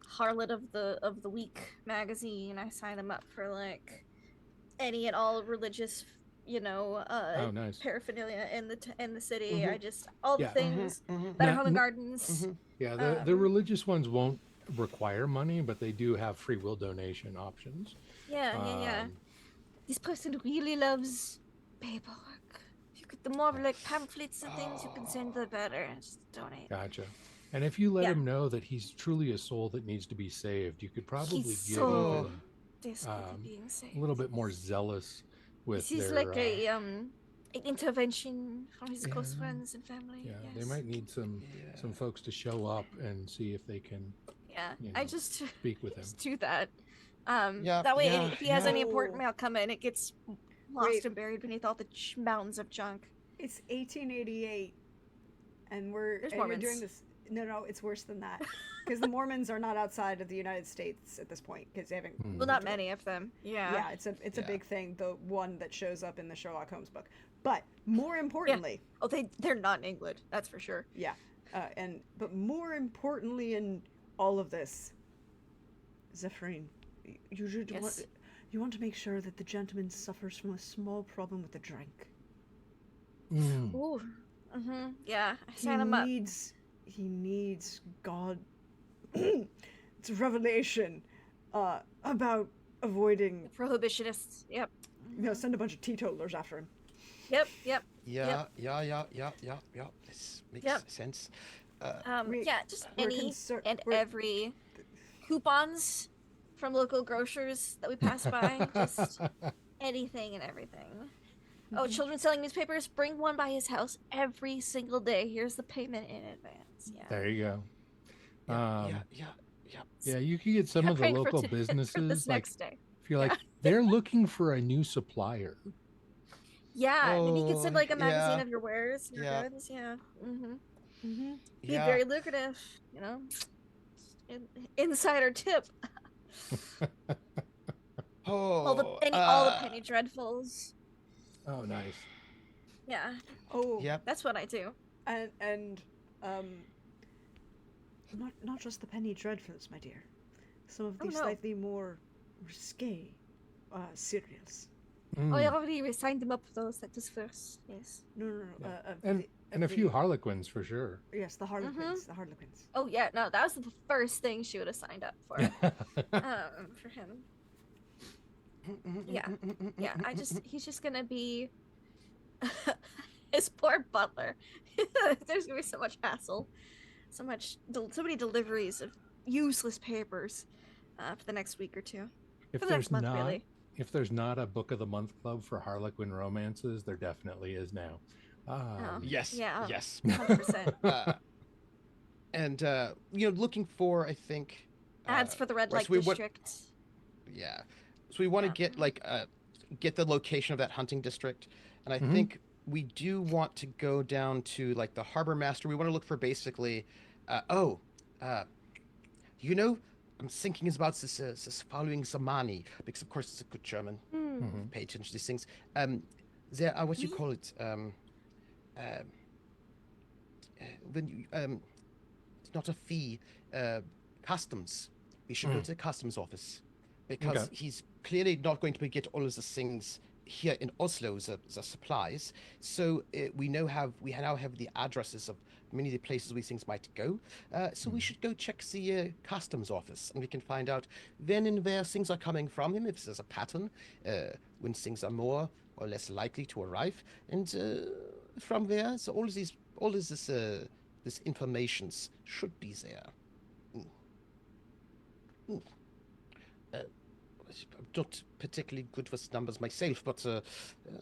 Harlot of the Week magazine. I sign him up for like any and all religious, Oh, nice. paraphernalia in the city. I just all the Yeah. things. Mhm. Better Now- Home and Gardens. Yeah, the religious ones won't require money, but they do have free will donation options. Yeah. This person really loves paperwork. The more like pamphlets and things you can send, the better. Just donate. Gotcha. And if you let Yeah. him know that he's truly a soul that needs to be saved, you could probably He's get so even desperately being saved. a little bit more zealous with This is their. like an intervention from his close Yeah. friends and family. Yeah, yes. they might need some folks to show up and see if they can Yeah, you I know, just speak with him. just do that. Yeah, That way, yeah, if he has any yeah. important mail come in, it gets lost Wait. and buried beneath all the mountains of junk. It's 1888, and There's you're doing Mormons. this. No, it's worse than that, because the Mormons are not outside of the United States at this point, because they haven't. Hmm. Well, not many of them. Yeah. Yeah, it's a Yeah. big thing. The one that shows up in the Sherlock Holmes book, but more importantly, Oh, they're not in England. That's for sure. but more importantly in all of this, Zephyrin, you should Yes. you want to make sure that the gentleman suffers from a small problem with the drink. Mm. Ooh. Yeah. I He sign him up. needs God. It's a revelation about avoiding. Prohibitionists. Yep. Send a bunch of teetotalers after him. Yep. Yeah. This makes sense. Just we're any concerned- and we're- every coupons from local grocers that we pass by. Just anything and everything. Oh, children selling newspapers, bring one by his house every single day. Here's the payment in advance. Yeah. There you go. Yeah. Yeah, you can get some Yeah, of the praying for local for businesses this like next day. if you're like they're looking for a new supplier. Yeah, maybe you could send Oh, like a magazine yeah. of your wares, your Yeah. goods. Yeah. Mm-hmm. Be Yeah. very lucrative, Insider tip. All the penny dreadfuls. Oh, nice. Yeah, Oh, Yep. that's what I do. and not just the penny dreadfuls, my dear. Some of the Oh, no. slightly more risque cereals. Mm. Oh, I already signed them up for those. That was first. Yes. No. And a few Harlequins for sure. Yes, the Harlequins. The Harlequins. Oh yeah, no, that was the first thing she would have signed up for. For him. Yeah. He's just gonna be his poor butler. There's gonna be so much hassle, so many deliveries of useless papers for the next week or two. If For the next there's month, not really. if there's not a book of the month club for Harlequin romances, there definitely is now. Yes. Yeah. Yes. 100%. And looking for, I think, Ads for the red right, light so we want, district. yeah. So we want to get get the location of that hunting district, and I Mhm. think we do want to go down to like the harbor master. We want to look for basically, uh, you know, I'm thinking about this following Zamani because of course it's a good German. Mhm. Pay attention to these things. There are what you Oui. call it. When you, it's not a fee. Customs. We should go Mm. to the customs office because Okay. he's clearly not going to get all of the things here in Oslo, the supplies. So we now have the addresses of many of the places where things might go. So we Mm. should go check the customs office, and we can find out when and where things are coming from him, if there's a pattern, when things are more or less likely to arrive, and from there, so all of this informations should be there. Mm. Uh, I'm not particularly good with numbers myself, but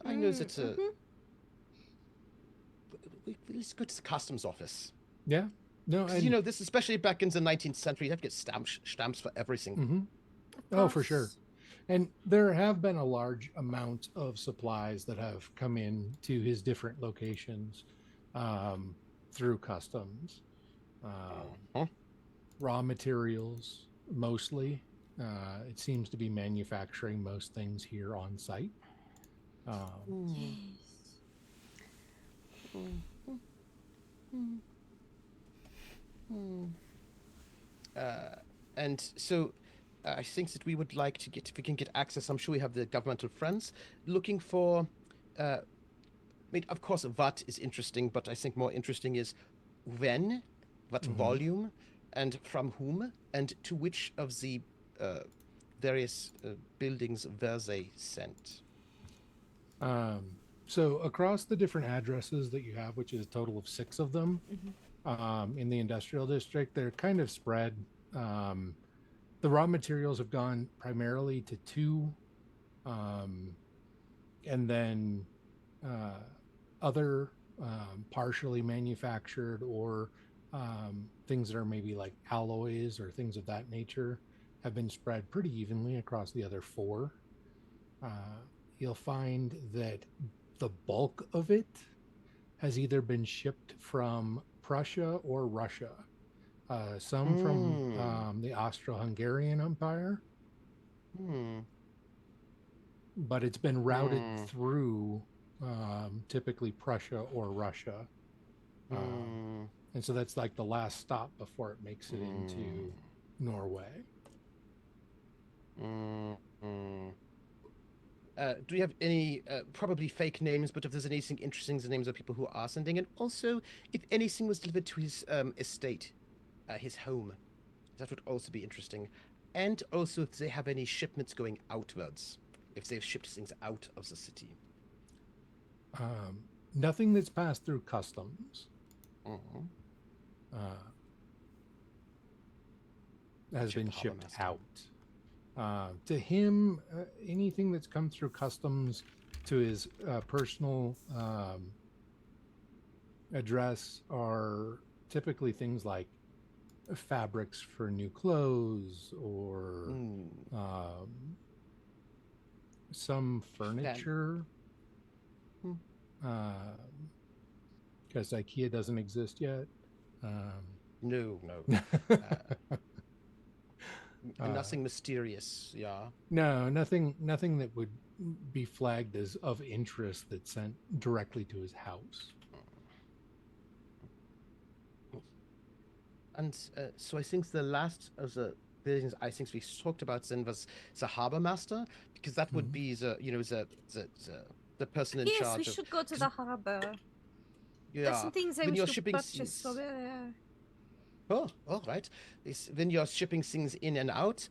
I know that let's go to the customs office. Yeah. No, Because, and this, especially back in the 19th century, you have to get stamps for everything. mhm. Oh, for sure. And there have been a large amount of supplies that have come in to his different locations um, through customs. Uh-huh. Raw materials, mostly. It seems to be manufacturing most things here on site. Yes. And so I think that we would like to get, if we can get access, I'm sure we have the governmental friends looking for, I mean, of course, what is interesting, but I think more interesting is when, what Mhm. volume, and from whom, and to which of the various buildings were they sent. So across the different addresses that you have, which is a total of 6 of them in the industrial district, they're kind of spread. The raw materials have gone primarily to 2, and then other partially manufactured or things that are maybe like alloys or things of that nature have been spread pretty evenly across the other 4. You'll find that the bulk of it has either been shipped from Prussia or Russia. Some from the Austro-Hungarian Empire, but it's been routed through typically Prussia or Russia. And so that's like the last stop before it makes it into Norway. Do you have any, probably fake names, but if there's anything interesting, the names of people who are sending, and also if anything was delivered to his estate, his home, that would also be interesting. And also if they have any shipments going outwards, if they've shipped things out of the city. Nothing that's passed through customs has been shipped out. To him, anything that's come through customs to his personal address are typically things like fabrics for new clothes or some furniture. Because IKEA doesn't exist yet. No. Nothing mysterious, yeah. No, nothing that would be flagged as of interest that's sent directly to his house. And so I think the last of the buildings I think we talked about then was the harbor master, because that would be the person in charge. Yes, we should go to the harbor. Yeah. There's some things I when wish you're to shipping purchase over there. Oh, all right. When you're shipping things in and out,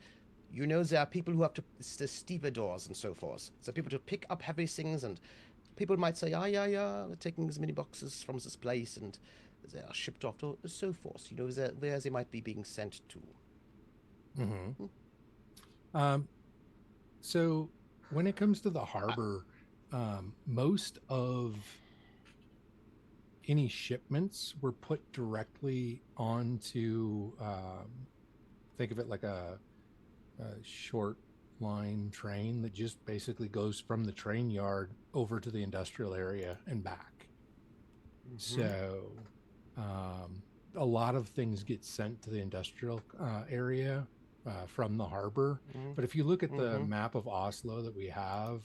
there are people who have to, the stevedores and so forth. So people to pick up heavy things, and people might say, yeah, we're taking as many boxes from this place, and they are shipped off to so forth. Where they might be being sent to. So when it comes to the harbor, most of any shipments were put directly onto think of it like a short line train that just basically goes from the train yard over to the industrial area and back. So a lot of things get sent to the industrial area from the harbor. But if you look at the map of Oslo that we have,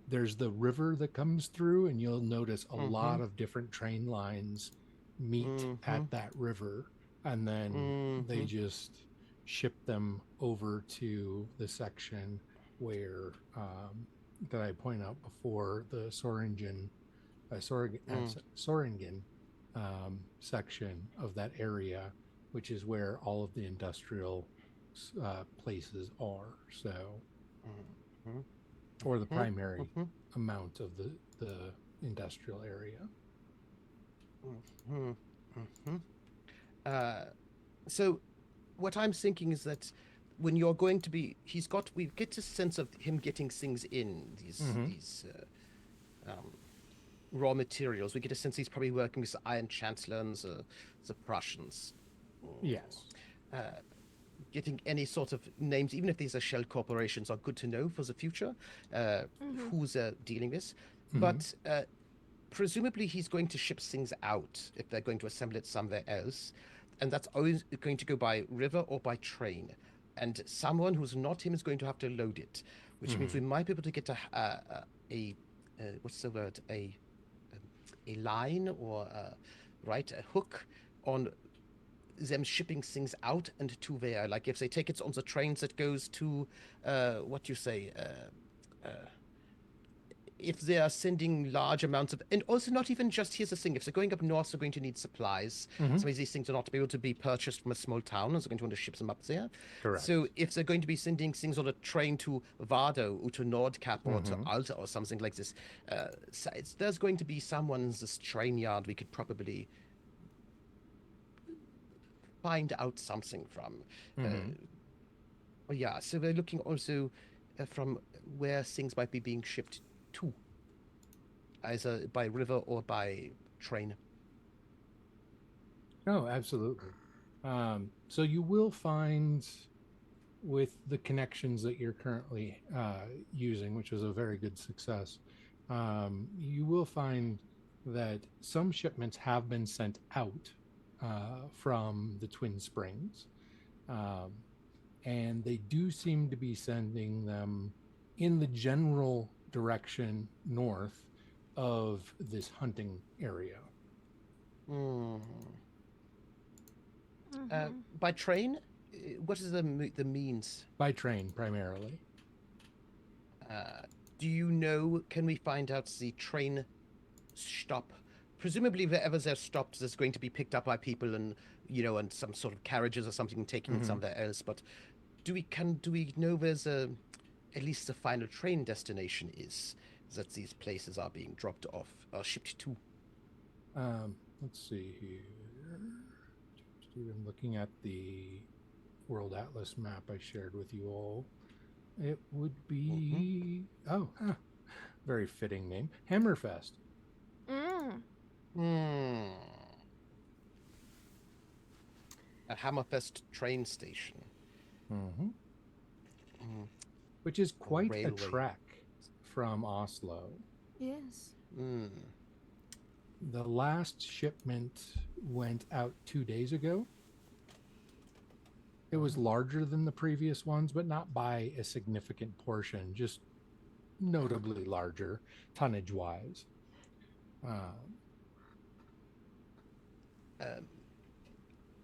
there's the river that comes through, and you'll notice a lot of different train lines meet at that river, and then they just ship them over to the section where that I point out before, the Soringen section of that area, which is where all of the industrial places are. So, or the primary amount of the industrial area. So what I'm thinking is that when you're going to be, we get a sense of him getting things in, these raw materials. We get a sense he's probably working with the Iron Chancellor and the Prussians. Yes. Getting any sort of names, even if these are shell corporations, are good to know for the future, who's dealing with. But presumably he's going to ship things out if they're going to assemble it somewhere else. And that's always going to go by river or by train. And someone who's not him is going to have to load it, which means we might be able to get a what's the word? A line or a hook on them shipping things out and to where. Like if they take it on the trains that goes to if they are sending large amounts of, and also not even just, here's the thing, if they're going up north, they're going to need supplies. Some of these things are not able to be purchased from a small town, and they're going to want to ship them up there. Correct. So if they're going to be sending things on a train to Vado or to Nordkap or to Alta or something like this, there's going to be someone in this train yard we could probably find out something from. So we're looking also from where things might be being shipped to, either by river or by train. Oh, absolutely. So you will find, with the connections that you're currently using, which was a very good success, you will find that some shipments have been sent out from the Twin Springs, and they do seem to be sending them in the general direction north of this hunting area. By train? What is the means? By train, primarily. Do you know, can we find out the train stop? Presumably wherever they're stopped, there's going to be picked up by people and, and some sort of carriages or something and taken somewhere else. But do we know where's at least the final train destination is that these places are being dropped off or shipped to? Let's see here. I'm looking at the World Atlas map I shared with you all. It would be very fitting name, Hammerfest. A Hammerfest train station. Which is quite Railway. a trek from Oslo. Yes. The last shipment went out 2 days ago. It was larger than the previous ones, but not by a significant portion, just notably larger tonnage-wise.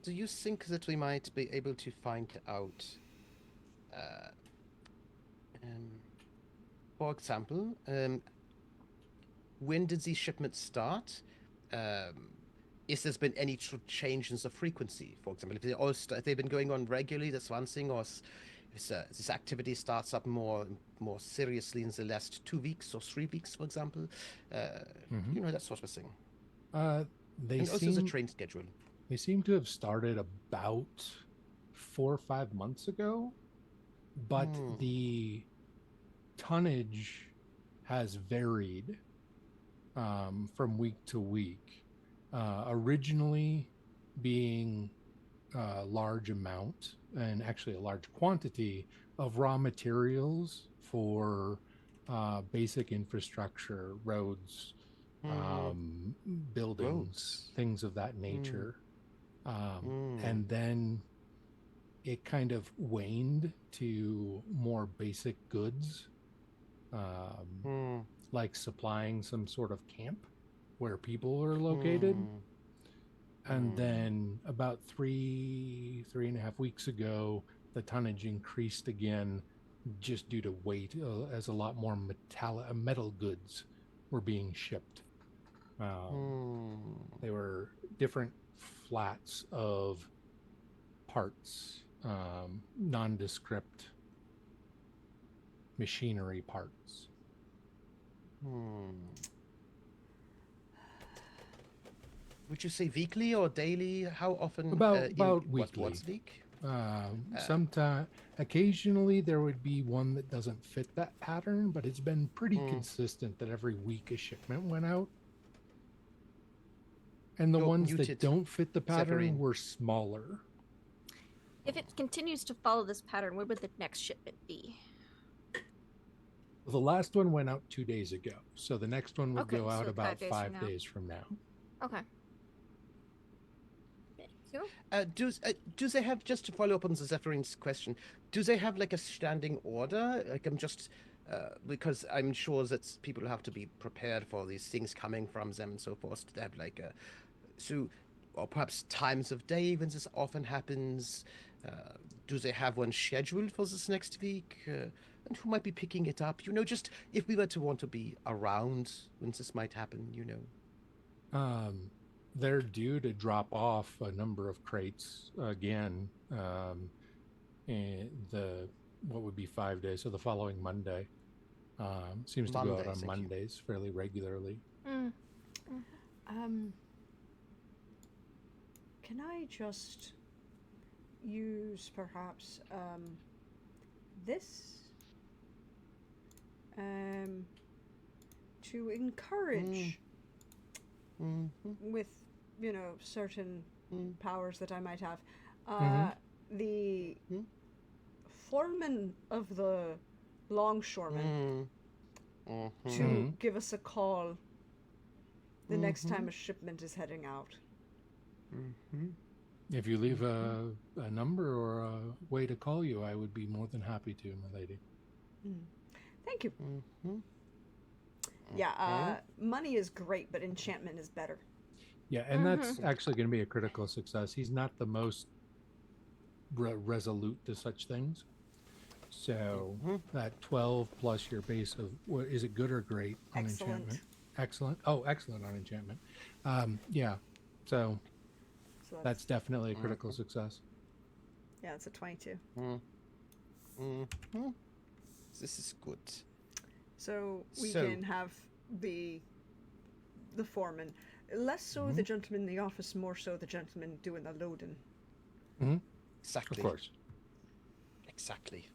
Do you think that we might be able to find out, for example, when did these shipments start? If there's been any change in the frequency, for example, if they've been going on regularly, that's one thing, or if this activity starts up more seriously in the last 2 weeks or 3 weeks, for example, that sort of thing. And also the train schedule. They seem to have started about 4 or 5 months ago, but the tonnage has varied from week to week. Originally being large amount, and actually a large quantity of raw materials for basic infrastructure, roads, buildings, Roads. things of that nature. And then it kind of waned to more basic goods, like supplying some sort of camp where people are located. And then about 3.5 weeks ago, the tonnage increased again just due to weight, as a lot more metal goods were being shipped. They were different flats of parts, nondescript machinery parts. Would you say weekly or daily? How often? About weekly. Once a week? Sometime, occasionally there would be one that doesn't fit that pattern, but it's been pretty consistent that every week a shipment went out. And the ones that don't fit the pattern were smaller. If it continues to follow this pattern, where would the next shipment be? The last one went out 2 days ago, so the next one would go out so about 5 days days from now. Okay. Do they have, just to follow up on the Zephyrines question, do they have like a standing order? Like, I'm just because I'm sure that people have to be prepared for these things coming from them and so forth. Do they have like a or perhaps times of day when this often happens? Do they have one scheduled for this next week? And who might be picking it up? You know, just if we were to want to be around when this might happen, you know. They're due to drop off a number of crates again, and what would be 5 days, so the following Monday. Seems to go out on Mondays fairly regularly. Can I just use perhaps this to encourage with, you know, certain powers that I might have, the foreman of the longshoremen to give us a call the next time a shipment is heading out. If you leave a number or a way to call you, I would be more than happy to, my lady. Thank you. Yeah, money is great, but enchantment is better. Yeah, and that's actually going to be a critical success. He's not the most resolute to such things. So that 12 plus your base of, is it good or great on enchantment? Excellent. Oh, excellent on enchantment. Yeah, so that's definitely a critical success. Yeah, it's a 22. This is good. So we can have the foreman, less so the gentleman in the office, more so the gentleman doing the loading. Exactly. Of course. Exactly.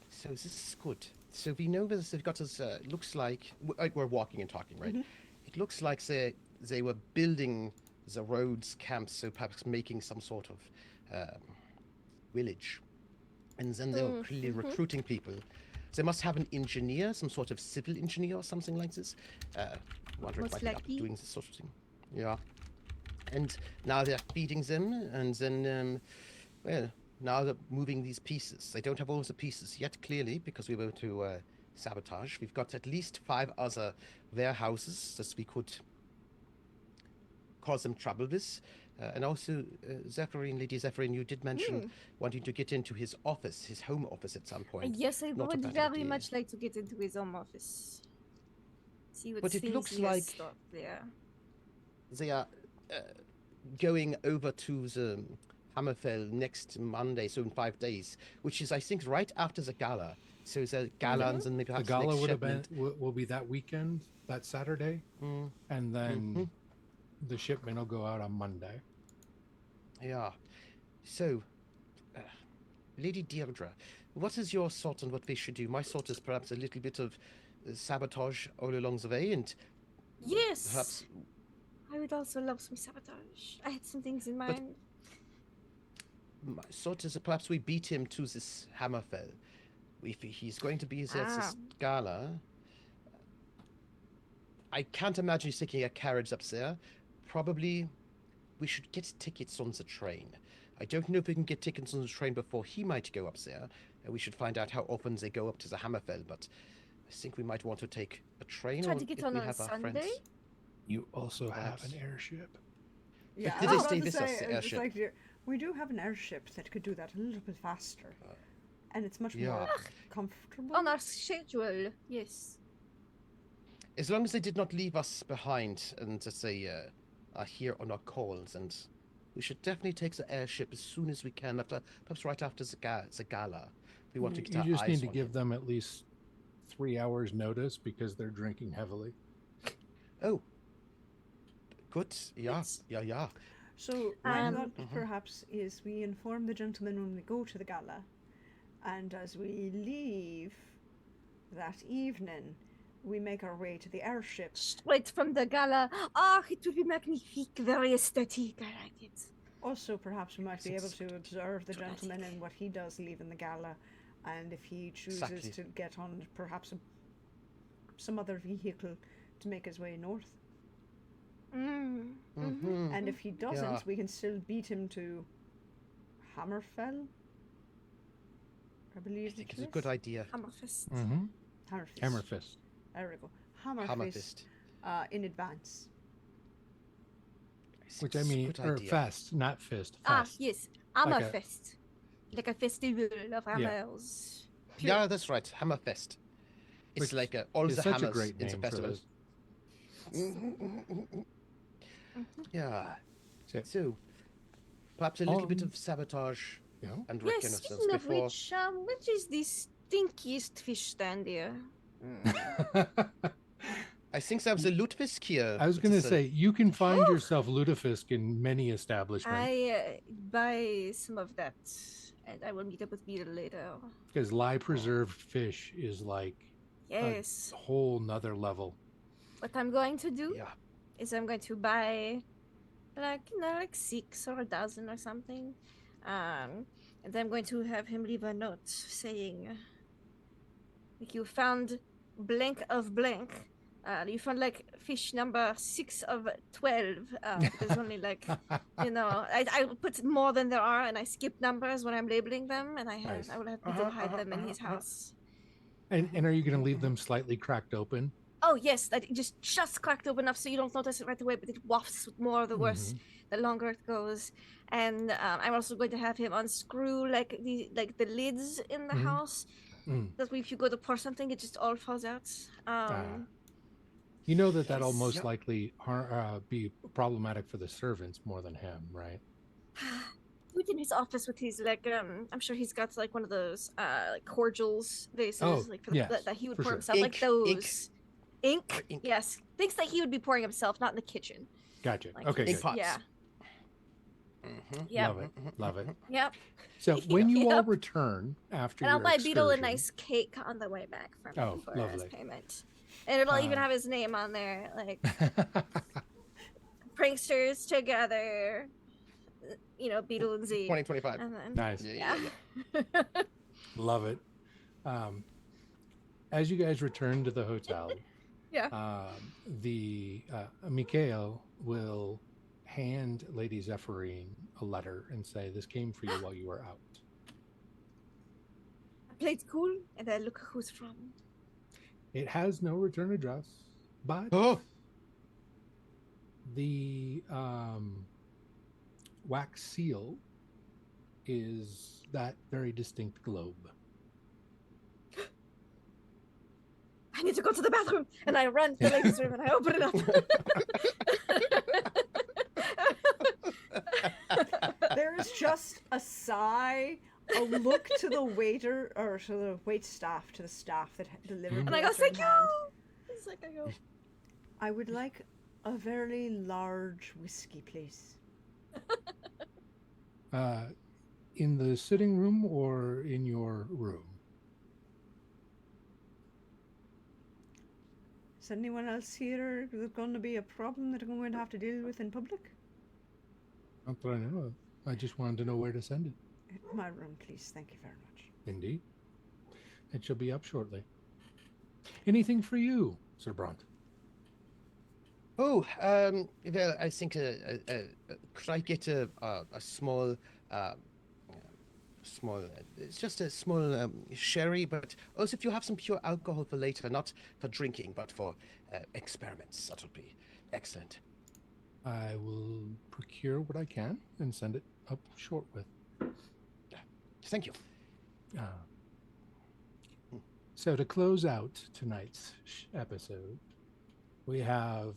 So this is good. So we know that they've got us. Looks like we're walking and talking, right? It looks like they were building the roads camps, so perhaps making some sort of village, and then they were clearly recruiting people. They must have an engineer, some sort of civil engineer or something like this. Wonder if might be up doing this sort of thing. Yeah. And now they're feeding them, and then, well, now they're moving these pieces. They don't have all of the pieces yet, clearly, because we were to sabotage. We've got at least 5 other warehouses that we could cause them trouble with. And also, Lady Zephyrine, you did mention wanting to get into his office, his home office at some point. Yes, I would very much like to get into his home office. See what it looks like there. They are going over to the Hammerfell next Monday, so in 5 days, which is, I think, right after the gala. So the gala and maybe the gala would have been will be that weekend, that Saturday, and then the shipment will go out on Monday. Yeah. So, Lady Deirdre, what is your thought on what we should do? My thought is perhaps a little bit of sabotage all along the way, and yes, perhaps I would also love some sabotage. I had some things in mind. my thought is that perhaps we beat him to this Hammerfell. If he's going to be there at this gala, I can't imagine he's taking a carriage up there. Probably we should get tickets on the train. I don't know if we can get tickets on the train before he might go up there. And we should find out how often they go up to the Hammerfell, but I think we might want to take a train Try or to get if on we on have our Sunday? friends. You also have Perhaps. an airship. Yeah, Did I they was stay about to with us, say, the it's airship? like we do have an airship that could do that a little bit faster, and it's much Yeah. more comfortable. On our schedule, yes. As long as they did not leave us behind and just say are here on our calls, and we should definitely take the airship as soon as we can, perhaps right after the gala. We want to get You our just eyes need to on give him. them at least 3 hours notice because they're drinking heavily. Oh, good. Yeah, Yes. yeah. So my Um, thought Mhm. perhaps is we inform the gentlemen when we go to the gala, and as we leave that evening, we make our way to the airship. Straight from the gala. Ah, it will be magnifique, very aesthetic. I like it. Also, perhaps we might be able It's to observe the dramatic. gentleman and what he does leaving the gala, and if he chooses Exactly. to get on perhaps some other vehicle to make his way north. Mm. Mhm. And if he doesn't, Yeah. we can still beat him to Hammerfell. I believe I think it it's a is. good idea. Hammerfest. Mm-hmm. Hammerfist. Hammerfist. There we go. Hammerfist. Hammerfist. In advance. Which I It's a mean, good or idea. fest, not fist. Ah, Fest. yes. Like a- Hammerfest. Like a festival of hammers. Pure. Yeah, that's right. Hammerfest. It's Which like all It's the such hammers a great in the name for festival. this. Yeah. So- So, perhaps a little bit of sabotage Yeah. and Yes, reconnaissance speaking of before. which is the stinkiest fish stand here? I think there was a lutefisk here. I was It going to is a- say, you can find Oh. yourself lutefisk in many establishments I buy some of that, and I will meet up with Beetle later. because live preserved fish is like Yes. a whole nother level. What I'm going to do Yeah. is I'm going to buy like 6 or a dozen or something. And I'm going to have him leave a note saying like you found blank of blank. You found like fish number 6 of 12. There's only like I put more than there are, and I skip numbers when I'm labeling them, and Nice. I will have Beetle hide them in his house. And are you going to leave them slightly cracked open? Oh yes, that just cracked open enough so you don't notice it right away, but it wafts more the worse the longer it goes. And I'm also going to have him unscrew like the lids in the Mhm. house. Mm. That way, if you go to pour something, it just all falls out. You know that'll Yes. most Yep. likely be problematic for the servants more than him, right? Do it in his office with his I'm sure he's got like one of those like cordials vases Oh, like yes, that he would for pour sure. himself, like Ink, those. Ink. Or ink. Yes, things that he would be pouring himself, not in the kitchen. Gotcha. Like Okay, his- good. pots. Yeah. Mhm. Yeah. Love it. Love it. Yep. So when you all Yep. return after And I'll your buy Beetle a excursion- nice cake on the way back from Oh, him for lovely. his payment. And it'll even Uh, have his name on there, like pranksters together, Beetle and Z. 2025. And then, Nice. Yeah. Love it. As you guys return to the hotel, Yeah. the Mikhail will hand Lady Zephyrine a letter and say, "This came for you while you were out." I played cool, and then look who's from. It has no return address, but Oh, the wax seal is that very distinct globe. I need to go to the bathroom, and I run to the ladies' room and I open it up. There is just a sigh, a look to the waiter or to the wait staff, to the staff that delivered. Mhm. And the I go, letter in thank hand. you. It's like I go. I would like a very large whiskey, please. In the sitting room or in your room? Is anyone else here going to be a problem that I'm going to have to deal with in public? Not that I know of. I just wanted to know where to send it. My room, please. Thank you very much. Indeed. It shall be up shortly. Anything for you, Sir Bront? Oh, well, I think could I get a small, it's just a small sherry, but also if you have some pure alcohol for later, not for drinking, but for experiments, that would be excellent. I will procure what I can and send it up short with. Thank you. So to close out tonight's episode, we have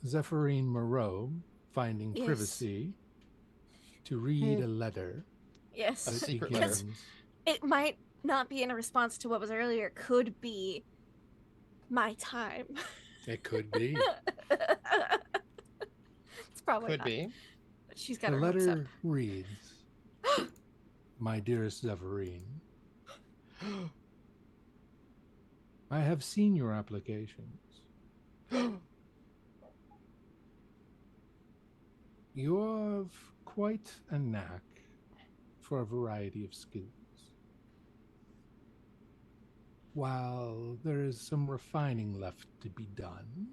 Zephyrine Moreau finding Yes. privacy to read a letter Yes. A that secret begins. letter. It might not be in a response to what was earlier. It could be my time. It could be. It's probably Could not. be. But she's got The her hopes up. letter reads, My dearest Zephyrine, I have seen your applications. You have quite a knack for a variety of skills. While there is some refining left to be done,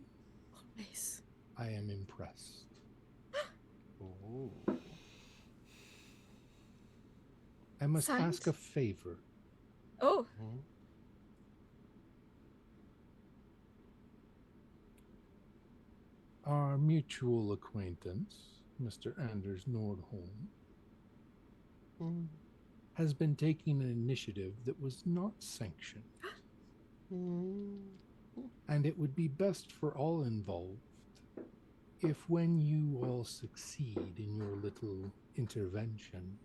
Nice. I am impressed. Ooh. I must Signed? ask a favor. Oh, Mhm. Our mutual acquaintance, Mr. Anders Nordholm, Mm. has been taking an initiative that was not sanctioned, Mm. and it would be best for all involved if, when you all succeed in your little intervention,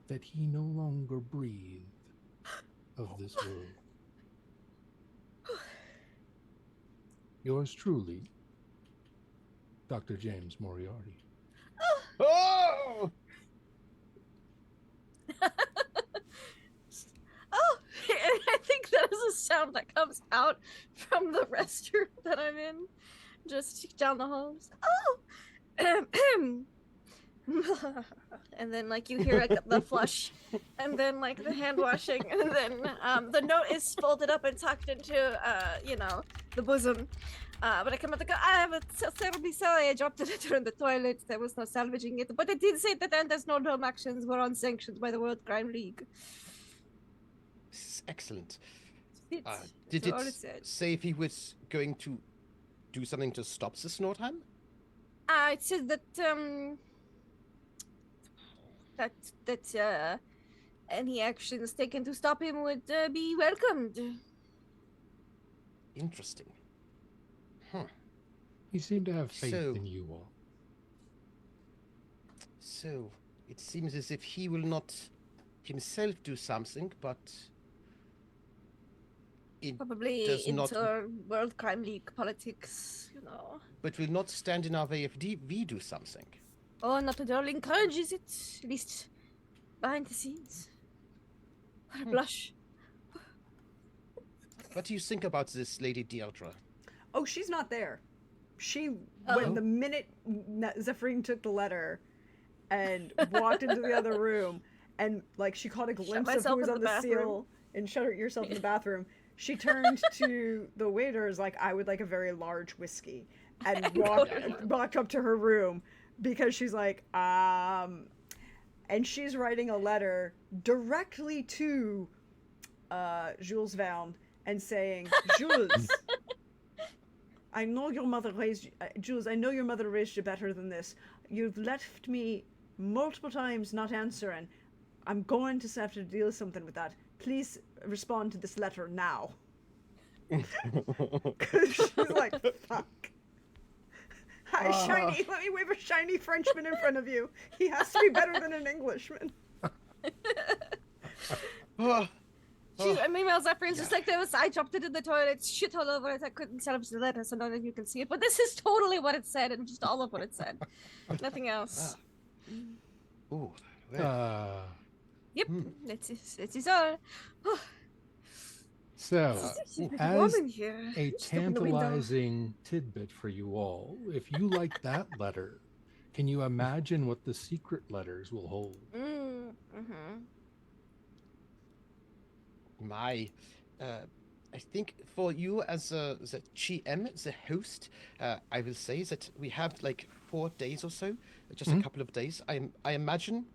that he no longer breathed of this world. Yours truly, Dr. James Moriarty. Oh! oh! I think that is a sound that comes out from the restroom that I'm in, just down the hall. Just, oh! And then like you hear like, the flush, and then like the hand washing, and then the note is folded up and tucked into the bosom. But I come out and go, I'm so terribly sorry, I dropped it during the toilet, there was no salvaging it, but it did say that Anders Nordholm actions were unsanctioned by the World Crime League. This is excellent. It, Did that's all it said. say if he was going to do something to stop the Snortheim? It said that any actions taken to stop him would be welcomed. Interesting. Huh. He seemed to have faith So- in you all. So, it seems as if he will not himself do something, but it Probably does not- into World Crime League politics, will not stand in our way if we do something. Oh, not at all. Encourages it, at least behind the scenes. What a blush. What do you think about this, Lady Deirdre? Oh, she's not there. She, Oh. when the minute Zephyrine took the letter and walked into the other room, and like she caught a glimpse of who myself was in on the the seal bathroom. and shut yourself in the bathroom, she turned to the waiters like, I would like a very large whiskey, and walked up to her room because she's like, and she's writing a letter directly to Jules Verne and saying, Jules, I know your mother raised Jules, I know your mother raised you better than this. You've left me multiple times not answering. I'm going to have to deal something with that. Please respond to this letter now. Because she's like, fuck. Hi, shiny. Let me wave a shiny Frenchman in front of you. He has to be better than an Englishman. Oh, Meanwhile, Zephyr's just like this. I dropped it in the toilet, shit all over it. I couldn't salvage the letter, so now that you can see it. But this is totally what it said, and just all of what it said. Nothing else. ooh, well, Yep, it is all. So, It's a bit as warm in here. a Just open the window. tantalizing tidbit for you all, if you like that letter, Can you imagine what the secret letters will hold? My, I think for you as the GM, the host, I will say that we have like 4 days or so, just a couple of days. I imagine.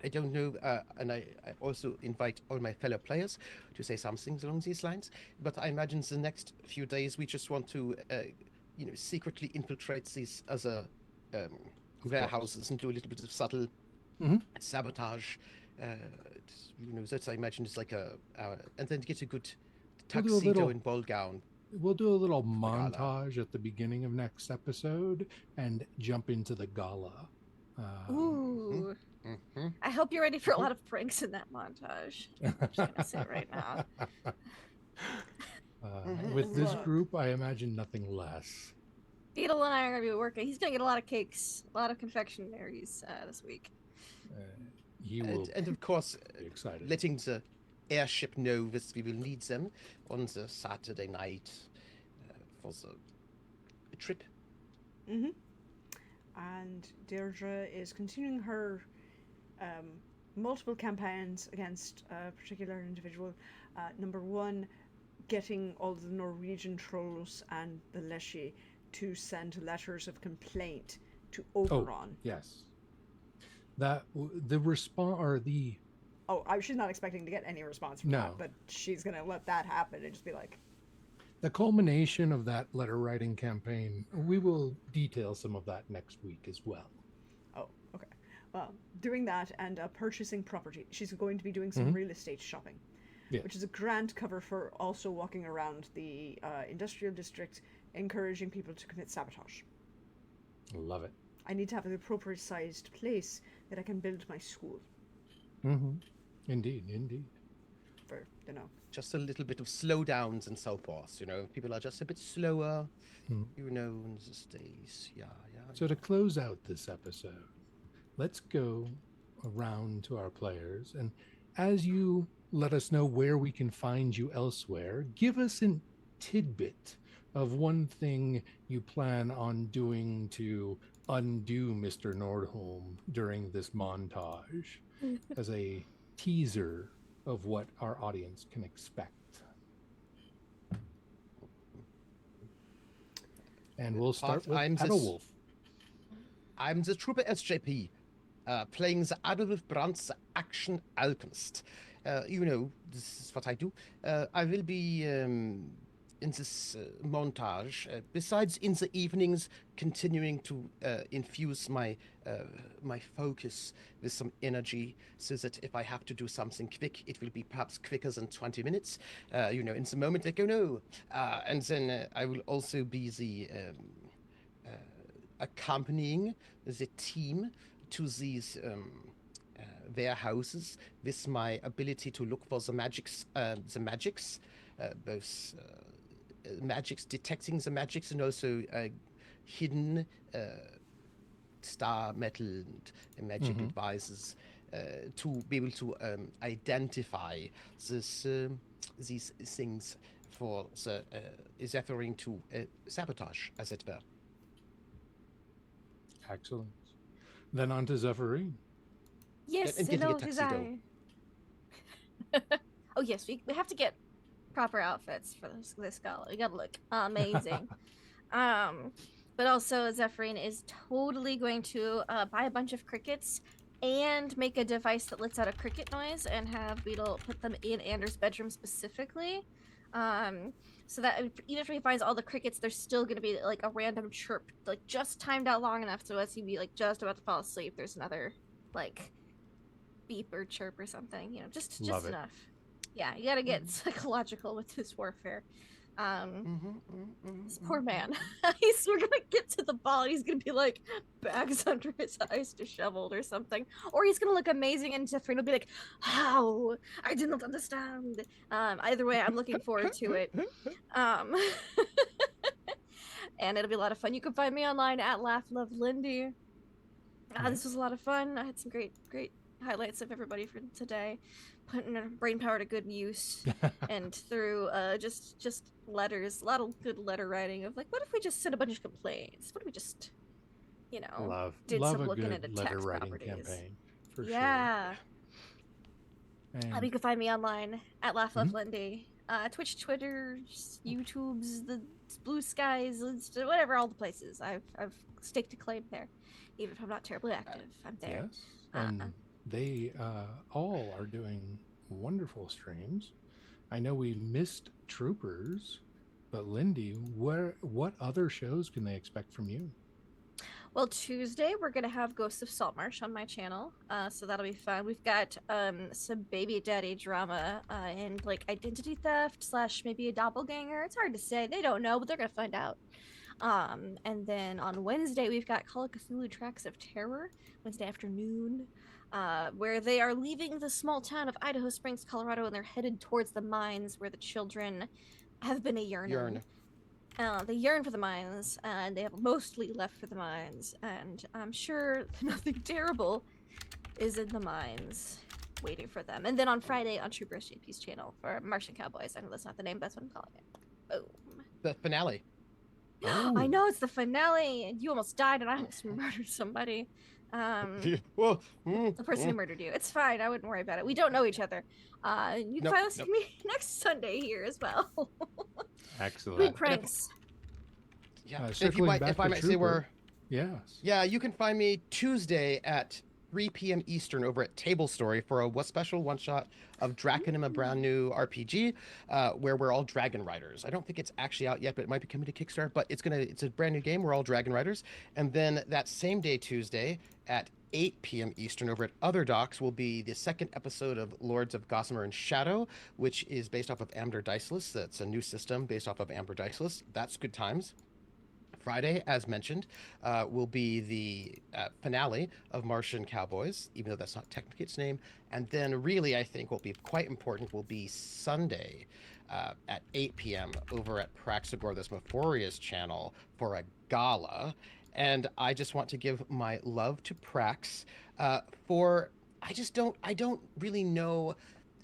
I don't know, and I also invite all my fellow players to say something along these lines. But I imagine the next few days we just want to, secretly infiltrate these other warehouses and do a little bit of subtle sabotage. That I imagine is like and then get a good tuxedo and ball gown. We'll do a little montage at the beginning of next episode and jump into the gala. Ooh. I hope you're ready for a lot of pranks in that montage. I'm just gonna say it right now. With this group, I imagine nothing less. Beetle and I are gonna be working. He's gonna get a lot of cakes, a lot of confectionaries this week. He will, and of course, be excited. letting the airship know that we will need them on the Saturday night for the trip. And Deirdre is continuing her multiple campaigns against a particular individual. Number one, getting all the Norwegian trolls and the Leshy to send letters of complaint to Oberon. Yes. That the response or the. She's not expecting to get any response from that, but she's gonna let that happen and just be like. The culmination of that letter writing campaign, we will detail some of that next week as well. Oh, okay. Doing that and purchasing property. She's going to be doing some real estate shopping, which is a grand cover for also walking around the industrial district, encouraging people to commit sabotage. Love it. I need to have an appropriate sized place that I can build my school. Indeed. For, just a little bit of slowdowns and so forth. People are just a bit slower, in these days. Yeah. So to close out this episode, let's go around to our players. And as you let us know where we can find you elsewhere, give us a tidbit of one thing you plan on doing to undo Mr. Nordholm during this montage as a teaser of what our audience can expect. And we'll start with Adolf. I'm the Trooper SJP, playing the Adolf Brandt's Action Alchemist. This is what I do. I will be in this montage, besides in the evenings, continuing to infuse my focus with some energy, so that if I have to do something quick, it will be perhaps quicker than 20 minutes. In the moment, I go, no. And then I will also be the accompanying the team to these warehouses with my ability to look for the magics, both magics, detecting the magics, and also hidden star metal and magic devices to be able to identify these things for the Zephyrin to sabotage, as it were. Excellent. Then on to Zephyrin. Yes, and getting hello, a tuxedo. Oh yes, we have to get proper outfits for this gala. We gotta look amazing. But also Zephyrin is totally going to buy a bunch of crickets and make a device that lets out a cricket noise and have Beetle put them in Anders' bedroom specifically. So that even if he finds all the crickets, there's still going to be like a random chirp, like just timed out long enough so as he'd be like just about to fall asleep, there's another like beep or chirp or something, just enough. Yeah, you gotta get psychological with this warfare. This poor man. We're gonna get to the ball. He's gonna be like bags under his eyes, disheveled or something, or he's gonna look amazing, and Zephyrin will be like, "How? I did not understand." Either way, I'm looking forward to it. And it'll be a lot of fun. You can find me online at LaughLoveLindy. This was a lot of fun. I had some great highlights of everybody for today, putting our brain power to good use, and through just letters, a lot of good letter writing of like, what if we just sent a bunch of complaints? What if we just you know, Love did love some a looking good into letter tax writing properties. campaign for Yeah. sure. And You can find me online at Laugh Love Mhm. Lindy. Twitch, Twitter, YouTube's, the Blue Skies, whatever, all the places. I've staked a claim there. Even if I'm not terribly active, I'm there. yes, and they all are doing wonderful streams. I know we missed Troopers, but Lindy, what other shows can they expect from you? Well, Tuesday we're gonna have Ghosts of Saltmarsh on my channel, so that'll be fun. We've got some baby daddy drama and like identity theft slash maybe a doppelganger. It's hard to say. They don't know, but they're gonna find out. And then on Wednesday we've got Call of Cthulhu Tracks of Terror, Wednesday afternoon, where they are leaving the small town of Idaho Springs, Colorado, and they're headed towards the mines where the children have been a yearning. They yearn for the mines, and they have mostly left for the mines, and I'm sure nothing terrible is in the mines waiting for them. And then on Friday on Trooper JP's channel for Martian Cowboys. I know that's not the name, but that's what I'm calling it. Boom. The finale. I know it's the finale, and you almost died, and I almost murdered somebody. Well, The person who murdered you. It's fine. I wouldn't worry about it. We don't know each other. You can finally see me next Sunday here as well. Excellent. Big pranks. Yeah. Circling back if I to might say, Trooper. Yes. Yeah, you can find me Tuesday at 3 p.m. Eastern over at Table Story for a special one-shot of Drakenum, a brand new RPG, where we're all dragon riders. I don't think it's actually out yet, but it might be coming to Kickstarter. But it's a brand new game. We're all dragon riders. And then that same day, Tuesday, at 8 p.m. Eastern over at Other Docs will be the second episode of Lords of Gossamer and Shadow, which is based off of Amber Diceless. That's a new system based off of Amber Diceless. That's good times. Friday, as mentioned, will be the finale of Martian Cowboys, even though that's not technically its name. And then really, I think what will be quite important will be Sunday at 8 p.m. over at Praxagor, this Mephoria's channel, for a gala. And I just want to give my love to Prax for, I don't really know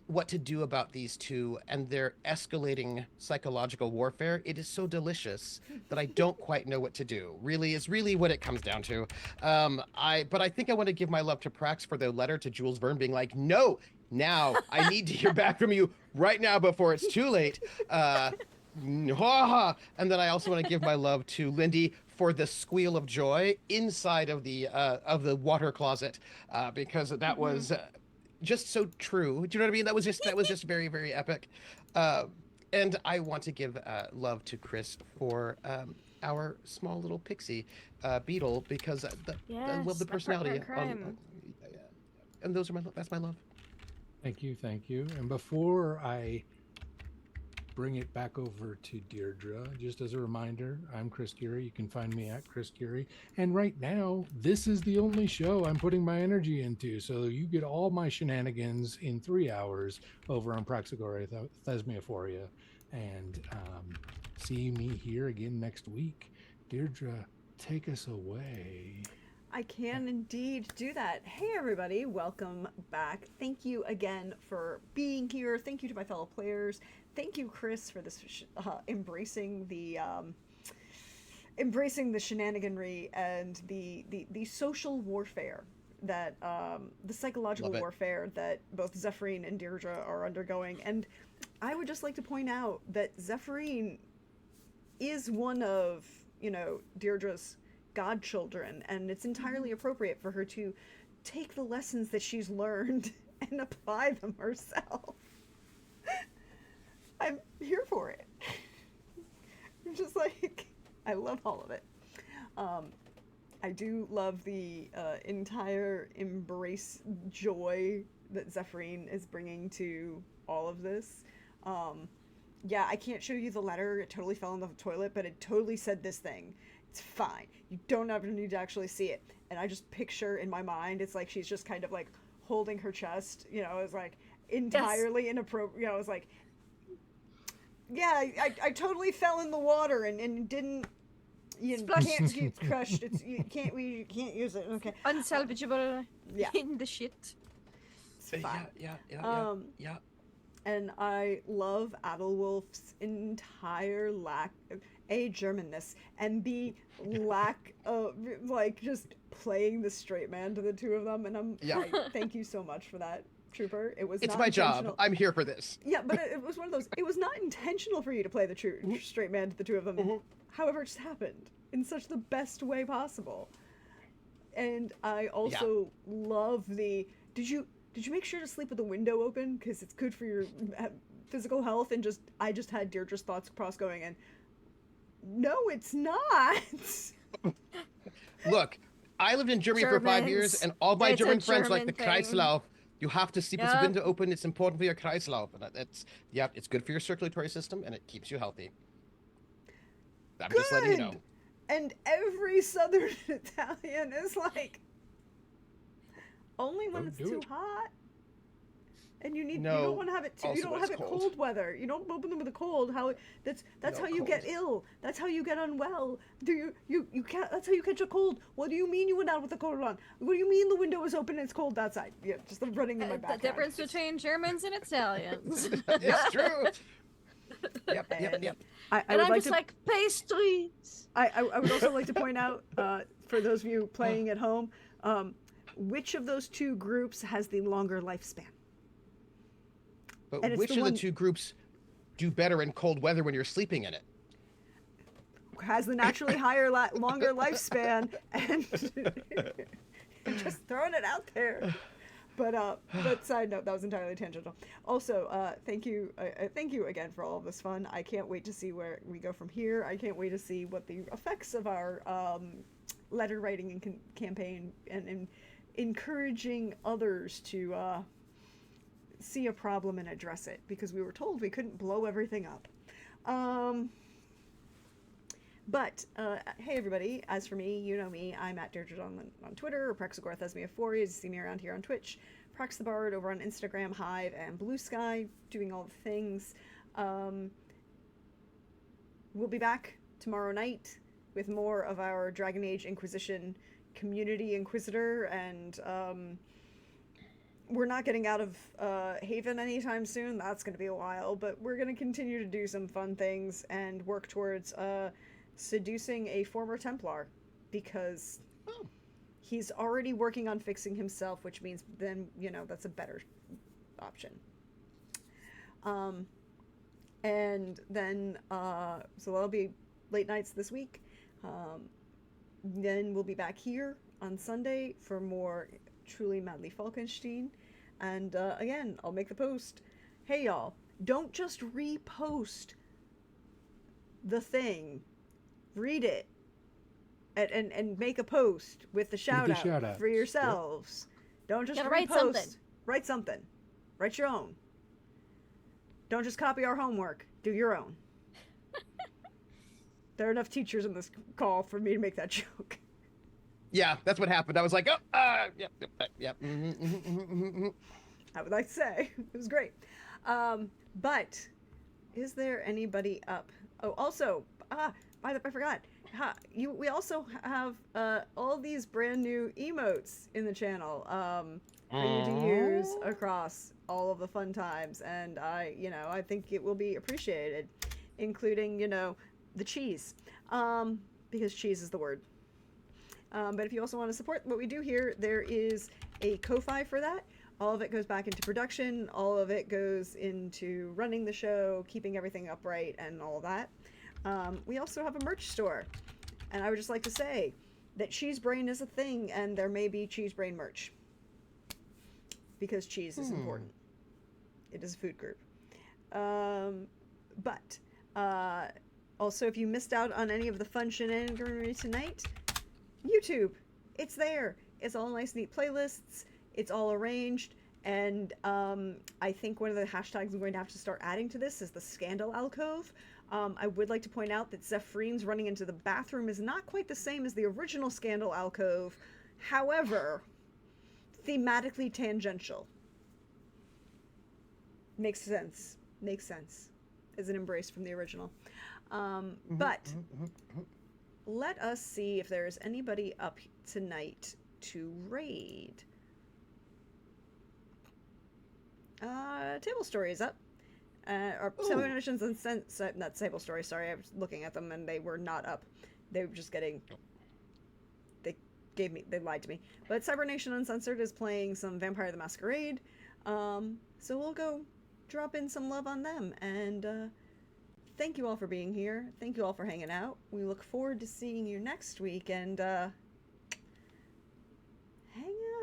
what to do about these two and their escalating psychological warfare. It is so delicious that I don't quite know what to do. Really is really what it comes down to. But I think I want to give my love to Prax for the letter to Jules Verne being like, no, now I need to hear back from you right now before it's too late. And then I also want to give my love to Lindy for the squeal of joy inside of the water closet, because that was just so true. Do you know what I mean? That was just very, very epic. And I want to give love to Chris for our small little pixie beetle, because I love the personality. And that's my love. Thank you. And before I bring it back over to Deirdre, just as a reminder, I'm Chris Geary. You can find me at Chris Geary. And right now, this is the only show I'm putting my energy into. So you get all my shenanigans in 3 hours over on Praxagora Thesmophoria. And see me here again next week. Deirdre, take us away. I can indeed do that. Hey everybody, welcome back. Thank you again for being here. Thank you to my fellow players. Thank you, Chris, for this embracing the shenaniganry and the social warfare that the psychological warfare that both Zephrine and Deirdre are undergoing. And I would just like to point out that Zephrine is one of, Deirdre's godchildren, and it's entirely appropriate for her to take the lessons that she's learned and apply them herself. I'm here for it. I'm just like, I love all of it. I do love the entire embrace joy that Zephrine is bringing to all of this. Yeah, I can't show you the letter. It totally fell in the toilet, but it totally said this thing. It's fine. You don't ever need to actually see it. And I just picture in my mind, it's like she's just kind of like holding her chest, it's like entirely inappropriate. It's like, yeah, I totally fell in the water and didn't, can't get crushed. You can't use it. Okay. Unsalvageable yeah. in the shit. It's fine. Yeah. and I love Adelwulf's entire lack of A, Germanness, and B, lack of, like, just playing the straight man to the two of them, and thank you so much for that, Trooper. It was It's not my intentional. job. I'm here for this. Yeah, but it was one of those, it was not intentional for you to play the straight man to the two of them. However, it just happened in such the best way possible. And I also love the, did you make sure to sleep with the window open? Because it's good for your physical health. And I just had Deirdre's thoughts cross going, and no, it's not. Look, I lived in Germany for 5 years, and all my German friends like the Kreislauf. You have to sleep with the window open. It's important for your Kreislauf. And it's good for your circulatory system, and it keeps you healthy. I'm just letting you know. And every Southern Italian is like, only when it's too hot. And you don't want to have it too. You don't have it cold weather. You don't open them with a cold. That's how you get ill. That's how you get unwell. You can't. That's how you catch a cold. What do you mean you went out with a cold on? What do you mean the window is open and it's cold outside? Yeah, just running in my back. The difference between Germans and Italians. It's true. Yep. I'm just like pastries. I would also like to point out, for those of you playing at home, which of those two groups has the longer lifespan? But which of the two groups do better in cold weather when you're sleeping in it? Has the naturally higher, longer lifespan, and just throwing it out there. But side note, that was entirely tangential. Also, thank you again for all of this fun. I can't wait to see where we go from here. I can't wait to see what the effects of our letter writing and campaign and encouraging others to see a problem and address it, because we were told we couldn't blow everything up. But hey everybody, as for me, you know me, I'm at Deirdre on Twitter, or Praxagorthesmia4, you see me around here on Twitch, Prax the Bard over on Instagram, Hive, and Blue Sky, doing all the things. We'll be back tomorrow night with more of our Dragon Age Inquisition community inquisitor, and we're not getting out of Haven anytime soon. That's going to be a while, but we're going to continue to do some fun things and work towards seducing a former Templar, because he's already working on fixing himself, which means then, that's a better option. And then, so that'll be late nights this week. Then we'll be back here on Sunday for more Truly Madly Falkenstein. And again, I'll make the post. Hey y'all, don't just repost the thing. Read it. And make a post with the shout out for yourselves. Yep. Don't just repost. Write something. Write your own. Don't just copy our homework. Do your own. There are enough teachers in this call for me to make that joke. Yeah, that's what happened. I was like, yep. I would like to say it was great. But is there anybody up? Oh, also, I forgot. We also have all these brand new emotes in the channel for you to use across all of the fun times, and I think it will be appreciated, including the cheese, because cheese is the word. But if you also want to support what we do here, there is a Ko-Fi for that. All of it goes back into production. All of it goes into running the show, keeping everything upright, and all that. We also have a merch store. And I would just like to say that Cheese Brain is a thing, and there may be Cheese Brain merch. Because cheese is important. It is a food group. But also, if you missed out on any of the fun shenaniganery tonight, YouTube, it's there. It's all nice, neat playlists. It's all arranged. And I think one of the hashtags I'm going to have to start adding to this is the Scandal Alcove. I would like to point out that Zephyrine's running into the bathroom is not quite the same as the original Scandal Alcove. However, thematically tangential. Makes sense. As an embrace from the original. But let us see if there's anybody up tonight to raid. Table Story is up. Or Cybernetics Uncensored, not Sable Story, sorry, I was looking at them and they were not up. They were just getting, they lied to me. But Cybernation Uncensored is playing some Vampire the Masquerade, so we'll go drop in some love on them, and thank you all for being here, thank you all for hanging out, we look forward to seeing you next week, and hang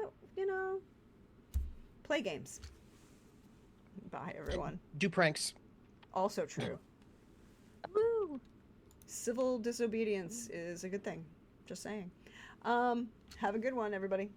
out, you know, play games. Bye, everyone. Do pranks. Also true. Woo! Civil disobedience is a good thing. Just saying. Have a good one, everybody.